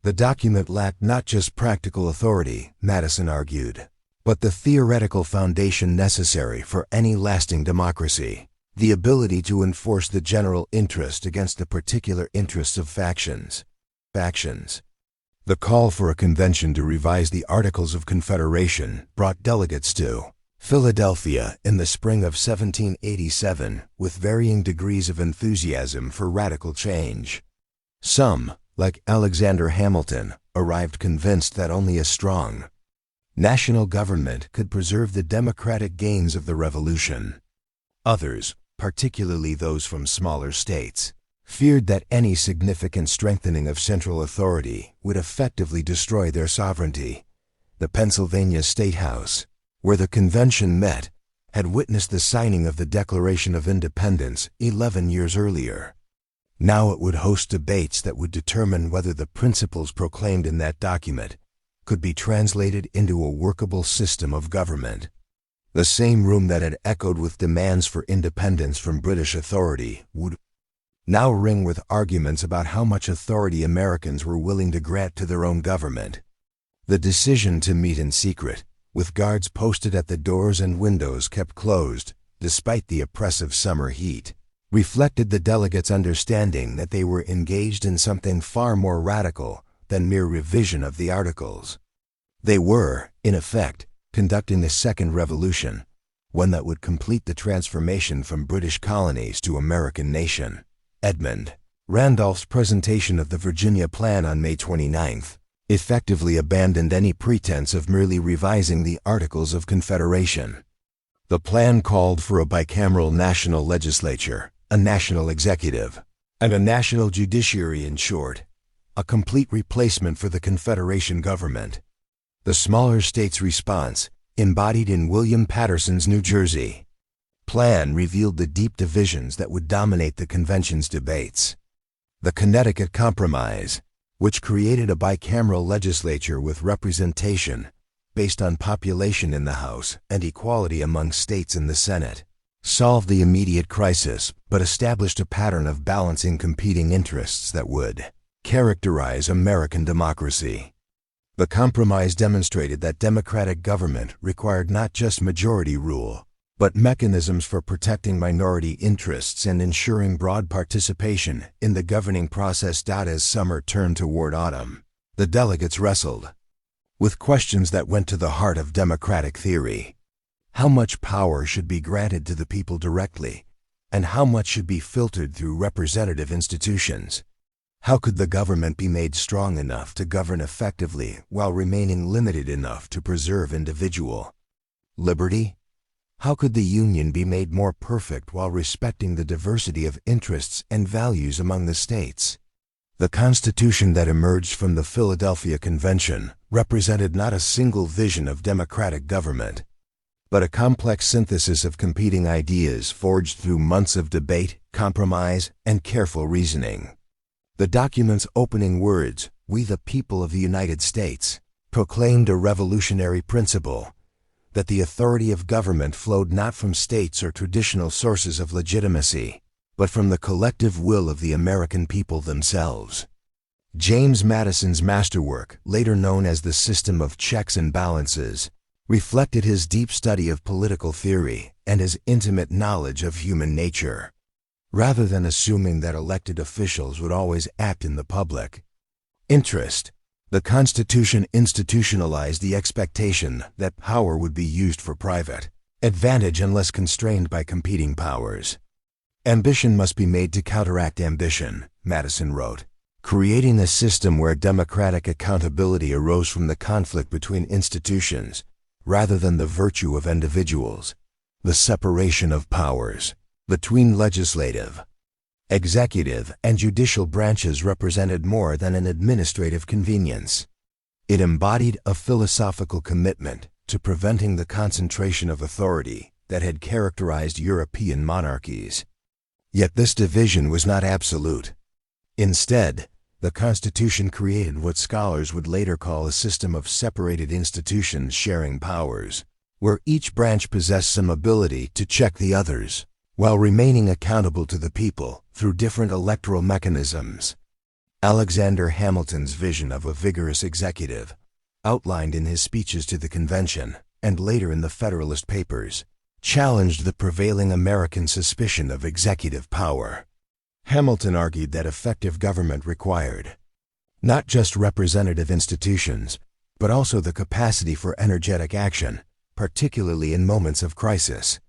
The document lacked not just practical authority, Madison argued, but the theoretical foundation necessary for any lasting democracy, the ability to enforce the general interest against the particular interests of factions. The call for a convention to revise the Articles of Confederation brought delegates to Philadelphia in the spring of 1787 with varying degrees of enthusiasm for radical change. Some, like Alexander Hamilton, arrived convinced that only a strong national government could preserve the democratic gains of the Revolution. Others, particularly those from smaller states, feared that any significant strengthening of central authority would effectively destroy their sovereignty. The Pennsylvania State House, where the convention met, had witnessed the signing of the Declaration of Independence 11 years earlier. Now it would host debates that would determine whether the principles proclaimed in that document could be translated into a workable system of government. The same room that had echoed with demands for independence from British authority would now ring with arguments about how much authority Americans were willing to grant to their own government. The decision to meet in secret, with guards posted at the doors and windows kept closed, despite the oppressive summer heat, reflected the delegates' understanding that they were engaged in something far more radical than mere revision of the Articles. They were, in effect, conducting the Second Revolution, one that would complete the transformation from British colonies to American nation. Edmund Randolph's presentation of the Virginia Plan on May 29th effectively abandoned any pretense of merely revising the Articles of Confederation. The plan called for a bicameral national legislature, a national executive, and a national judiciary, in short, a complete replacement for the Confederation government. The smaller states' response, embodied in William Patterson's New Jersey plan, revealed the deep divisions that would dominate the convention's debates. The Connecticut Compromise, which created a bicameral legislature with representation based on population in the House and equality among states in the Senate, solved the immediate crisis but established a pattern of balancing competing interests that would characterize American democracy. The compromise demonstrated that democratic government required not just majority rule, but mechanisms for protecting minority interests and ensuring broad participation in the governing process. As summer turned toward autumn, the delegates wrestled with questions that went to the heart of democratic theory. How much power should be granted to the people directly, and how much should be filtered through representative institutions? How could the government be made strong enough to govern effectively while remaining limited enough to preserve individual liberty? How could the Union be made more perfect while respecting the diversity of interests and values among the states? The Constitution that emerged from the Philadelphia Convention represented not a single vision of democratic government, but a complex synthesis of competing ideas forged through months of debate, compromise, and careful reasoning. The document's opening words, "We the people of the United States," proclaimed a revolutionary principle, that the authority of government flowed not from states or traditional sources of legitimacy, but from the collective will of the American people themselves. James Madison's masterwork, later known as the System of Checks and Balances, reflected his deep study of political theory and his intimate knowledge of human nature. Rather than assuming that elected officials would always act in the public interest, the Constitution institutionalized the expectation that power would be used for private advantage unless constrained by competing powers. Ambition must be made to counteract ambition, Madison wrote, creating a system where democratic accountability arose from the conflict between institutions rather than the virtue of individuals. The separation of powers between legislative, executive, and judicial branches represented more than an administrative convenience. It embodied a philosophical commitment to preventing the concentration of authority that had characterized European monarchies. Yet this division was not absolute. Instead, The Constitution created what scholars would later call a system of separated institutions sharing powers, where each branch possessed some ability to check the others, while remaining accountable to the people through different electoral mechanisms. Alexander Hamilton's vision of a vigorous executive, outlined in his speeches to the convention and later in the Federalist Papers, challenged the prevailing American suspicion of executive power. Hamilton argued that effective government required not just representative institutions, but also the capacity for energetic action, particularly in moments of crisis.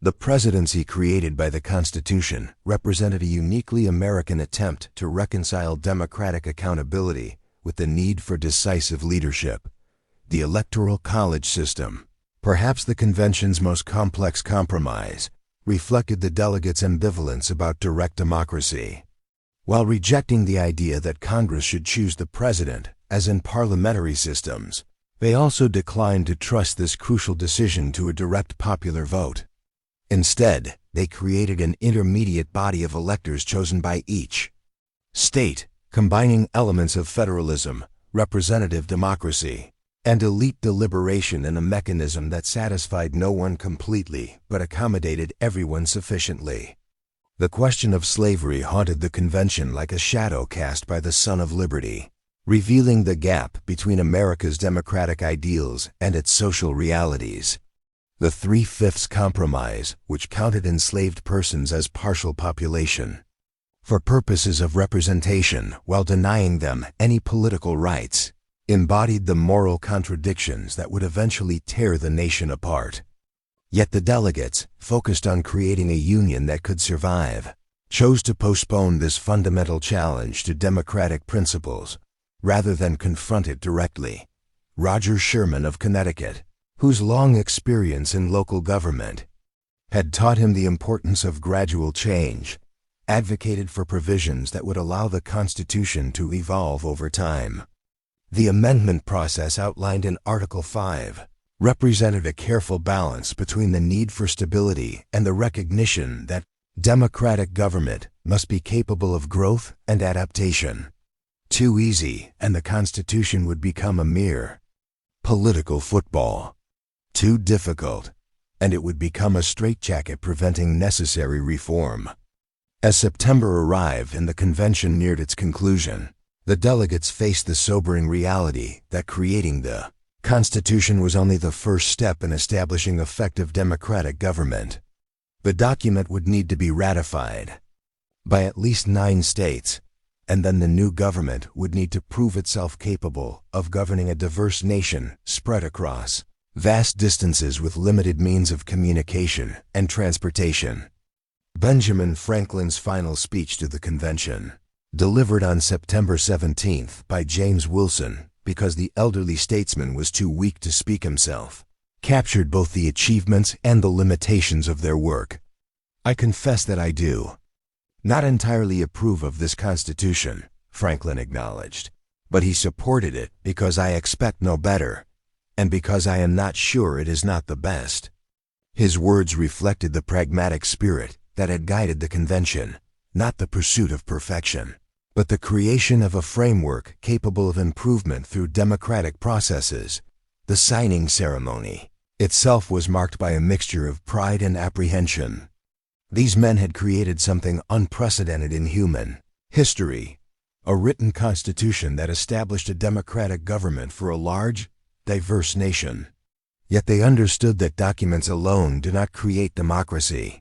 The presidency created by the Constitution represented a uniquely American attempt to reconcile democratic accountability with the need for decisive leadership. The Electoral College system, perhaps the convention's most complex compromise, reflected the delegates' ambivalence about direct democracy. While rejecting the idea that Congress should choose the president, as in parliamentary systems, they also declined to trust this crucial decision to a direct popular vote. Instead, they created an intermediate body of electors chosen by each state, combining elements of federalism, representative democracy, and elite deliberation in a mechanism that satisfied no one completely but accommodated everyone sufficiently. The question of slavery haunted the convention like a shadow cast by the sun of liberty, revealing the gap between America's democratic ideals and its social realities. The 3/5 compromise, which counted enslaved persons as partial population, for purposes of representation while denying them any political rights, embodied the moral contradictions that would eventually tear the nation apart. Yet the delegates, focused on creating a union that could survive, chose to postpone this fundamental challenge to democratic principles rather than confront it directly. Roger Sherman of Connecticut, whose long experience in local government had taught him the importance of gradual change, advocated for provisions that would allow the Constitution to evolve over time. The amendment process outlined in Article 5 represented a careful balance between the need for stability and the recognition that democratic government must be capable of growth and adaptation. Too easy, and the Constitution would become a mere political football. Too difficult, and it would become a straitjacket preventing necessary reform. As September arrived and the convention neared its conclusion, the delegates faced the sobering reality that creating the Constitution was only the first step in establishing effective democratic government. The document would need to be ratified by at least 9 states, and then the new government would need to prove itself capable of governing a diverse nation spread across vast distances with limited means of communication and transportation. Benjamin Franklin's final speech to the convention, delivered on September 17th by James Wilson because the elderly statesman was too weak to speak himself, captured both the achievements and the limitations of their work. "I confess that I do not entirely approve of this Constitution," Franklin acknowledged, "but he supported it because I expect no better, and because I am not sure it is not the best." His words reflected the pragmatic spirit that had guided the convention, not the pursuit of perfection, but the creation of a framework capable of improvement through democratic processes. The signing ceremony itself was marked by a mixture of pride and apprehension. These men had created something unprecedented in human history, a written constitution that established a democratic government for a large, diverse nation. Yet they understood that documents alone do not create democracy.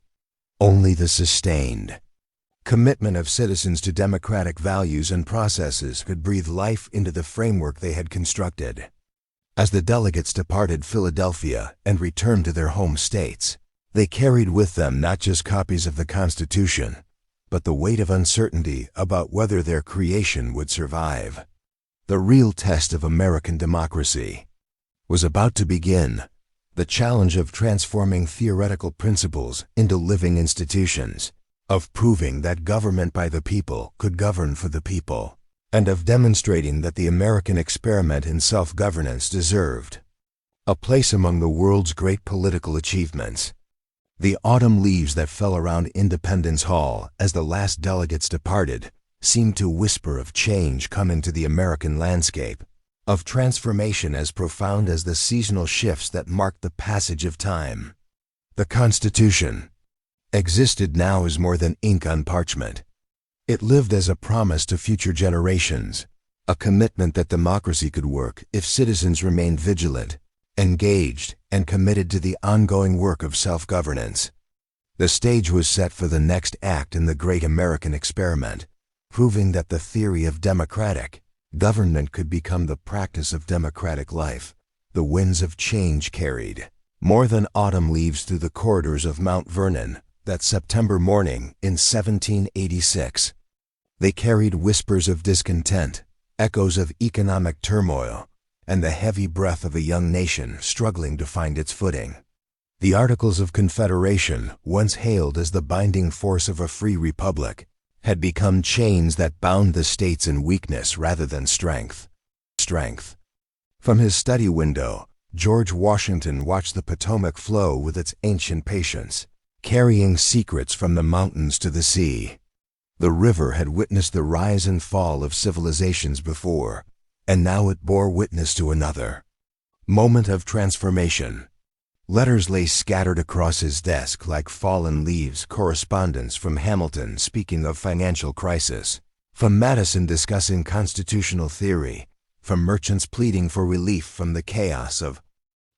Only the sustained commitment of citizens to democratic values and processes could breathe life into the framework they had constructed. As the delegates departed Philadelphia and returned to their home states, they carried with them not just copies of the Constitution, but the weight of uncertainty about whether their creation would survive. The real test of American democracy was about to begin, the challenge of transforming theoretical principles into living institutions, of proving that government by the people could govern for the people, and of demonstrating that the American experiment in self-governance deserved a place among the world's great political achievements. The autumn leaves that fell around Independence Hall as the last delegates departed seemed to whisper of change come into the American landscape, of transformation as profound as the seasonal shifts that marked the passage of time. The Constitution existed now as more than ink on parchment. It lived as a promise to future generations, a commitment that democracy could work if citizens remained vigilant, engaged, and committed to the ongoing work of self-governance. The stage was set for the next act in the great American experiment, proving that the theory of democratic government could become the practice of democratic life. The winds of change carried more than autumn leaves through the corridors of Mount Vernon that September morning in 1786. They carried whispers of discontent, echoes of economic turmoil, and the heavy breath of a young nation struggling to find its footing. The Articles of Confederation, once hailed as the binding force of a free republic, had become chains that bound the states in weakness rather than strength. From his study window, George Washington watched the Potomac flow with its ancient patience, carrying secrets from the mountains to the sea. The river had witnessed the rise and fall of civilizations before, and now it bore witness to another moment of transformation. Letters lay scattered across his desk like fallen leaves, correspondence from Hamilton speaking of financial crisis, from Madison discussing constitutional theory, from merchants pleading for relief from the chaos of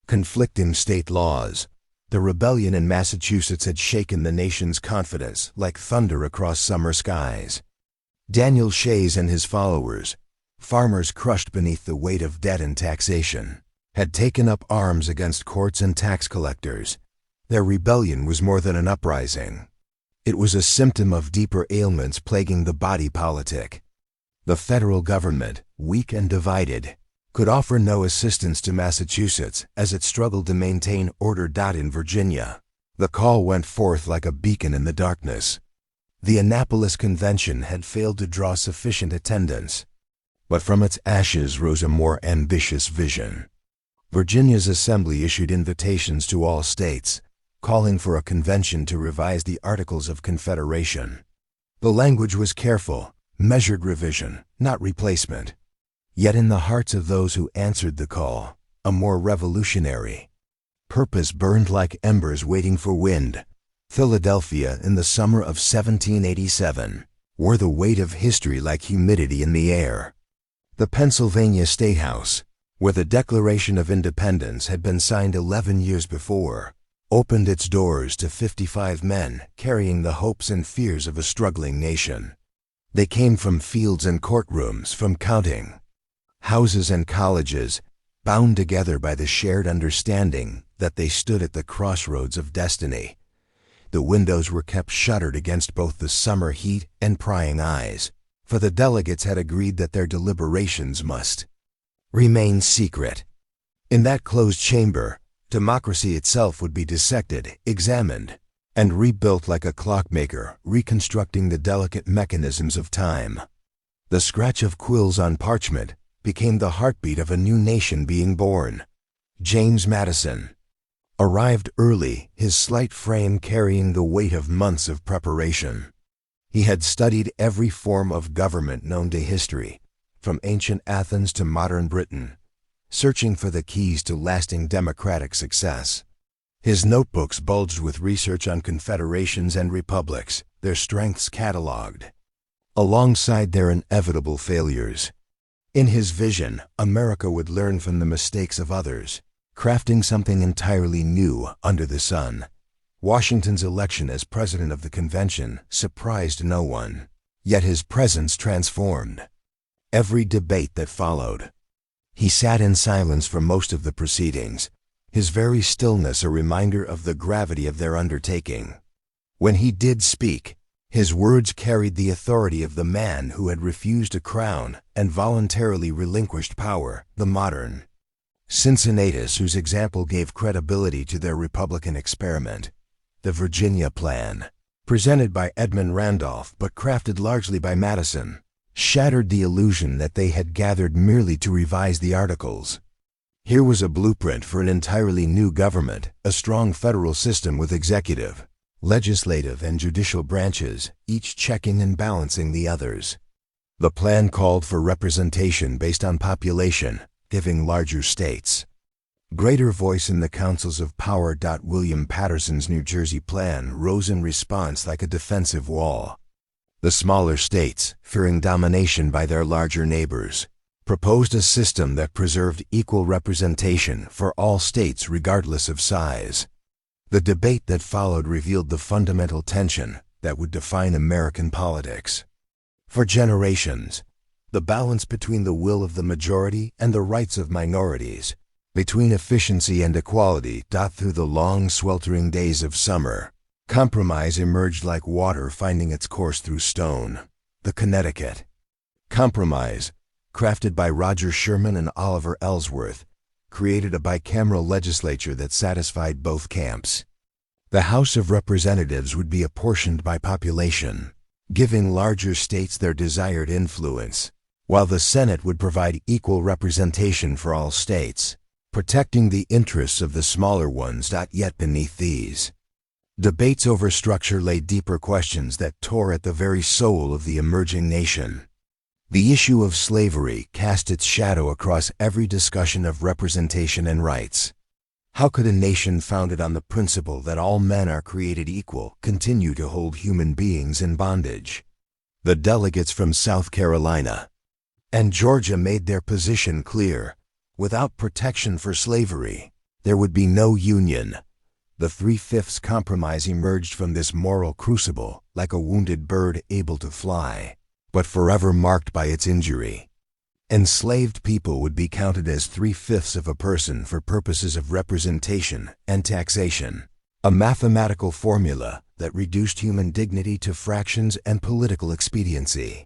conflicting state laws. The rebellion in Massachusetts had shaken the nation's confidence like thunder across summer skies. Daniel Shays and his followers, farmers crushed beneath the weight of debt and taxation, had taken up arms against courts and tax collectors. Their rebellion was more than an uprising. It was a symptom of deeper ailments plaguing the body politic. The federal government, weak and divided, could offer no assistance to Massachusetts as it struggled to maintain order. In Virginia, the call went forth like a beacon in the darkness. The Annapolis Convention had failed to draw sufficient attendance, but from its ashes rose a more ambitious vision. Virginia's assembly issued invitations to all states, calling for a convention to revise the Articles of Confederation. The language was careful, measured revision, not replacement. Yet in the hearts of those who answered the call, a more revolutionary purpose burned like embers waiting for wind. Philadelphia in the summer of 1787 wore the weight of history like humidity in the air. The Pennsylvania State House, where the Declaration of Independence had been signed 11 years before, opened its doors to 55 men carrying the hopes and fears of a struggling nation. They came from fields and courtrooms, from counting houses and colleges, bound together by the shared understanding that they stood at the crossroads of destiny. The windows were kept shuttered against both the summer heat and prying eyes, for the delegates had agreed that their deliberations must remain secret. In that closed chamber, democracy itself would be dissected, examined, and rebuilt like a clockmaker, reconstructing the delicate mechanisms of time. The scratch of quills on parchment became the heartbeat of a new nation being born. James Madison arrived early, his slight frame carrying the weight of months of preparation. He had studied every form of government known to history, from ancient Athens to modern Britain, searching for the keys to lasting democratic success. His notebooks bulged with research on confederations and republics, their strengths catalogued, alongside their inevitable failures. In his vision, America would learn from the mistakes of others, crafting something entirely new under the sun. Washington's election as president of the convention surprised no one, yet his presence transformed every debate that followed. He sat in silence for most of the proceedings, his very stillness a reminder of the gravity of their undertaking. When he did speak, his words carried the authority of the man who had refused a crown and voluntarily relinquished power, the modern Cincinnatus whose example gave credibility to their Republican experiment. The Virginia Plan, presented by Edmund Randolph but crafted largely by Madison, shattered the illusion that they had gathered merely to revise the Articles. Here was a blueprint for an entirely new government, a strong federal system with executive, legislative, and judicial branches, each checking and balancing the others. The plan called for representation based on population, giving larger states greater voice in the councils of power. William Paterson's New Jersey plan rose in response like a defensive wall. The smaller states, fearing domination by their larger neighbors, proposed a system that preserved equal representation for all states regardless of size. The debate that followed revealed the fundamental tension that would define American politics. For generations, the balance between the will of the majority and the rights of minorities, between efficiency and equality. Through the long, sweltering days of summer, compromise emerged like water finding its course through stone. The Connecticut Compromise, crafted by Roger Sherman and Oliver Ellsworth, created a bicameral legislature that satisfied both camps. The House of Representatives would be apportioned by population, giving larger states their desired influence, while the Senate would provide equal representation for all states, protecting the interests of the smaller ones. Yet beneath these debates over structure lay deeper questions that tore at the very soul of the emerging nation. The issue of slavery cast its shadow across every discussion of representation and rights. How could a nation founded on the principle that all men are created equal continue to hold human beings in bondage? The delegates from South Carolina and Georgia made their position clear. Without protection for slavery, there would be no union. The 3/5 compromise emerged from this moral crucible like a wounded bird able to fly, but forever marked by its injury. Enslaved people would be counted as 3/5 of a person for purposes of representation and taxation, a mathematical formula that reduced human dignity to fractions and political expediency.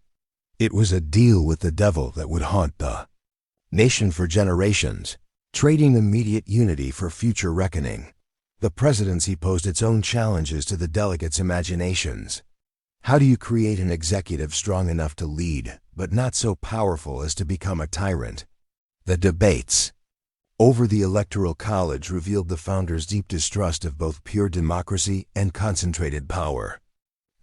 It was a deal with the devil that would haunt the nation for generations, trading immediate unity for future reckoning. The presidency posed its own challenges to the delegates' imaginations. How do you create an executive strong enough to lead, but not so powerful as to become a tyrant? The debates over the Electoral College revealed the founders' deep distrust of both pure democracy and concentrated power.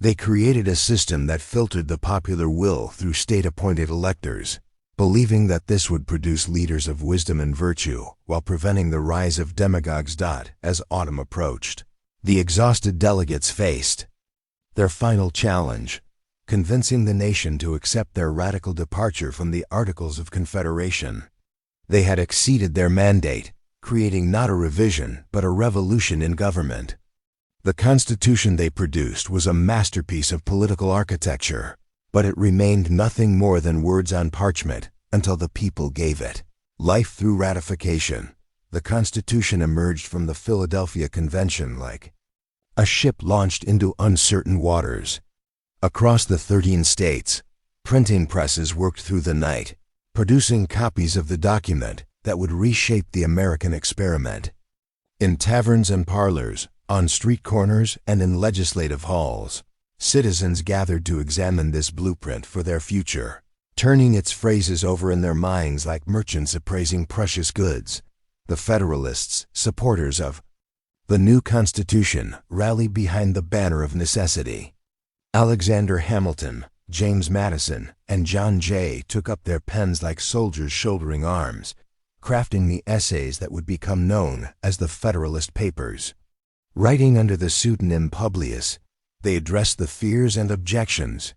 They created a system that filtered the popular will through state-appointed electors, believing that this would produce leaders of wisdom and virtue while preventing the rise of demagogues. As autumn approached, the exhausted delegates faced their final challenge, convincing the nation to accept their radical departure from the Articles of Confederation. They had exceeded their mandate, creating not a revision but a revolution in government. The Constitution they produced was a masterpiece of political architecture, but it remained nothing more than words on parchment until the people gave it life through ratification. The Constitution emerged from the Philadelphia Convention like a ship launched into uncertain waters. Across the 13 states, printing presses worked through the night, producing copies of the document that would reshape the American experiment. In taverns and parlors, on street corners, and in legislative halls, citizens gathered to examine this blueprint for their future, turning its phrases over in their minds like merchants appraising precious goods. The Federalists, supporters of the new Constitution, rallied behind the banner of necessity. Alexander Hamilton, James Madison, and John Jay took up their pens like soldiers shouldering arms, crafting the essays that would become known as the Federalist Papers. Writing under the pseudonym Publius, they addressed the fears and objections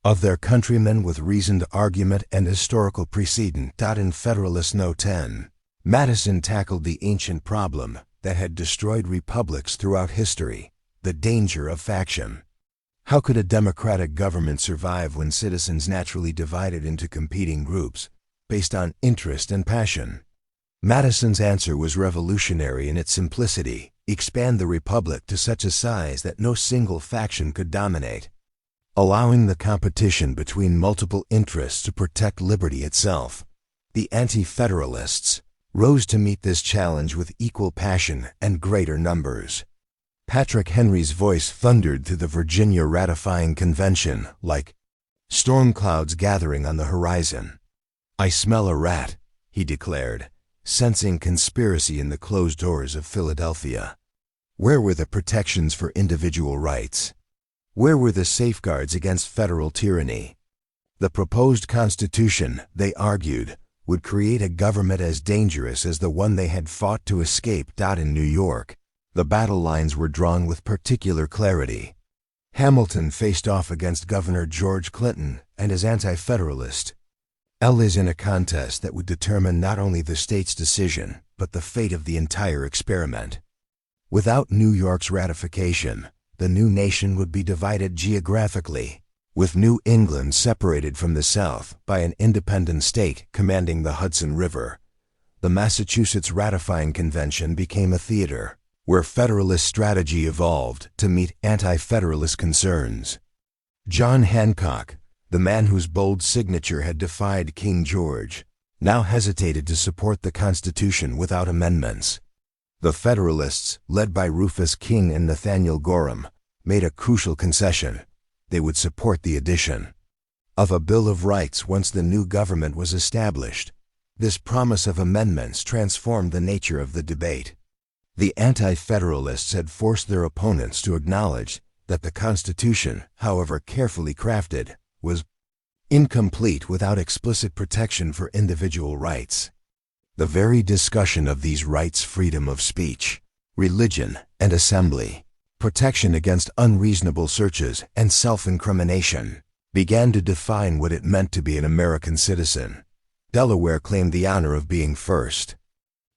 of their countrymen with reasoned argument and historical precedent. In Federalist No. 10, Madison tackled the ancient problem that had destroyed republics throughout history, the danger of faction. How could a democratic government survive when citizens naturally divided into competing groups based on interest and passion? Madison's answer was revolutionary in its simplicity: expand the republic to such a size that no single faction could dominate, allowing the competition between multiple interests to protect liberty itself. The anti-federalists rose to meet this challenge with equal passion and greater numbers. Patrick Henry's voice thundered through the Virginia ratifying convention like storm clouds gathering on the horizon. "I smell a rat," he declared, sensing conspiracy in the closed doors of Philadelphia. Where were the protections for individual rights? Where were the safeguards against federal tyranny? The proposed Constitution, they argued, would create a government as dangerous as the one they had fought to escape. In New York, the battle lines were drawn with particular clarity. Hamilton faced off against Governor George Clinton and his anti-Federalist allies in a contest that would determine not only the state's decision, but the fate of the entire experiment. Without New York's ratification, the new nation would be divided geographically, with New England separated from the South by an independent state commanding the Hudson River. The Massachusetts ratifying convention became a theater where Federalist strategy evolved to meet anti-Federalist concerns. John Hancock, the man whose bold signature had defied King George, now hesitated to support the Constitution without amendments. The Federalists, led by Rufus King and Nathaniel Gorham, made a crucial concession. They would support the addition of a Bill of Rights once the new government was established. This promise of amendments transformed the nature of the debate. The anti-Federalists had forced their opponents to acknowledge that the Constitution, however carefully crafted, was incomplete without explicit protection for individual rights. The very discussion of these rights, freedom of speech, religion, and assembly, protection against unreasonable searches and self-incrimination, began to define what it meant to be an American citizen. Delaware claimed the honor of being first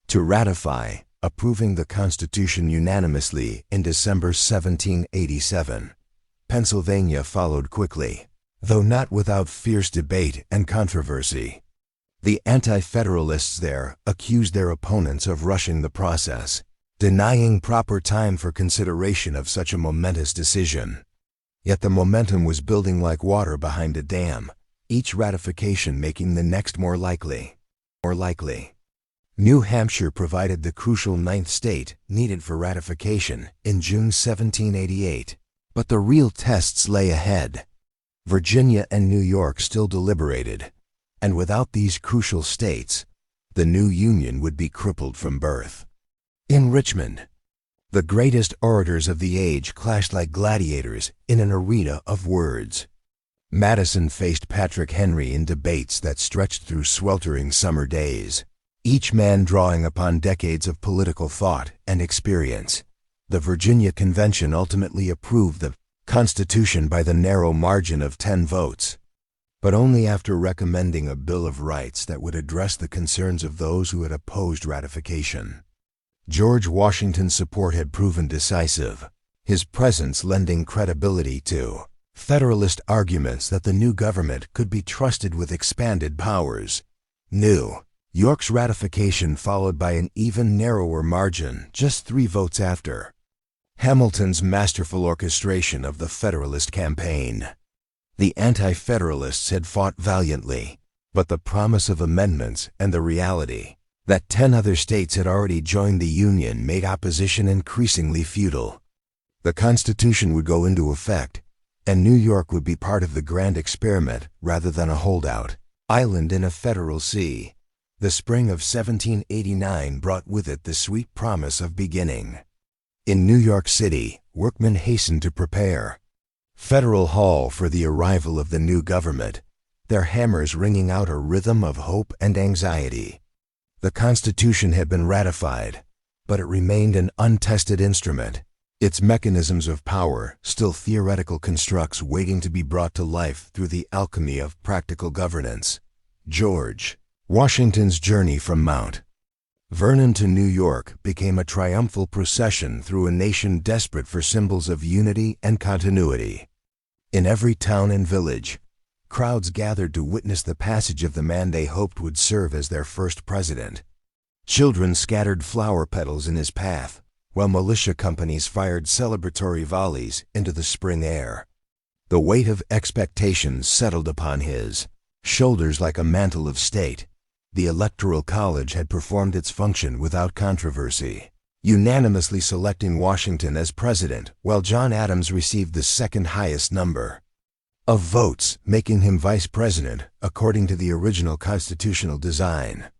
to ratify, approving the Constitution unanimously in December 1787. Pennsylvania followed quickly, though not without fierce debate and controversy. The anti-Federalists there accused their opponents of rushing the process, denying proper time for consideration of such a momentous decision. Yet the momentum was building like water behind a dam, each ratification making the next more likely. New Hampshire provided the crucial ninth state needed for ratification in June 1788, but the real tests lay ahead. Virginia and New York still deliberated, and without these crucial states, the new Union would be crippled from birth. In Richmond, the greatest orators of the age clashed like gladiators in an arena of words. Madison faced Patrick Henry in debates that stretched through sweltering summer days, each man drawing upon decades of political thought and experience. The Virginia Convention ultimately approved the Constitution by the narrow margin of 10 votes, but only after recommending a Bill of Rights that would address the concerns of those who had opposed ratification. George Washington's support had proven decisive, his presence lending credibility to Federalist arguments that the new government could be trusted with expanded powers. New York's ratification followed by an even narrower margin, just 3 votes after Hamilton's masterful orchestration of the Federalist campaign. The anti-Federalists had fought valiantly, but the promise of amendments and the reality that 10 other states had already joined the Union made opposition increasingly futile. The Constitution would go into effect, and New York would be part of the grand experiment rather than a holdout island in a federal sea. The spring of 1789 brought with it the sweet promise of beginning. In New York City, workmen hastened to prepare Federal Hall for the arrival of the new government, their hammers ringing out a rhythm of hope and anxiety. The Constitution had been ratified, but it remained an untested instrument, its mechanisms of power still theoretical constructs waiting to be brought to life through the alchemy of practical governance. George Washington's journey from Mount Vernon to New York became a triumphal procession through a nation desperate for symbols of unity and continuity. In every town and village, crowds gathered to witness the passage of the man they hoped would serve as their first president. Children scattered flower petals in his path, while militia companies fired celebratory volleys into the spring air. The weight of expectations settled upon his shoulders like a mantle of state. The Electoral College had performed its function without controversy, unanimously selecting Washington as president, while John Adams received the second highest number of votes, making him vice president according to the original constitutional design.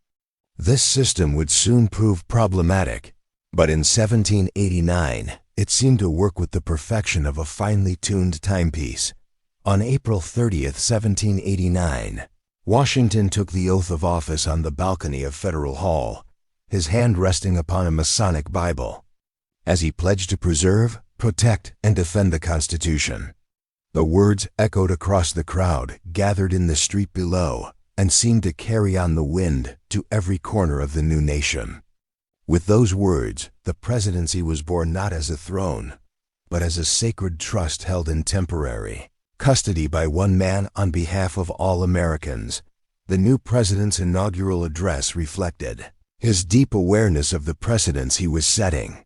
This system would soon prove problematic, but in 1789 it seemed to work with the perfection of a finely tuned timepiece. On April 30th, 1789, Washington took the oath of office on the balcony of Federal Hall, his hand resting upon a Masonic Bible, as he pledged to preserve, protect, and defend the Constitution. The words echoed across the crowd gathered in the street below and seemed to carry on the wind to every corner of the new nation. With those words, the presidency was born not as a throne, but as a sacred trust held in temporary custody by one man on behalf of all Americans. The new president's inaugural address reflected his deep awareness of the precedents he was setting.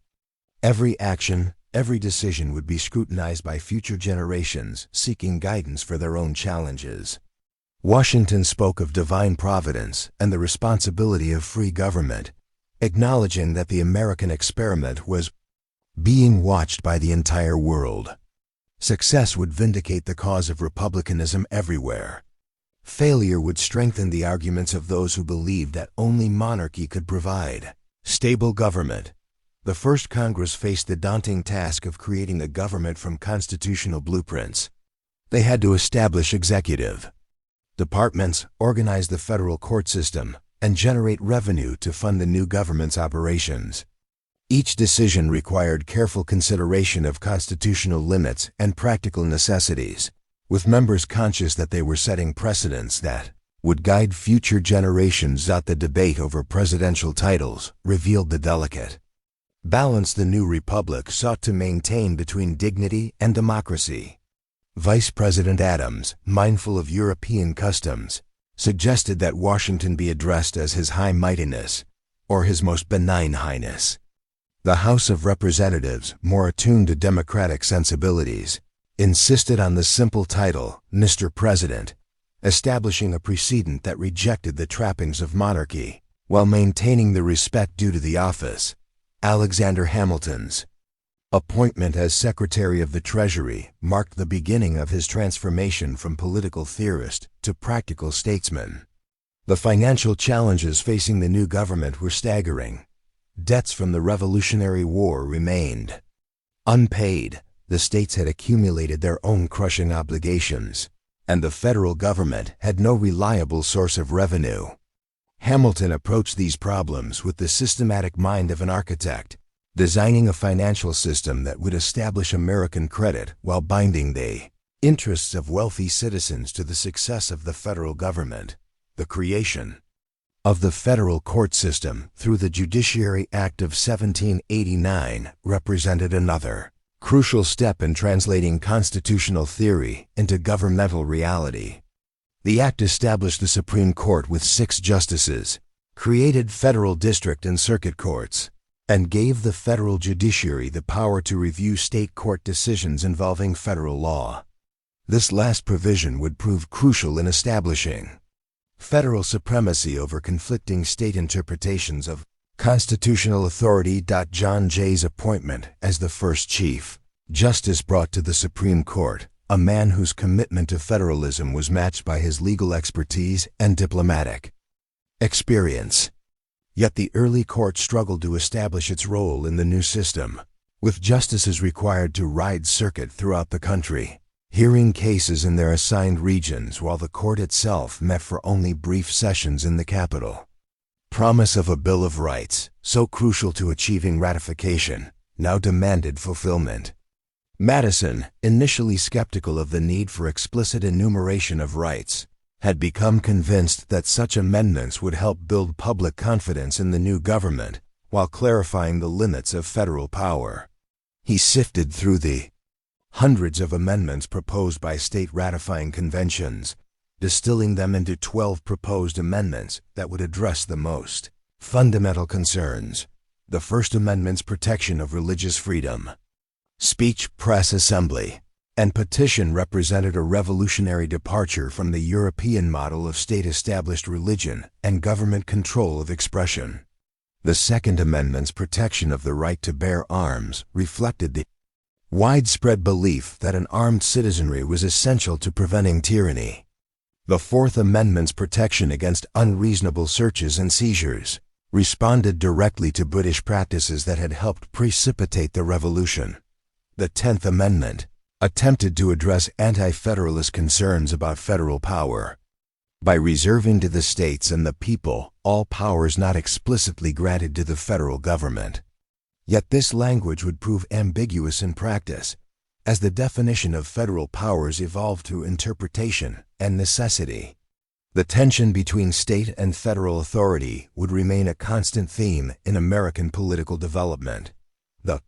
Every action, every decision would be scrutinized by future generations seeking guidance for their own challenges. Washington spoke of divine providence and the responsibility of free government, acknowledging that the American experiment was being watched by the entire world. Success would vindicate the cause of republicanism everywhere. Failure would strengthen the arguments of those who believed that only monarchy could provide stable government. The first Congress faced the daunting task of creating a government from constitutional blueprints. They had to establish executive departments, organize the federal court system, and generate revenue to fund the new government's operations. Each decision required careful consideration of constitutional limits and practical necessities, with members conscious that they were setting precedents that would guide future generations. The debate over presidential titles revealed the delicate balance the new republic sought to maintain between dignity and democracy. Vice President Adams, mindful of European customs, suggested that Washington be addressed as His High Mightiness, or His Most Benign Highness. The House of Representatives, more attuned to democratic sensibilities, insisted on the simple title, Mr. President, establishing a precedent that rejected the trappings of monarchy, while maintaining the respect due to the office. Alexander Hamilton's appointment as Secretary of the Treasury marked the beginning of his transformation from political theorist to practical statesman. The financial challenges facing the new government were staggering. Debts from the Revolutionary War remained unpaid, the states had accumulated their own crushing obligations, and the federal government had no reliable source of revenue. Hamilton approached these problems with the systematic mind of an architect, designing a financial system that would establish American credit while binding the interests of wealthy citizens to the success of the federal government. The creation of the federal court system through the Judiciary Act of 1789 represented another crucial step in translating constitutional theory into governmental reality. The act established the Supreme Court with 6 justices, created federal district and circuit courts, and gave the federal judiciary the power to review state court decisions involving federal law. This last provision would prove crucial in establishing federal supremacy over conflicting state interpretations of constitutional authority. John Jay's appointment as the first Chief Justice brought to the Supreme Court a man whose commitment to federalism was matched by his legal expertise and diplomatic experience. Yet the early court struggled to establish its role in the new system, with justices required to ride circuit throughout the country, hearing cases in their assigned regions while the court itself met for only brief sessions in the capital. Promise of a Bill of Rights, so crucial to achieving ratification, now demanded fulfillment. Madison, initially skeptical of the need for explicit enumeration of rights, had become convinced that such amendments would help build public confidence in the new government while clarifying the limits of federal power. He sifted through the hundreds of amendments proposed by state ratifying conventions, distilling them into 12 proposed amendments that would address the most fundamental concerns. The First Amendment's protection of religious freedom. Speech, press, assembly, and petition represented a revolutionary departure from the European model of state-established religion and government control of expression. The Second Amendment's protection of the right to bear arms reflected the widespread belief that an armed citizenry was essential to preventing tyranny. The Fourth Amendment's protection against unreasonable searches and seizures responded directly to British practices that had helped precipitate the Revolution. The 10th Amendment attempted to address anti-federalist concerns about federal power by reserving to the states and the people all powers not explicitly granted to the federal government. Yet this language would prove ambiguous in practice, as the definition of federal powers evolved through interpretation and necessity. The tension between state and federal authority would remain a constant theme in American political development. The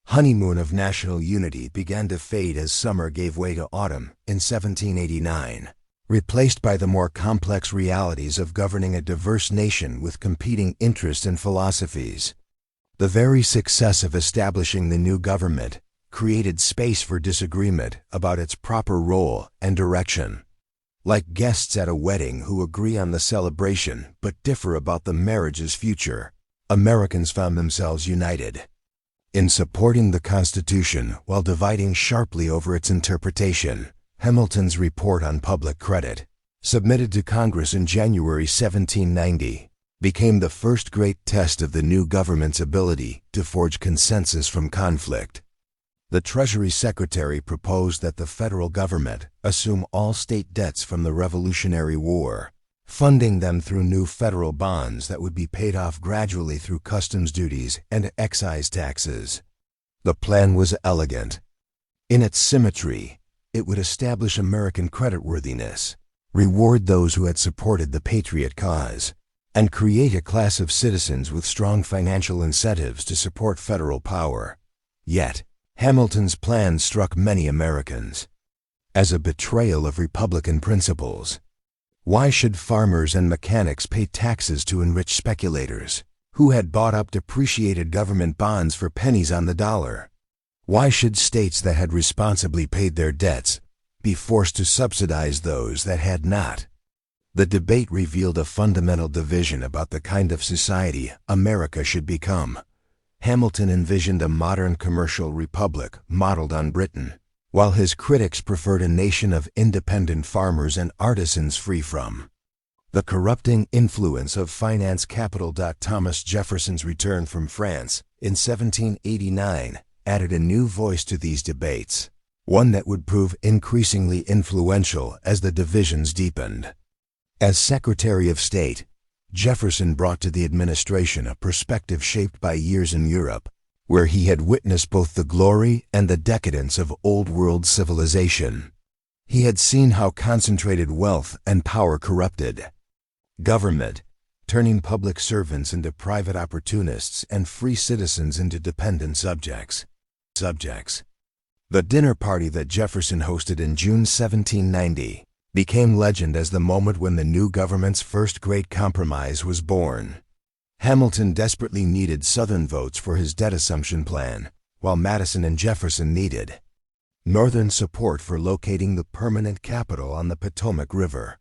honeymoon of national unity began to fade as summer gave way to autumn in 1789, replaced by the more complex realities of governing a diverse nation with competing interests and philosophies. The very success of establishing the new government created space for disagreement about its proper role and direction. Like guests at a wedding who agree on the celebration but differ about the marriage's future, Americans found themselves united in supporting the Constitution while dividing sharply over its interpretation. Hamilton's Report on Public Credit, submitted to Congress in January 1790, became the first great test of the new government's ability to forge consensus from conflict. The Treasury Secretary proposed that the federal government assume all state debts from the Revolutionary War, funding them through new federal bonds that would be paid off gradually through customs duties and excise taxes. The plan was elegant. In its symmetry, it would establish American creditworthiness, reward those who had supported the patriot cause, and create a class of citizens with strong financial incentives to support federal power. Yet, Hamilton's plan struck many Americans as a betrayal of Republican principles. Why should farmers and mechanics pay taxes to enrich speculators who had bought up depreciated government bonds for pennies on the dollar? Why should states that had responsibly paid their debts be forced to subsidize those that had not? The debate revealed a fundamental division about the kind of society America should become. Hamilton envisioned a modern commercial republic modeled on Britain, while his critics preferred a nation of independent farmers and artisans free from the corrupting influence of finance capital. Thomas Jefferson's return from France in 1789 added a new voice to these debates, one that would prove increasingly influential as the divisions deepened. As Secretary of State, Jefferson brought to the administration a perspective shaped by years in Europe, where he had witnessed both the glory and the decadence of old-world civilization. He had seen how concentrated wealth and power corrupted government, turning public servants into private opportunists and free citizens into dependent subjects. The dinner party that Jefferson hosted in June 1790 became legend as the moment when the new government's first great compromise was born. Hamilton desperately needed Southern votes for his debt assumption plan, while Madison and Jefferson needed Northern support for locating the permanent capital on the Potomac River.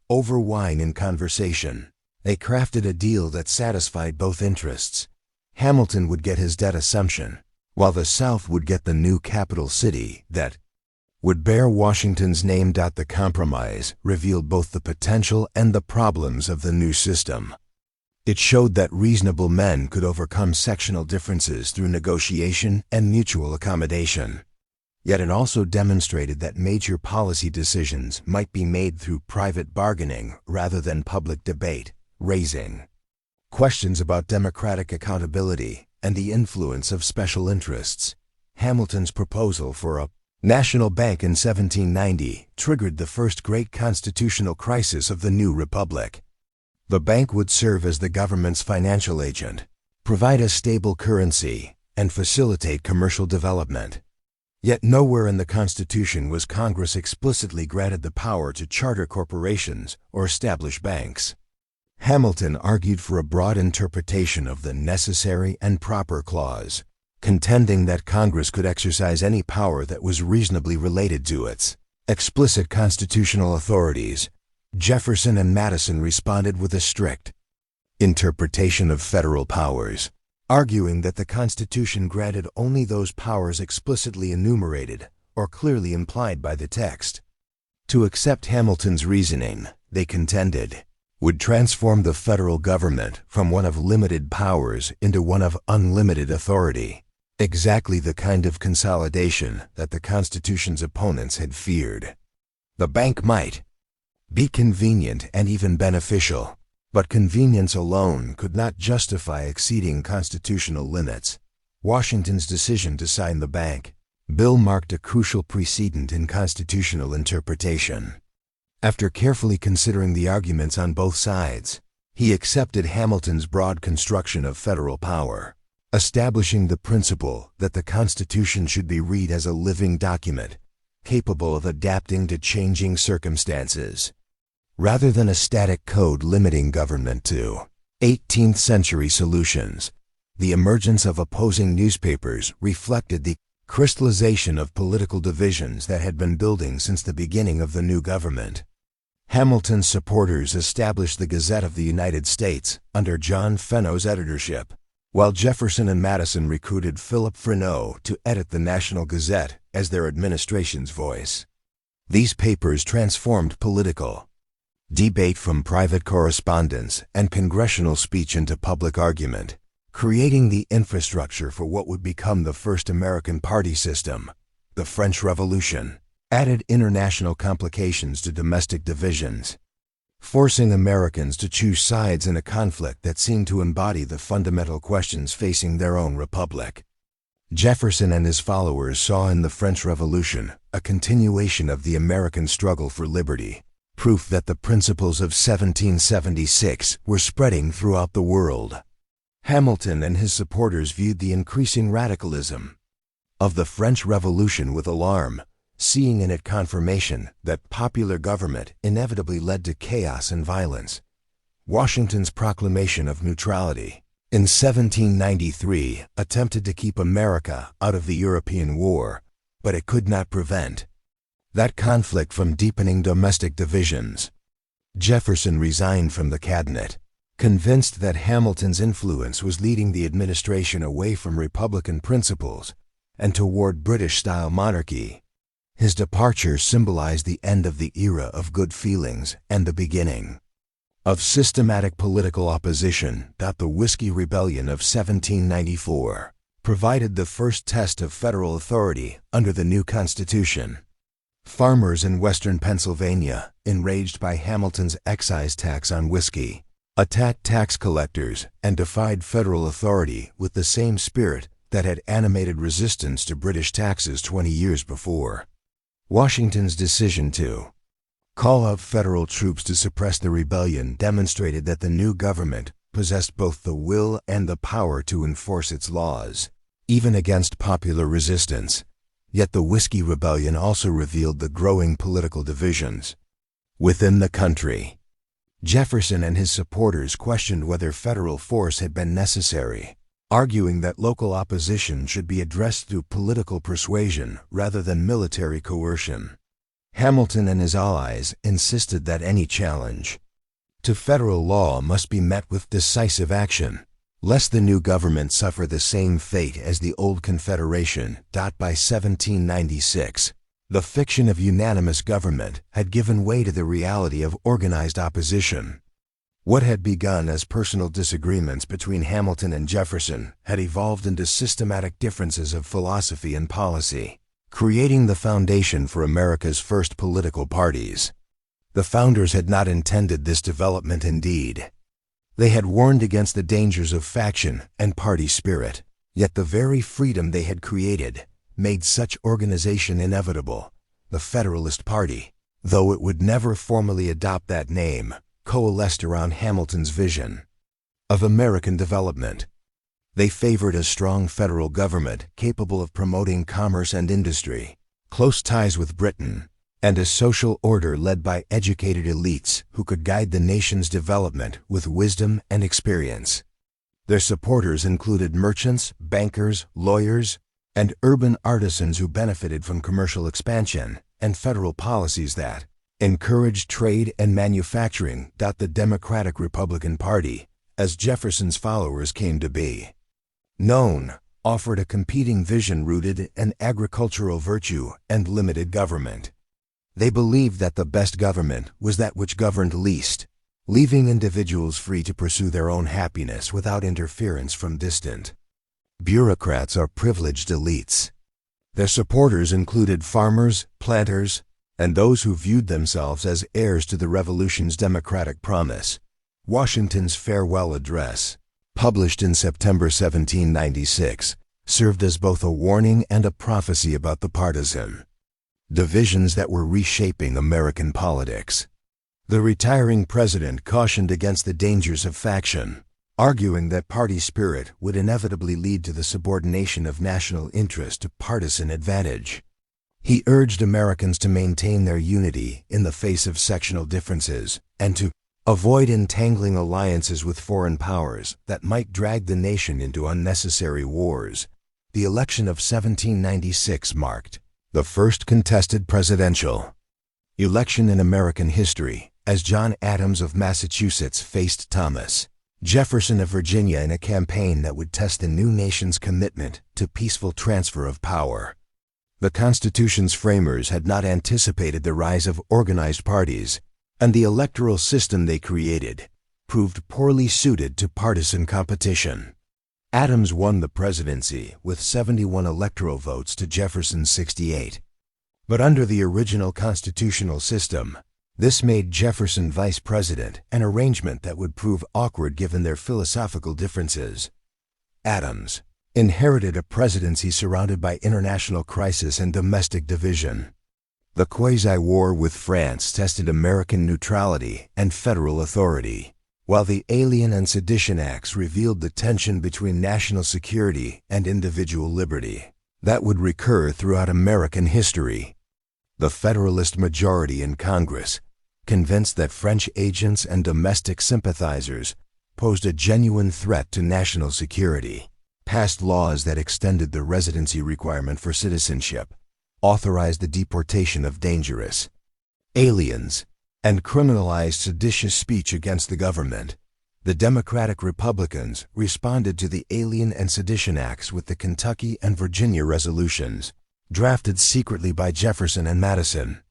Over wine and conversation, they crafted a deal that satisfied both interests. Hamilton would get his debt assumption, while the South would get the new capital city that would bear Washington's name. The compromise revealed both the potential and the problems of the new system. It showed that reasonable men could overcome sectional differences through negotiation and mutual accommodation. Yet it also demonstrated that major policy decisions might be made through private bargaining rather than public debate, raising questions about democratic accountability and the influence of special interests. Hamilton's proposal for a national bank in 1790 triggered the first great constitutional crisis of the new republic. The bank would serve as the government's financial agent, provide a stable currency, and facilitate commercial development. Yet nowhere in the Constitution was Congress explicitly granted the power to charter corporations or establish banks. Hamilton argued for a broad interpretation of the necessary and proper clause, contending that Congress could exercise any power that was reasonably related to its explicit constitutional authorities. Jefferson and Madison responded with a strict interpretation of federal powers, arguing that the Constitution granted only those powers explicitly enumerated or clearly implied by the text. To accept Hamilton's reasoning, they contended, would transform the federal government from one of limited powers into one of unlimited authority. Exactly the kind of consolidation that the Constitution's opponents had feared. The bank might be convenient and even beneficial, but convenience alone could not justify exceeding constitutional limits. Washington's decision to sign the bank bill marked a crucial precedent in constitutional interpretation. After carefully considering the arguments on both sides, he accepted Hamilton's broad construction of federal power, establishing the principle that the Constitution should be read as a living document, capable of adapting to changing circumstances, rather than a static code limiting government to 18th century solutions. The emergence of opposing newspapers reflected the crystallization of political divisions that had been building since the beginning of the new government. Hamilton's supporters established the Gazette of the United States under John Fenno's editorship, while Jefferson and Madison recruited Philip Freneau to edit the National Gazette as their administration's voice. These papers transformed political debate from private correspondence and congressional speech into public argument, creating the infrastructure for what would become the first American party system. The French Revolution added international complications to domestic divisions, forcing Americans to choose sides in a conflict that seemed to embody the fundamental questions facing their own republic. Jefferson and his followers saw in the French Revolution a continuation of the American struggle for liberty, proof that the principles of 1776 were spreading throughout the world. Hamilton and his supporters viewed the increasing radicalism of the French Revolution with alarm, seeing in it confirmation that popular government inevitably led to chaos and violence. Washington's proclamation of neutrality in 1793 attempted to keep America out of the European War, but it could not prevent that conflict from deepening domestic divisions. Jefferson resigned from the cabinet, convinced that Hamilton's influence was leading the administration away from Republican principles and toward British-style monarchy. His departure symbolized the end of the era of good feelings and the beginning of systematic political opposition. The Whiskey Rebellion of 1794 provided the first test of federal authority under the new Constitution. Farmers in western Pennsylvania, enraged by Hamilton's excise tax on whiskey, attacked tax collectors and defied federal authority with the same spirit that had animated resistance to British taxes 20 years before. Washington's decision to call out federal troops to suppress the rebellion demonstrated that the new government possessed both the will and the power to enforce its laws, even against popular resistance. Yet the Whiskey Rebellion also revealed the growing political divisions within the country. Jefferson and his supporters questioned whether federal force had been necessary, arguing that local opposition should be addressed through political persuasion rather than military coercion. Hamilton and his allies insisted that any challenge to federal law must be met with decisive action, lest the new government suffer the same fate as the old Confederation. By 1796, the fiction of unanimous government had given way to the reality of organized opposition. What had begun as personal disagreements between Hamilton and Jefferson had evolved into systematic differences of philosophy and policy, creating the foundation for America's first political parties. The founders had not intended this development indeed. They had warned against the dangers of faction and party spirit, yet the very freedom they had created made such organization inevitable. The Federalist Party, though it would never formally adopt that name, coalesced around Hamilton's vision of American development. They favored a strong federal government capable of promoting commerce and industry, close ties with Britain, and a social order led by educated elites who could guide the nation's development with wisdom and experience. Their supporters included merchants, bankers, lawyers, and urban artisans who benefited from commercial expansion and federal policies that encouraged trade and manufacturing. The Democratic-Republican Party, as Jefferson's followers came to be known, offered a competing vision rooted in agricultural virtue and limited government. They believed that the best government was that which governed least, leaving individuals free to pursue their own happiness without interference from distant Bureaucrats are privileged elites. Their supporters included farmers, planters, and those who viewed themselves as heirs to the revolution's democratic promise. Washington's farewell address, published in September 1796, served as both a warning and a prophecy about the partisan divisions that were reshaping American politics. The retiring president cautioned against the dangers of faction, arguing that party spirit would inevitably lead to the subordination of national interest to partisan advantage. He urged Americans to maintain their unity in the face of sectional differences and to avoid entangling alliances with foreign powers that might drag the nation into unnecessary wars. The election of 1796 marked the first contested presidential election in American history, as John Adams of Massachusetts faced Thomas Jefferson of Virginia in a campaign that would test the new nation's commitment to peaceful transfer of power. The Constitution's framers had not anticipated the rise of organized parties, and the electoral system they created proved poorly suited to partisan competition. Adams won the presidency with 71 electoral votes to Jefferson's 68. But under the original constitutional system, this made Jefferson vice president, an arrangement that would prove awkward given their philosophical differences. Adams inherited a presidency surrounded by international crisis and domestic division. The quasi-war with France tested American neutrality and federal authority, while the Alien and Sedition Acts revealed the tension between national security and individual liberty that would recur throughout American history. The Federalist majority in Congress, convinced that French agents and domestic sympathizers posed a genuine threat to national security, passed laws that extended the residency requirement for citizenship, authorized the deportation of dangerous aliens, and criminalized seditious speech against the government. The Democratic Republicans responded to the Alien and Sedition Acts with the Kentucky and Virginia resolutions, drafted secretly by Jefferson and Madison.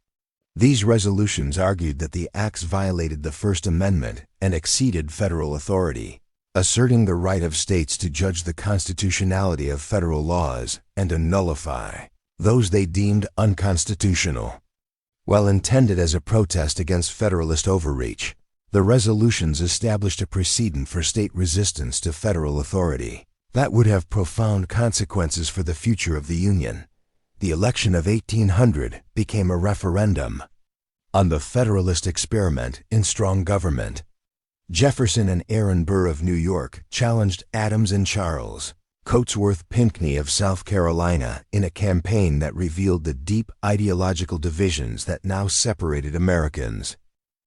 These resolutions argued that the acts violated the First Amendment and exceeded federal authority, asserting the right of states to judge the constitutionality of federal laws and to nullify those they deemed unconstitutional. While intended as a protest against Federalist overreach, the resolutions established a precedent for state resistance to federal authority that would have profound consequences for the future of the Union. The election of 1800 became a referendum on the Federalist experiment in strong government. Jefferson and Aaron Burr of New York challenged Adams and Charles Cotesworth Pinckney of South Carolina in a campaign that revealed the deep ideological divisions that now separated Americans.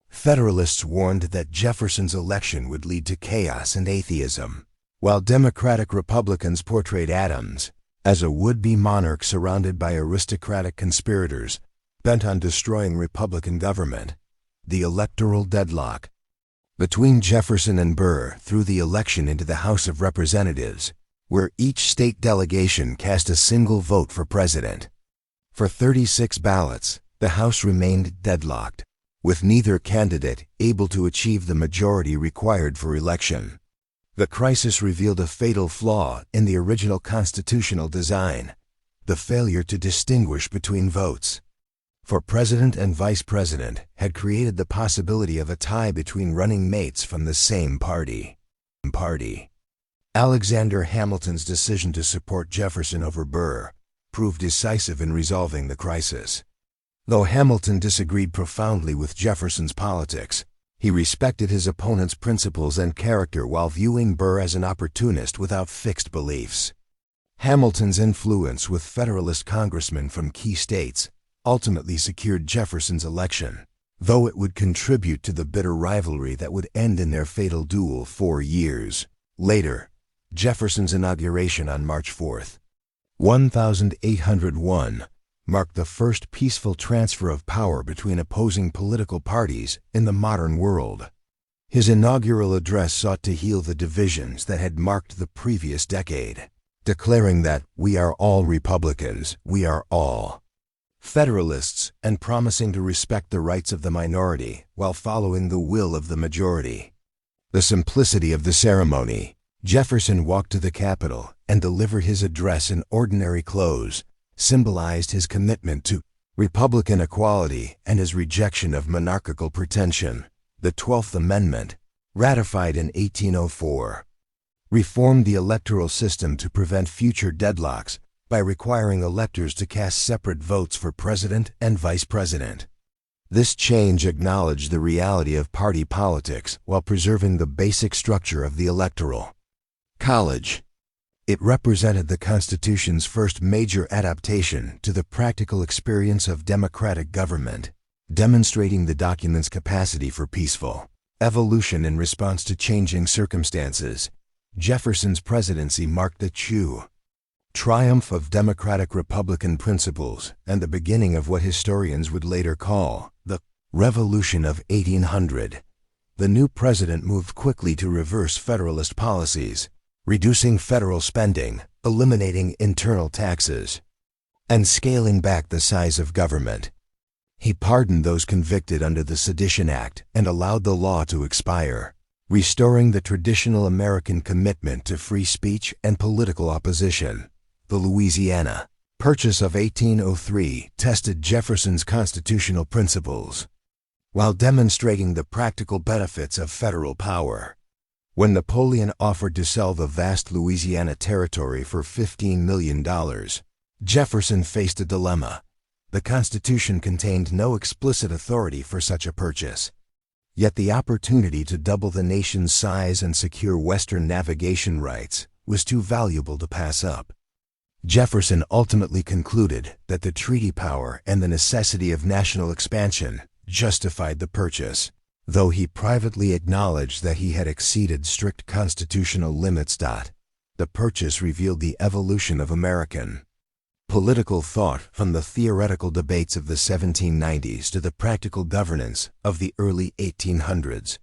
Federalists warned that Jefferson's election would lead to chaos and atheism, while Democratic Republicans portrayed Adams as a would-be monarch surrounded by aristocratic conspirators bent on destroying Republican government. The electoral deadlock between Jefferson and Burr threw the election into the House of Representatives, where each state delegation cast a single vote for president. For 36 ballots, the House remained deadlocked, with neither candidate able to achieve the majority required for election. The crisis revealed a fatal flaw in the original constitutional design: the failure to distinguish between votes for president and vice president had created the possibility of a tie between running mates from the same party. Alexander Hamilton's decision to support Jefferson over Burr proved decisive in resolving the crisis. Though Hamilton disagreed profoundly with Jefferson's politics, he respected his opponent's principles and character while viewing Burr as an opportunist without fixed beliefs. Hamilton's influence with Federalist congressmen from key states ultimately secured Jefferson's election, though it would contribute to the bitter rivalry that would end in their fatal duel 4 years later. Jefferson's inauguration on March 4, 1801, marked the first peaceful transfer of power between opposing political parties in the modern world. His inaugural address sought to heal the divisions that had marked the previous decade, declaring that "we are all Republicans, we are all Federalists," and promising to respect the rights of the minority while following the will of the majority. The simplicity of the ceremony. Jefferson walked to the Capitol and deliver his address in ordinary clothes, symbolized his commitment to Republican equality and his rejection of monarchical pretension. The 12th Amendment, ratified in 1804, reformed the electoral system to prevent future deadlocks by requiring electors to cast separate votes for president and vice president. This change acknowledged the reality of party politics while preserving the basic structure of the electoral college. It represented the Constitution's first major adaptation to the practical experience of democratic government, demonstrating the document's capacity for peaceful evolution in response to changing circumstances. Jefferson's presidency marked the triumph of democratic-republican principles and the beginning of what historians would later call the Revolution of 1800. The new president moved quickly to reverse Federalist policies, reducing federal spending, eliminating internal taxes, and scaling back the size of government. He pardoned those convicted under the Sedition Act and allowed the law to expire, restoring the traditional American commitment to free speech and political opposition. The Louisiana Purchase of 1803 tested Jefferson's constitutional principles, while demonstrating the practical benefits of federal power. When Napoleon offered to sell the vast Louisiana territory for $15 million, Jefferson faced a dilemma. The Constitution contained no explicit authority for such a purchase. Yet the opportunity to double the nation's size and secure Western navigation rights was too valuable to pass up. Jefferson ultimately concluded that the treaty power and the necessity of national expansion justified the purchase, though he privately acknowledged that he had exceeded strict constitutional limits. The purchase revealed the evolution of American political thought from the theoretical debates of the 1790s to the practical governance of the early 1800s.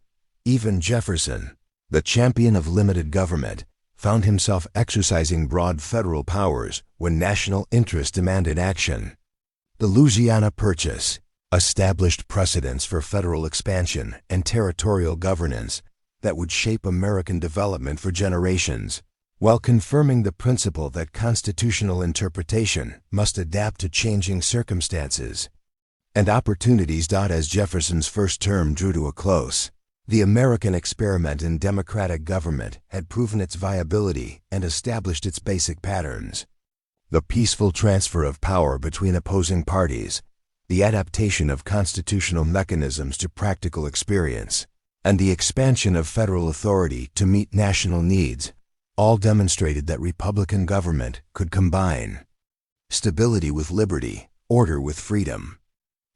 Even Jefferson, the champion of limited government, found himself exercising broad federal powers when national interest demanded action. The Louisiana Purchase established precedents for federal expansion and territorial governance that would shape American development for generations, while confirming the principle that constitutional interpretation must adapt to changing circumstances and opportunities. As Jefferson's first term drew to a close, the American experiment in democratic government had proven its viability and established its basic patterns. The peaceful transfer of power between opposing parties, the adaptation of constitutional mechanisms to practical experience, and the expansion of federal authority to meet national needs all demonstrated that Republican government could combine stability with liberty, order with freedom.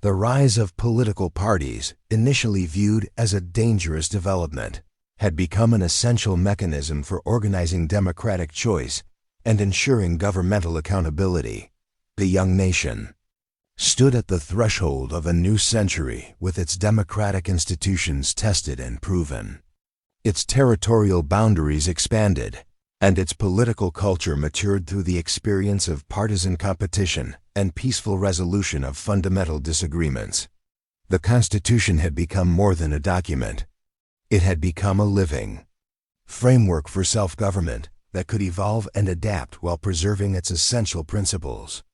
The rise of political parties, initially viewed as a dangerous development, had become an essential mechanism for organizing democratic choice and ensuring governmental accountability. The young nation stood at the threshold of a new century with its democratic institutions tested and proven. Its territorial boundaries expanded, and its political culture matured through the experience of partisan competition and peaceful resolution of fundamental disagreements. The Constitution had become more than a document. It had become a living framework for self-government that could evolve and adapt while preserving its essential principles.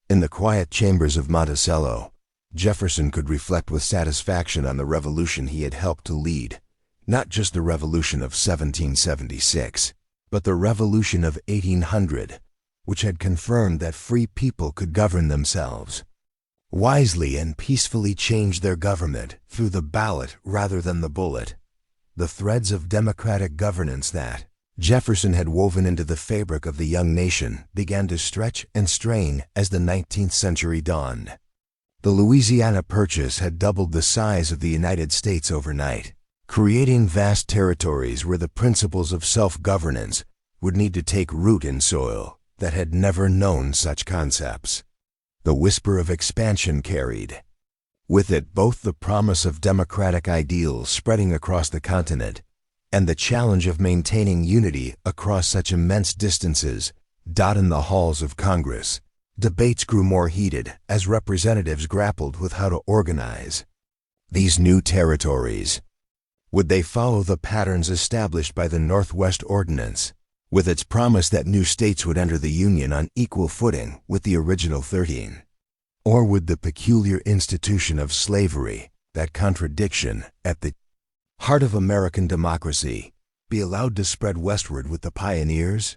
In the quiet chambers of Monticello, Jefferson could reflect with satisfaction on the revolution he had helped to lead, not just the revolution of 1776, but the revolution of 1800, which had confirmed that free people could govern themselves wisely and peacefully change their government through the ballot rather than the bullet. The threads of democratic governance that Jefferson had woven into the fabric of the young nation began to stretch and strain as the 19th century dawned. The Louisiana Purchase had doubled the size of the United States overnight, creating vast territories where the principles of self-governance would need to take root in soil that had never known such concepts. The whisper of expansion carried with it both the promise of democratic ideals spreading across the continent and the challenge of maintaining unity across such immense distances. In the halls of Congress, debates grew more heated as representatives grappled with how to organize these new territories. Would they follow the patterns established by the Northwest Ordinance, with its promise that new states would enter the Union on equal footing with the original 13? Or would the peculiar institution of slavery, that contradiction at the heart of American democracy, be allowed to spread westward with the pioneers?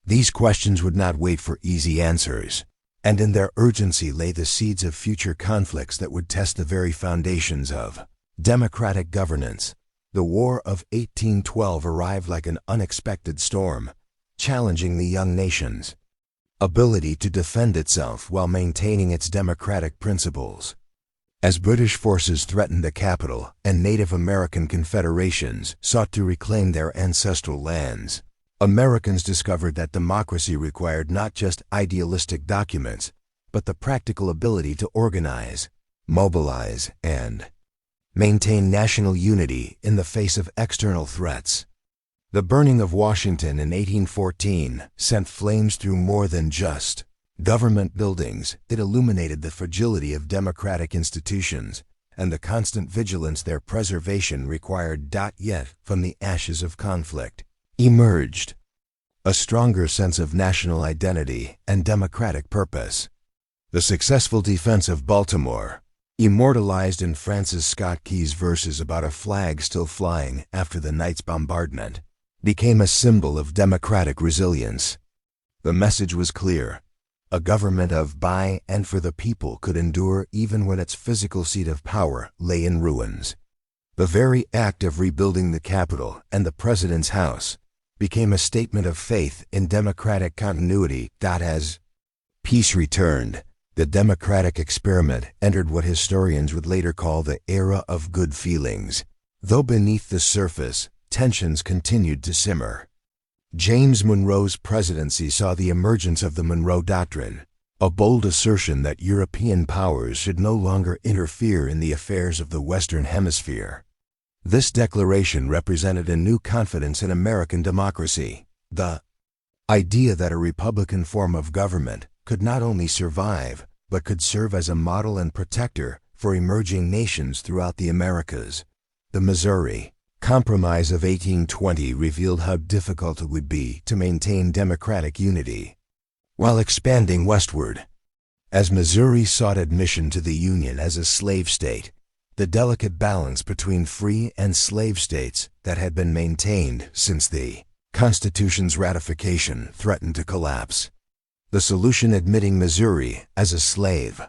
These questions would not wait for easy answers, and in their urgency lay the seeds of future conflicts that would test the very foundations of democratic governance. The War of 1812 arrived like an unexpected storm, challenging the young nation's ability to defend itself while maintaining its democratic principles. As British forces threatened the capital and Native American confederations sought to reclaim their ancestral lands, Americans discovered that democracy required not just idealistic documents, but the practical ability to organize, mobilize, and maintain national unity in the face of external threats. The burning of Washington in 1814 sent flames through more than just government buildings. It illuminated the fragility of democratic institutions and the constant vigilance their preservation required. Yet, from the ashes of conflict, emerged a stronger sense of national identity and democratic purpose. The successful defense of Baltimore, immortalized in Francis Scott Key's verses about a flag still flying after the night's bombardment, became a symbol of democratic resilience. The message was clear. A government of, by, and for the people could endure even when its physical seat of power lay in ruins. The very act of rebuilding the Capitol and the President's House became a statement of faith in democratic continuity. As peace returned, the democratic experiment entered what historians would later call the era of good feelings. Though beneath the surface, tensions continued to simmer. James Monroe's presidency saw the emergence of the Monroe Doctrine, a bold assertion that European powers should no longer interfere in the affairs of the Western Hemisphere. This declaration represented a new confidence in American democracy, the idea that a republican form of government could not only survive, but could serve as a model and protector for emerging nations throughout the Americas. The Missouri Compromise of 1820 revealed how difficult it would be to maintain democratic unity while expanding westward. As Missouri sought admission to the Union as a slave state, the delicate balance between free and slave states that had been maintained since the Constitution's ratification threatened to collapse. The solution admitting Missouri as a slave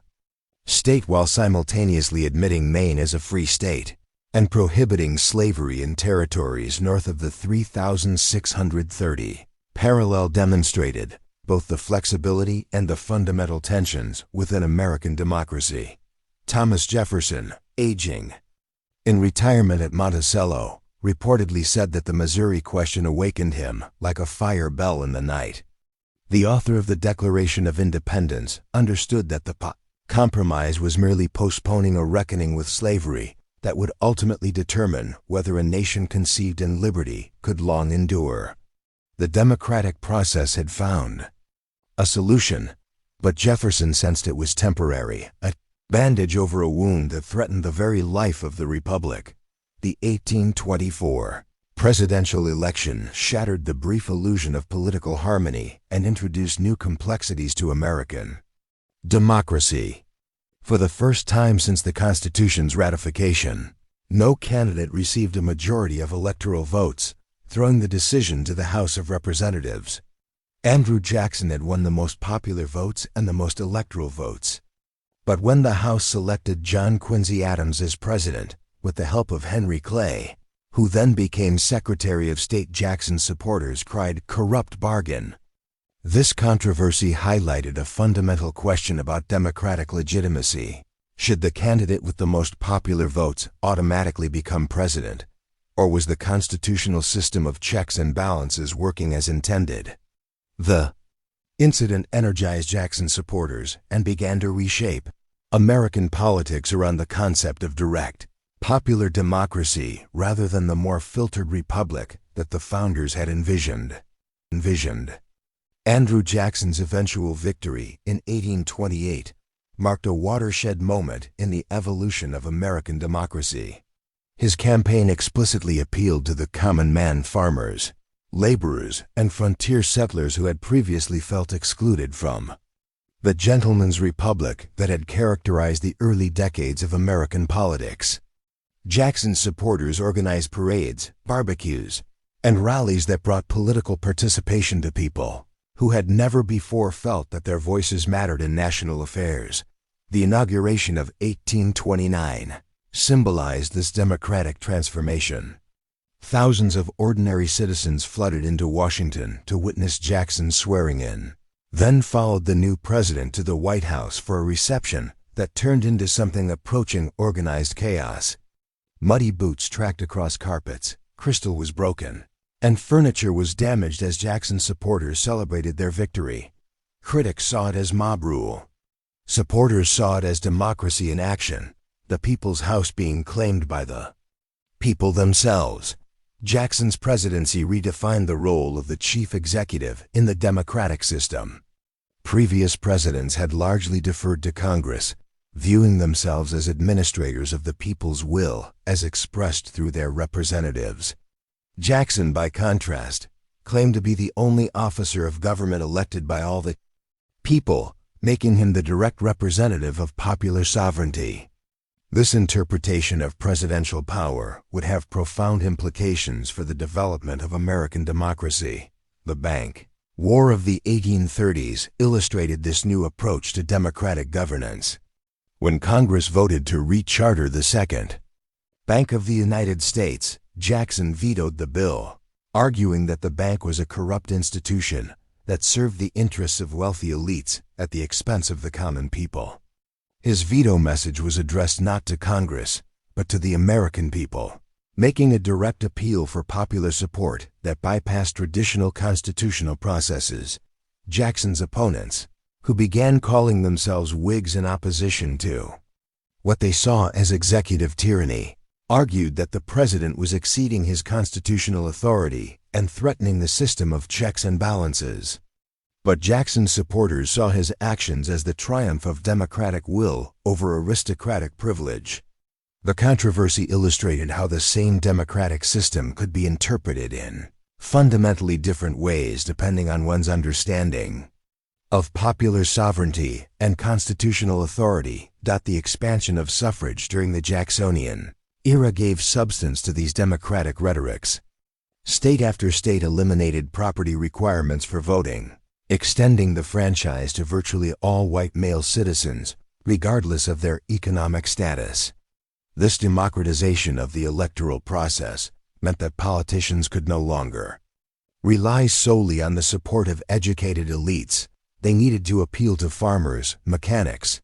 state while simultaneously admitting Maine as a free state and prohibiting slavery in territories north of the 3,630 parallel demonstrated both the flexibility and the fundamental tensions within American democracy. Thomas Jefferson, aging in retirement at Monticello, reportedly said that the Missouri question awakened him like a fire bell in the night. The author of the Declaration of Independence understood that the compromise was merely postponing a reckoning with slavery that would ultimately determine whether a nation conceived in liberty could long endure. The democratic process had found a solution, but Jefferson sensed it was temporary, a bandage over a wound that threatened the very life of the republic. The 1824 presidential election shattered the brief illusion of political harmony and introduced new complexities to American democracy. For the first time since the Constitution's ratification, no candidate received a majority of electoral votes, throwing the decision to the House of Representatives. Andrew Jackson had won the most popular votes and the most electoral votes. But when the House selected John Quincy Adams as president, with the help of Henry Clay, who then became Secretary of State, Jackson's supporters cried, "Corrupt bargain." This controversy highlighted a fundamental question about democratic legitimacy. Should the candidate with the most popular votes automatically become president? Or was the constitutional system of checks and balances working as intended? The incident energized Jackson's supporters and began to reshape American politics around the concept of direct, popular democracy rather than the more filtered republic that the founders had envisioned. Andrew Jackson's eventual victory in 1828 marked a watershed moment in the evolution of American democracy. His campaign explicitly appealed to the common man farmers, laborers, and frontier settlers who had previously felt excluded from the gentleman's republic that had characterized the early decades of American politics. Jackson's supporters organized parades, barbecues, and rallies that brought political participation to people who had never before felt that their voices mattered in national affairs. The inauguration of 1829 symbolized this democratic transformation. Thousands of ordinary citizens flooded into Washington to witness Jackson's swearing in. Then followed the new president to the White House for a reception that turned into something approaching organized chaos. Muddy boots tracked across carpets, crystal was broken, and furniture was damaged as Jackson's supporters celebrated their victory. Critics saw it as mob rule. Supporters saw it as democracy in action, the people's house being claimed by the people themselves. Jackson's presidency redefined the role of the chief executive in the democratic system. Previous presidents had largely deferred to Congress, viewing themselves as administrators of the people's will as expressed through their representatives. Jackson, by contrast, claimed to be the only officer of government elected by all the people, making him the direct representative of popular sovereignty. This interpretation of presidential power would have profound implications for the development of American democracy. The Bank War of the 1830s illustrated this new approach to democratic governance. When Congress voted to recharter the Second Bank of the United States, Jackson vetoed the bill, arguing that the bank was a corrupt institution that served the interests of wealthy elites at the expense of the common people. His veto message was addressed not to Congress, but to the American people, making a direct appeal for popular support that bypassed traditional constitutional processes. Jackson's opponents, who began calling themselves Whigs in opposition to what they saw as executive tyranny, argued that the president was exceeding his constitutional authority and threatening the system of checks and balances. But Jackson's supporters saw his actions as the triumph of democratic will over aristocratic privilege. The controversy illustrated how the same democratic system could be interpreted in fundamentally different ways depending on one's understanding of popular sovereignty and constitutional authority. The expansion of suffrage during the Jacksonian era gave substance to these democratic rhetorics. State after state eliminated property requirements for voting, extending the franchise to virtually all white male citizens, regardless of their economic status. This democratization of the electoral process meant that politicians could no longer rely solely on the support of educated elites. They needed to appeal to farmers, mechanics,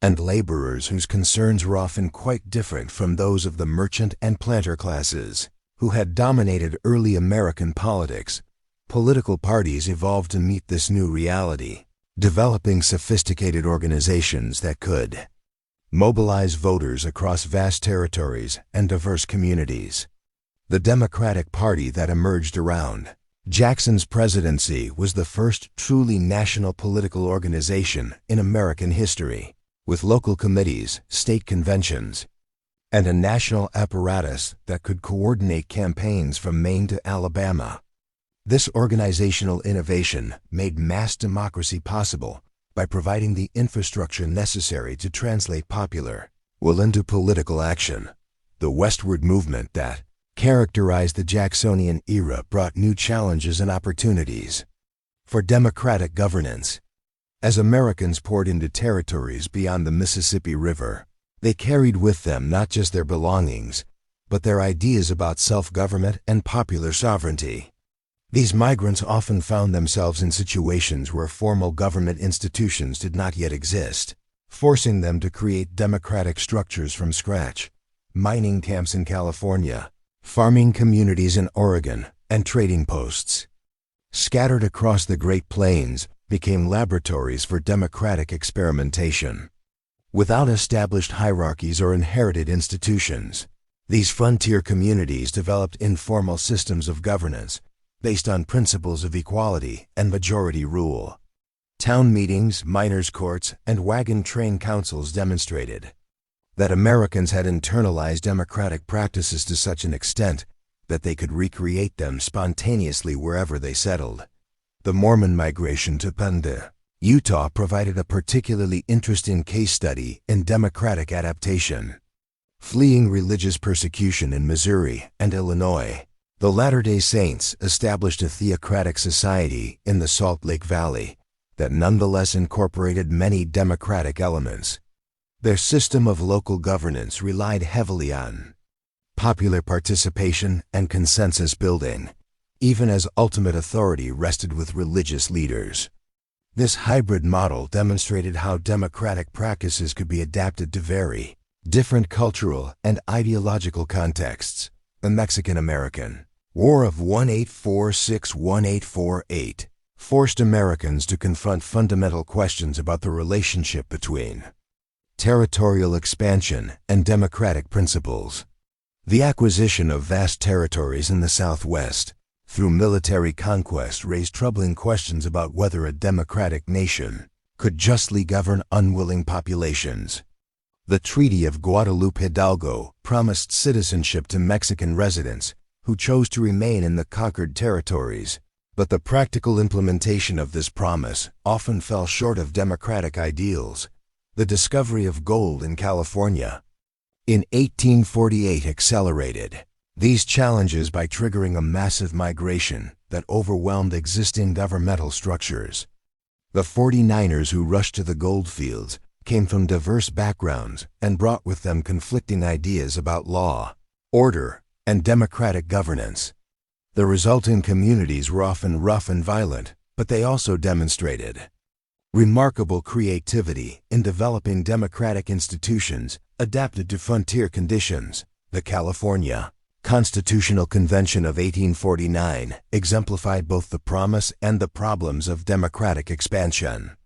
and laborers whose concerns were often quite different from those of the merchant and planter classes, who had dominated early American politics. Political parties evolved to meet this new reality, developing sophisticated organizations that could mobilize voters across vast territories and diverse communities. The Democratic Party that emerged around Jackson's presidency was the first truly national political organization in American history, with local committees, state conventions, and a national apparatus that could coordinate campaigns from Maine to Alabama. This organizational innovation made mass democracy possible by providing the infrastructure necessary to translate popular will into political action. The westward movement that characterized the Jacksonian era brought new challenges and opportunities for democratic governance. As Americans poured into territories beyond the Mississippi River, they carried with them not just their belongings, but their ideas about self-government and popular sovereignty. These migrants often found themselves in situations where formal government institutions did not yet exist, forcing them to create democratic structures from scratch. Mining camps in California, farming communities in Oregon, and trading posts scattered across the Great Plains became laboratories for democratic experimentation. Without established hierarchies or inherited institutions, these frontier communities developed informal systems of governance based on principles of equality and majority rule. Town meetings, miners' courts, and wagon train councils demonstrated that Americans had internalized democratic practices to such an extent that they could recreate them spontaneously wherever they settled. The Mormon migration to Punda, Utah provided a particularly interesting case study in democratic adaptation. Fleeing religious persecution in Missouri and Illinois, the Latter-day Saints established a theocratic society in the Salt Lake Valley that nonetheless incorporated many democratic elements. Their system of local governance relied heavily on popular participation and consensus building, even as ultimate authority rested with religious leaders. This hybrid model demonstrated how democratic practices could be adapted to very different cultural and ideological contexts. The Mexican-American War of 1846-1848 forced Americans to confront fundamental questions about the relationship between territorial expansion and democratic principles. The acquisition of vast territories in the Southwest through military conquest raised troubling questions about whether a democratic nation could justly govern unwilling populations. The Treaty of Guadalupe Hidalgo promised citizenship to Mexican residents who chose to remain in the conquered territories, but the practical implementation of this promise often fell short of democratic ideals. The discovery of gold in California in 1848 accelerated these challenges by triggering a massive migration that overwhelmed existing governmental structures. The 49ers who rushed to the gold fields came from diverse backgrounds and brought with them conflicting ideas about law, order, and democratic governance. The resulting communities were often rough and violent, but they also demonstrated remarkable creativity in developing democratic institutions adapted to frontier conditions. The California Constitutional Convention of 1849 exemplified both the promise and the problems of democratic expansion.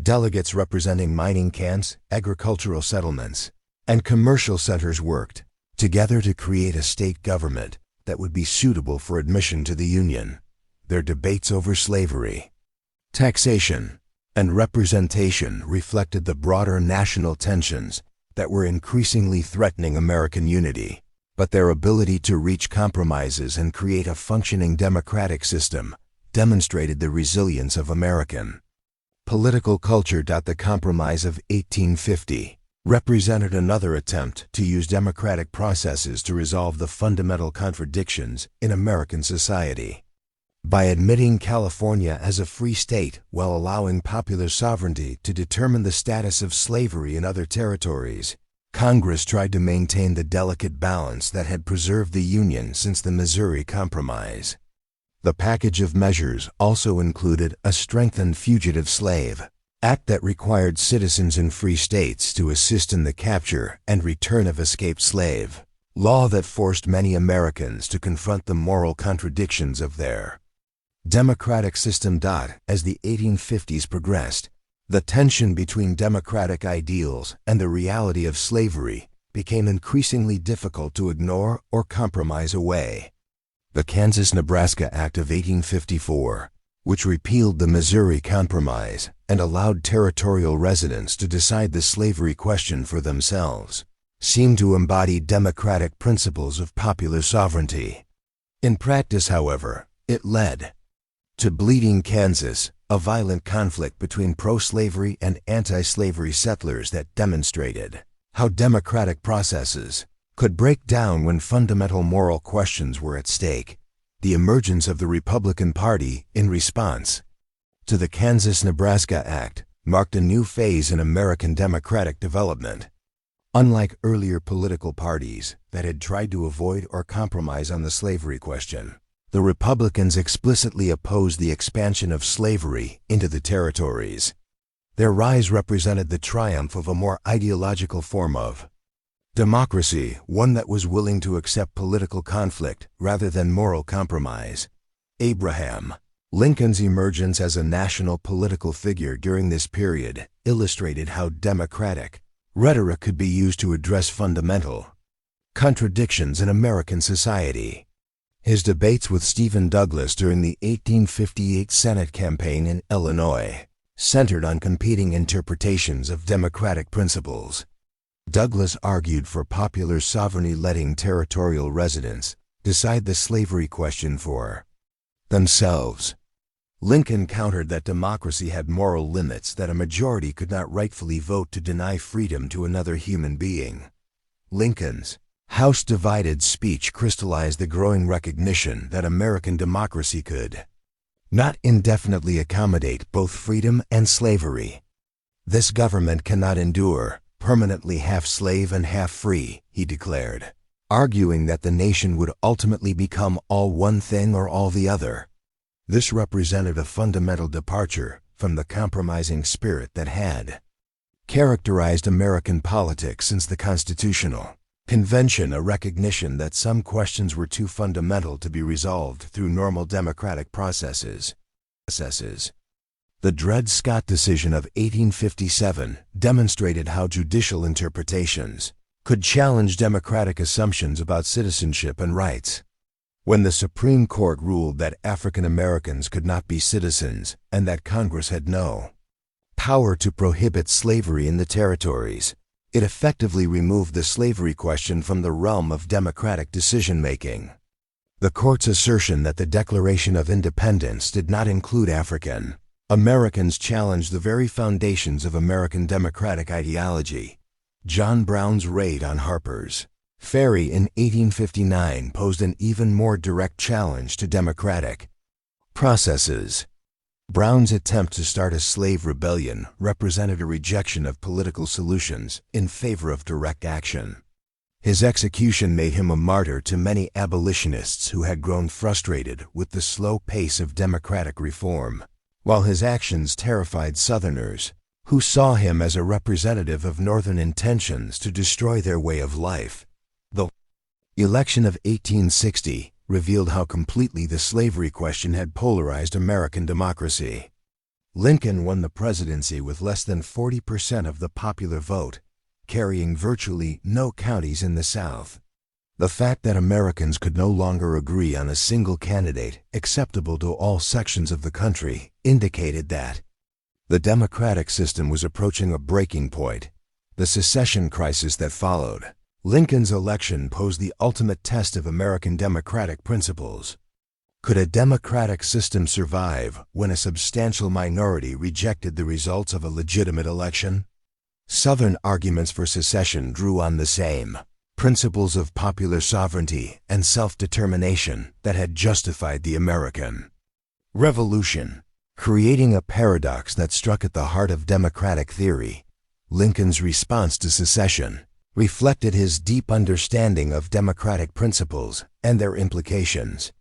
Delegates representing mining camps, agricultural settlements, and commercial centers worked together to create a state government that would be suitable for admission to the Union. Their debates over slavery, taxation, and representation reflected the broader national tensions that were increasingly threatening American unity, but their ability to reach compromises and create a functioning democratic system demonstrated the resilience of American political culture. The Compromise of 1850 represented another attempt to use democratic processes to resolve the fundamental contradictions in American society. By admitting California as a free state while allowing popular sovereignty to determine the status of slavery in other territories, Congress tried to maintain the delicate balance that had preserved the Union since the Missouri Compromise. The package of measures also included a strengthened Fugitive Slave Act that required citizens in free states to assist in the capture and return of escaped slave law that forced many Americans to confront the moral contradictions of their democratic system. As the 1850s progressed, the tension between democratic ideals and the reality of slavery became increasingly difficult to ignore or compromise away. The Kansas-Nebraska Act of 1854, which repealed the Missouri Compromise and allowed territorial residents to decide the slavery question for themselves, seemed to embody democratic principles of popular sovereignty. In practice, however, it led to Bleeding Kansas, a violent conflict between pro-slavery and anti-slavery settlers that demonstrated how democratic processes could break down when fundamental moral questions were at stake. The emergence of the Republican Party in response to the Kansas-Nebraska Act marked a new phase in American democratic development. Unlike earlier political parties that had tried to avoid or compromise on the slavery question, the Republicans explicitly opposed the expansion of slavery into the territories. Their rise represented the triumph of a more ideological form of democracy, one that was willing to accept political conflict rather than moral compromise. Abraham Lincoln's emergence as a national political figure during this period illustrated how democratic rhetoric could be used to address fundamental contradictions in American society. His debates with Stephen Douglas during the 1858 Senate campaign in Illinois centered on competing interpretations of democratic principles. Douglas argued for popular sovereignty letting territorial residents decide the slavery question for themselves. Lincoln countered that democracy had moral limits, that a majority could not rightfully vote to deny freedom to another human being. Lincoln's House divided speech crystallized the growing recognition that American democracy could not indefinitely accommodate both freedom and slavery. This government cannot endure, permanently half slave and half free, he declared, arguing that the nation would ultimately become all one thing or all the other. This represented a fundamental departure from the compromising spirit that had characterized American politics since the Constitutional Convention, a recognition that some questions were too fundamental to be resolved through normal democratic processes. The Dred Scott decision of 1857 demonstrated how judicial interpretations could challenge democratic assumptions about citizenship and rights. When the Supreme Court ruled that African Americans could not be citizens and that Congress had no power to prohibit slavery in the territories, it effectively removed the slavery question from the realm of democratic decision-making. The court's assertion that the Declaration of Independence did not include African Americans challenged the very foundations of American democratic ideology. John Brown's raid on Harper's Ferry in 1859 posed an even more direct challenge to democratic processes. Brown's attempt to start a slave rebellion represented a rejection of political solutions in favor of direct action. His execution made him a martyr to many abolitionists who had grown frustrated with the slow pace of democratic reform, while his actions terrified Southerners, who saw him as a representative of Northern intentions to destroy their way of life. The election of 1860 revealed how completely the slavery question had polarized American democracy. Lincoln won the presidency with less than 40% of the popular vote, carrying virtually no counties in the South. The fact that Americans could no longer agree on a single candidate acceptable to all sections of the country indicated that the democratic system was approaching a breaking point. The secession crisis that followed Lincoln's election posed the ultimate test of American democratic principles. Could a democratic system survive when a substantial minority rejected the results of a legitimate election? Southern arguments for secession drew on the same principles of popular sovereignty and self-determination that had justified the American Revolution, creating a paradox that struck at the heart of democratic theory. Lincoln's response to secession reflected his deep understanding of democratic principles and their implications.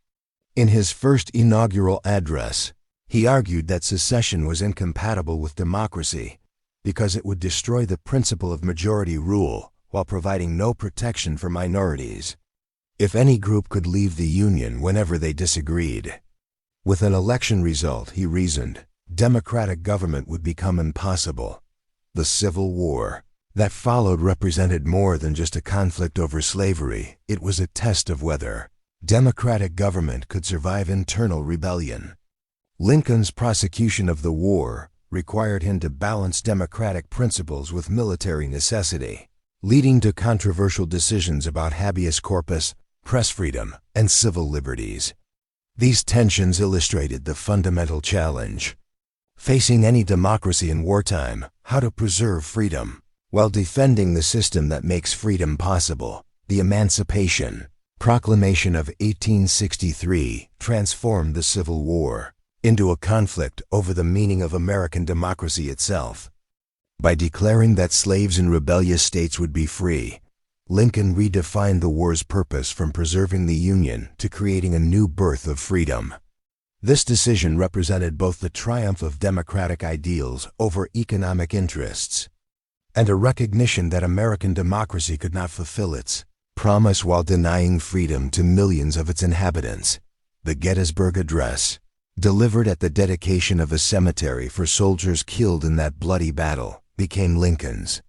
In his first inaugural address, he argued that secession was incompatible with democracy because it would destroy the principle of majority rule while providing no protection for minorities. If any group could leave the Union whenever they disagreed with an election result, he reasoned, democratic government would become impossible. The Civil War that followed represented more than just a conflict over slavery. It was a test of whether democratic government could survive internal rebellion. Lincoln's prosecution of the war required him to balance democratic principles with military necessity, leading to controversial decisions about habeas corpus, press freedom, and civil liberties. These tensions illustrated the fundamental challenge facing any democracy in wartime: how to preserve freedom while defending the system that makes freedom possible. The Emancipation Proclamation of 1863 transformed the Civil War into a conflict over the meaning of American democracy itself. By declaring that slaves in rebellious states would be free, Lincoln redefined the war's purpose from preserving the Union to creating a new birth of freedom. This decision represented both the triumph of democratic ideals over economic interests and a recognition that American democracy could not fulfill its promise while denying freedom to millions of its inhabitants. The Gettysburg Address, delivered at the dedication of a cemetery for soldiers killed in that bloody battle, became Lincoln's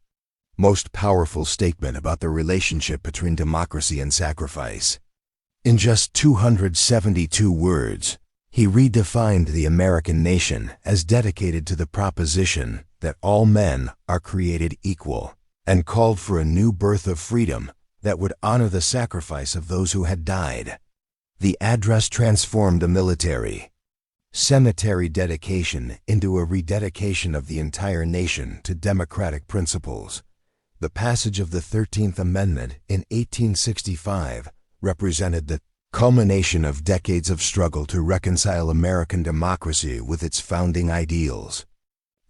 most powerful statement about the relationship between democracy and sacrifice. In just 272 words, he redefined the American nation as dedicated to the proposition that all men are created equal, and called for a new birth of freedom that would honor the sacrifice of those who had died. The address transformed a military cemetery dedication into a rededication of the entire nation to democratic principles. The passage of the 13th Amendment in 1865 represented the culmination of decades of struggle to reconcile American democracy with its founding ideals.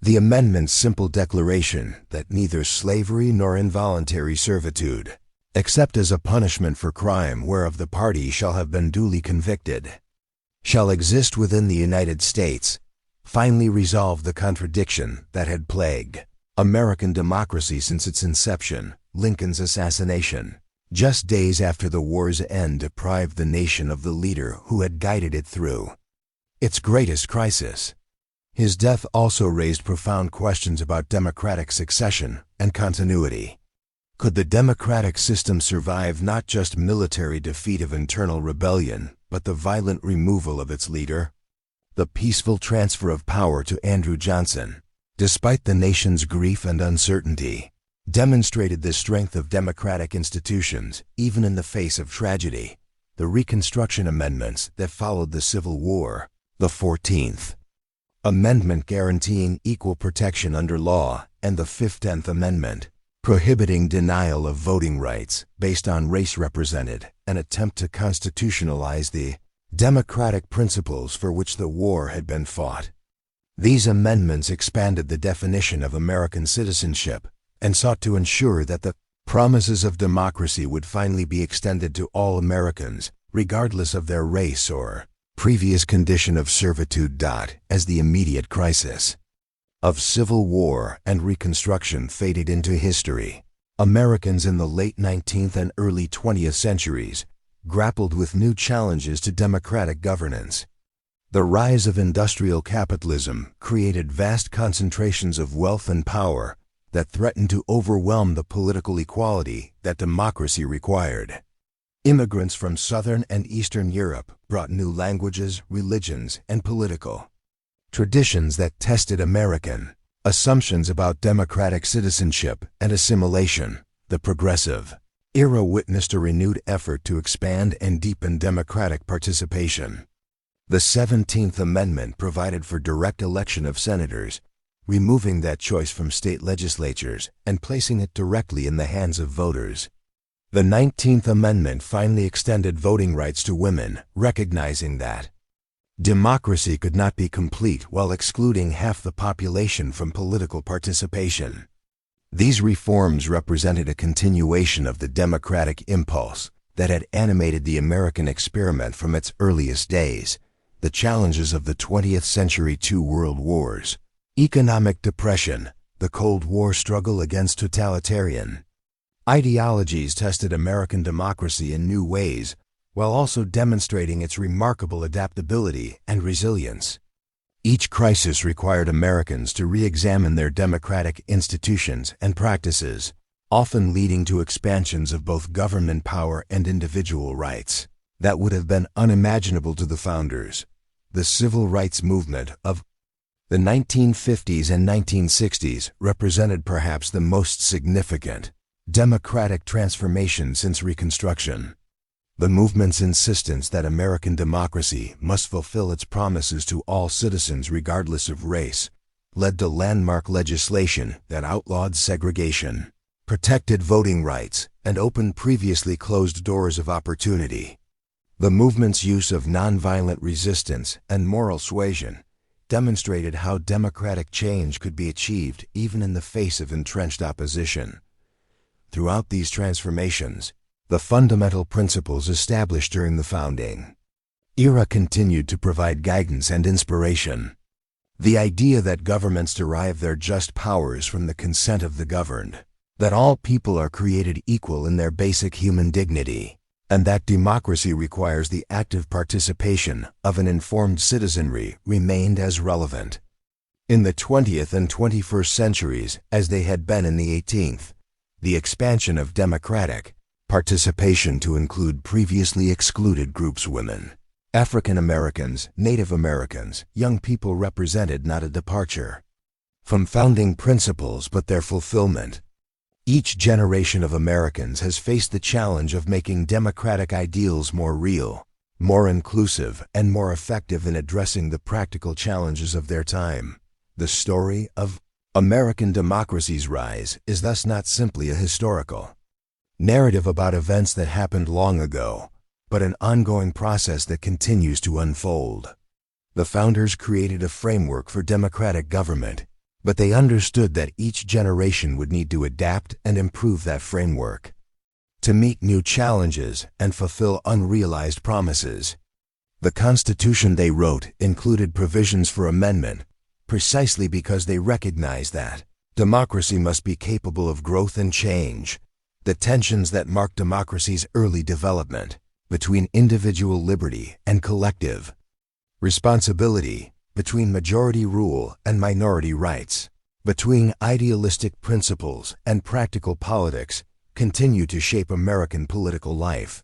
The amendment's simple declaration that neither slavery nor involuntary servitude, except as a punishment for crime whereof the party shall have been duly convicted, shall exist within the United States, finally resolved the contradiction that had plagued American democracy since its inception. Lincoln's assassination, just days after the war's end, deprived the nation of the leader who had guided it through its greatest crisis. His death also raised profound questions about democratic succession and continuity. Could the democratic system survive not just military defeat of internal rebellion, but the violent removal of its leader? The peaceful transfer of power to Andrew Johnson, despite the nation's grief and uncertainty, demonstrated the strength of democratic institutions even in the face of tragedy. The Reconstruction amendments that followed the Civil War, the 14th Amendment guaranteeing equal protection under law, and the 15th Amendment prohibiting denial of voting rights based on race represented an attempt to constitutionalize the democratic principles for which the war had been fought. These amendments expanded the definition of American citizenship and sought to ensure that the promises of democracy would finally be extended to all Americans, regardless of their race or previous condition of servitude. As the immediate crisis of Civil War and Reconstruction faded into history, Americans in the late 19th and early 20th centuries grappled with new challenges to democratic governance. The rise of industrial capitalism created vast concentrations of wealth and power that threatened to overwhelm the political equality that democracy required. Immigrants from Southern and Eastern Europe brought new languages, religions, and political traditions that tested American assumptions about democratic citizenship and assimilation. The Progressive era witnessed a renewed effort to expand and deepen democratic participation. The 17th Amendment provided for direct election of senators, removing that choice from state legislatures and placing it directly in the hands of voters. The 19th Amendment finally extended voting rights to women, recognizing that democracy could not be complete while excluding half the population from political participation. These reforms represented a continuation of the democratic impulse that had animated the American experiment from its earliest days. The challenges of the 20th century: two world wars, economic depression, the Cold War struggle against totalitarian ideologies tested American democracy in new ways, while also demonstrating its remarkable adaptability and resilience. Each crisis required Americans to re-examine their democratic institutions and practices, often leading to expansions of both government power and individual rights that would have been unimaginable to the founders. The civil rights movement of the 1950s and 1960s represented perhaps the most significant democratic transformation since Reconstruction. The movement's insistence that American democracy must fulfill its promises to all citizens regardless of race led to landmark legislation that outlawed segregation, protected voting rights, and opened previously closed doors of opportunity. The movement's use of nonviolent resistance and moral suasion demonstrated how democratic change could be achieved even in the face of entrenched opposition. Throughout these transformations, the fundamental principles established during the founding era continued to provide guidance and inspiration. The idea that governments derive their just powers from the consent of the governed, that all people are created equal in their basic human dignity, and that democracy requires the active participation of an informed citizenry remained as relevant in the 20th and 21st centuries as they had been in the 18th. The expansion of democratic participation to include previously excluded groups, women, African Americans, Native Americans, young people, represented not a departure from founding principles but their fulfillment. Each generation of Americans has faced the challenge of making democratic ideals more real, more inclusive, and more effective in addressing the practical challenges of their time. The story of American democracy's rise is thus not simply a historical narrative about events that happened long ago, but an ongoing process that continues to unfold. The founders created a framework for democratic government, but they understood that each generation would need to adapt and improve that framework to meet new challenges and fulfill unrealized promises. The Constitution they wrote included provisions for amendment, precisely because they recognized that democracy must be capable of growth and change. The tensions that marked democracy's early development between individual liberty and collective responsibility, between majority rule and minority rights, between idealistic principles and practical politics, continue to shape American political life.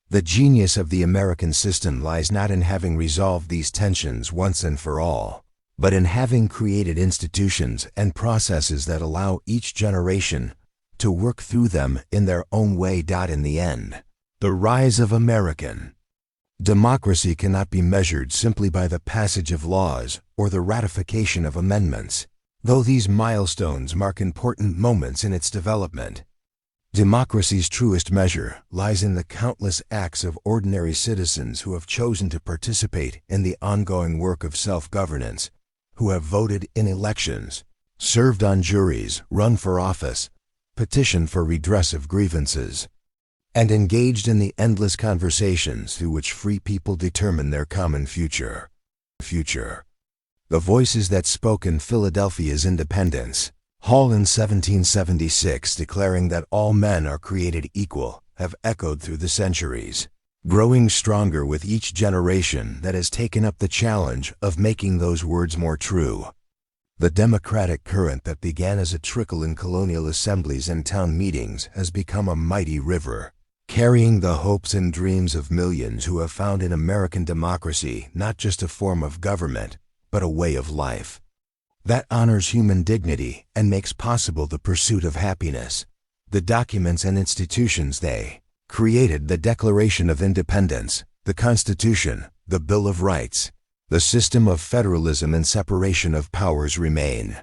The genius of the American system lies not in having resolved these tensions once and for all, but in having created institutions and processes that allow each generation to work through them in their own way. In the end, the rise of American democracy cannot be measured simply by the passage of laws or the ratification of amendments, though these milestones mark important moments in its development. Democracy's truest measure lies in the countless acts of ordinary citizens who have chosen to participate in the ongoing work of self-governance, who have voted in elections, served on juries, run for office, petitioned for redress of grievances, and engaged in the endless conversations through which free people determine their common future. The voices that spoke in Philadelphia's Independence Hall in 1776, declaring that all men are created equal, have echoed through the centuries, growing stronger with each generation that has taken up the challenge of making those words more true. The democratic current that began as a trickle in colonial assemblies and town meetings has become a mighty river, carrying the hopes and dreams of millions who have found in American democracy not just a form of government, but a way of life that honors human dignity and makes possible the pursuit of happiness. The documents and institutions they created, the Declaration of Independence, the Constitution, the Bill of Rights, the system of federalism and separation of powers remain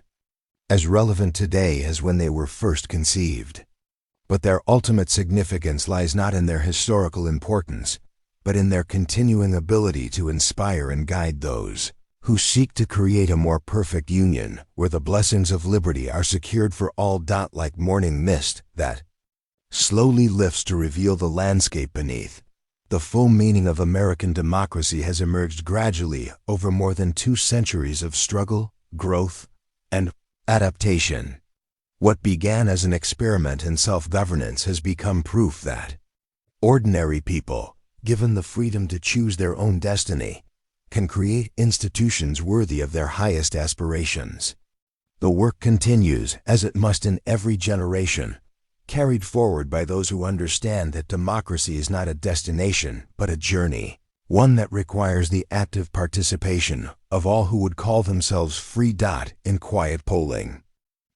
as relevant today as when they were first conceived. But their ultimate significance lies not in their historical importance, but in their continuing ability to inspire and guide those who seek to create a more perfect union where the blessings of liberty are secured for all. Like morning mist that slowly lifts to reveal the landscape beneath, the full meaning of American democracy has emerged gradually over more than 2 centuries of struggle, growth, and adaptation. What began as an experiment in self-governance has become proof that ordinary people, given the freedom to choose their own destiny, can create institutions worthy of their highest aspirations. The work continues, as it must in every generation, carried forward by those who understand that democracy is not a destination, but a journey, one that requires the active participation of all who would call themselves free. In quiet polling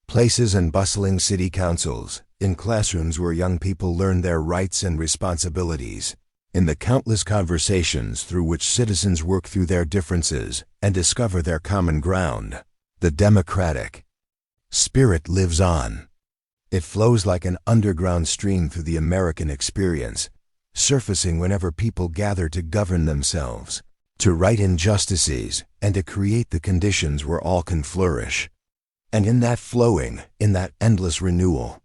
places and bustling city councils, in classrooms where young people learn their rights and responsibilities, in the countless conversations through which citizens work through their differences and discover their common ground, the democratic spirit lives on. It flows like an underground stream through the American experience, surfacing whenever people gather to govern themselves, to right injustices, and to create the conditions where all can flourish. And in that flowing, in that endless renewal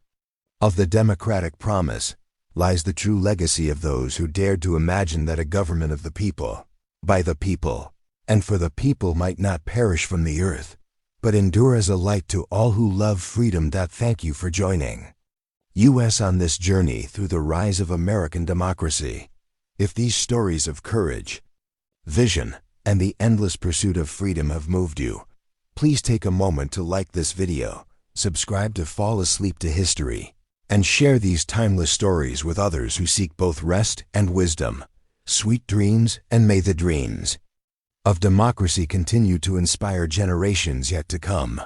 of the democratic promise, lies the true legacy of those who dared to imagine that a government of the people, by the people, and for the people might not perish from the earth, but endure as a light to all who love freedom. Thank you for joining us on this journey through the rise of American democracy. If these stories of courage, vision, and the endless pursuit of freedom have moved you, please take a moment to like this video, subscribe to Fall Asleep to History, and share these timeless stories with others who seek both rest and wisdom. Sweet dreams, and may the dreams of democracy continue to inspire generations yet to come.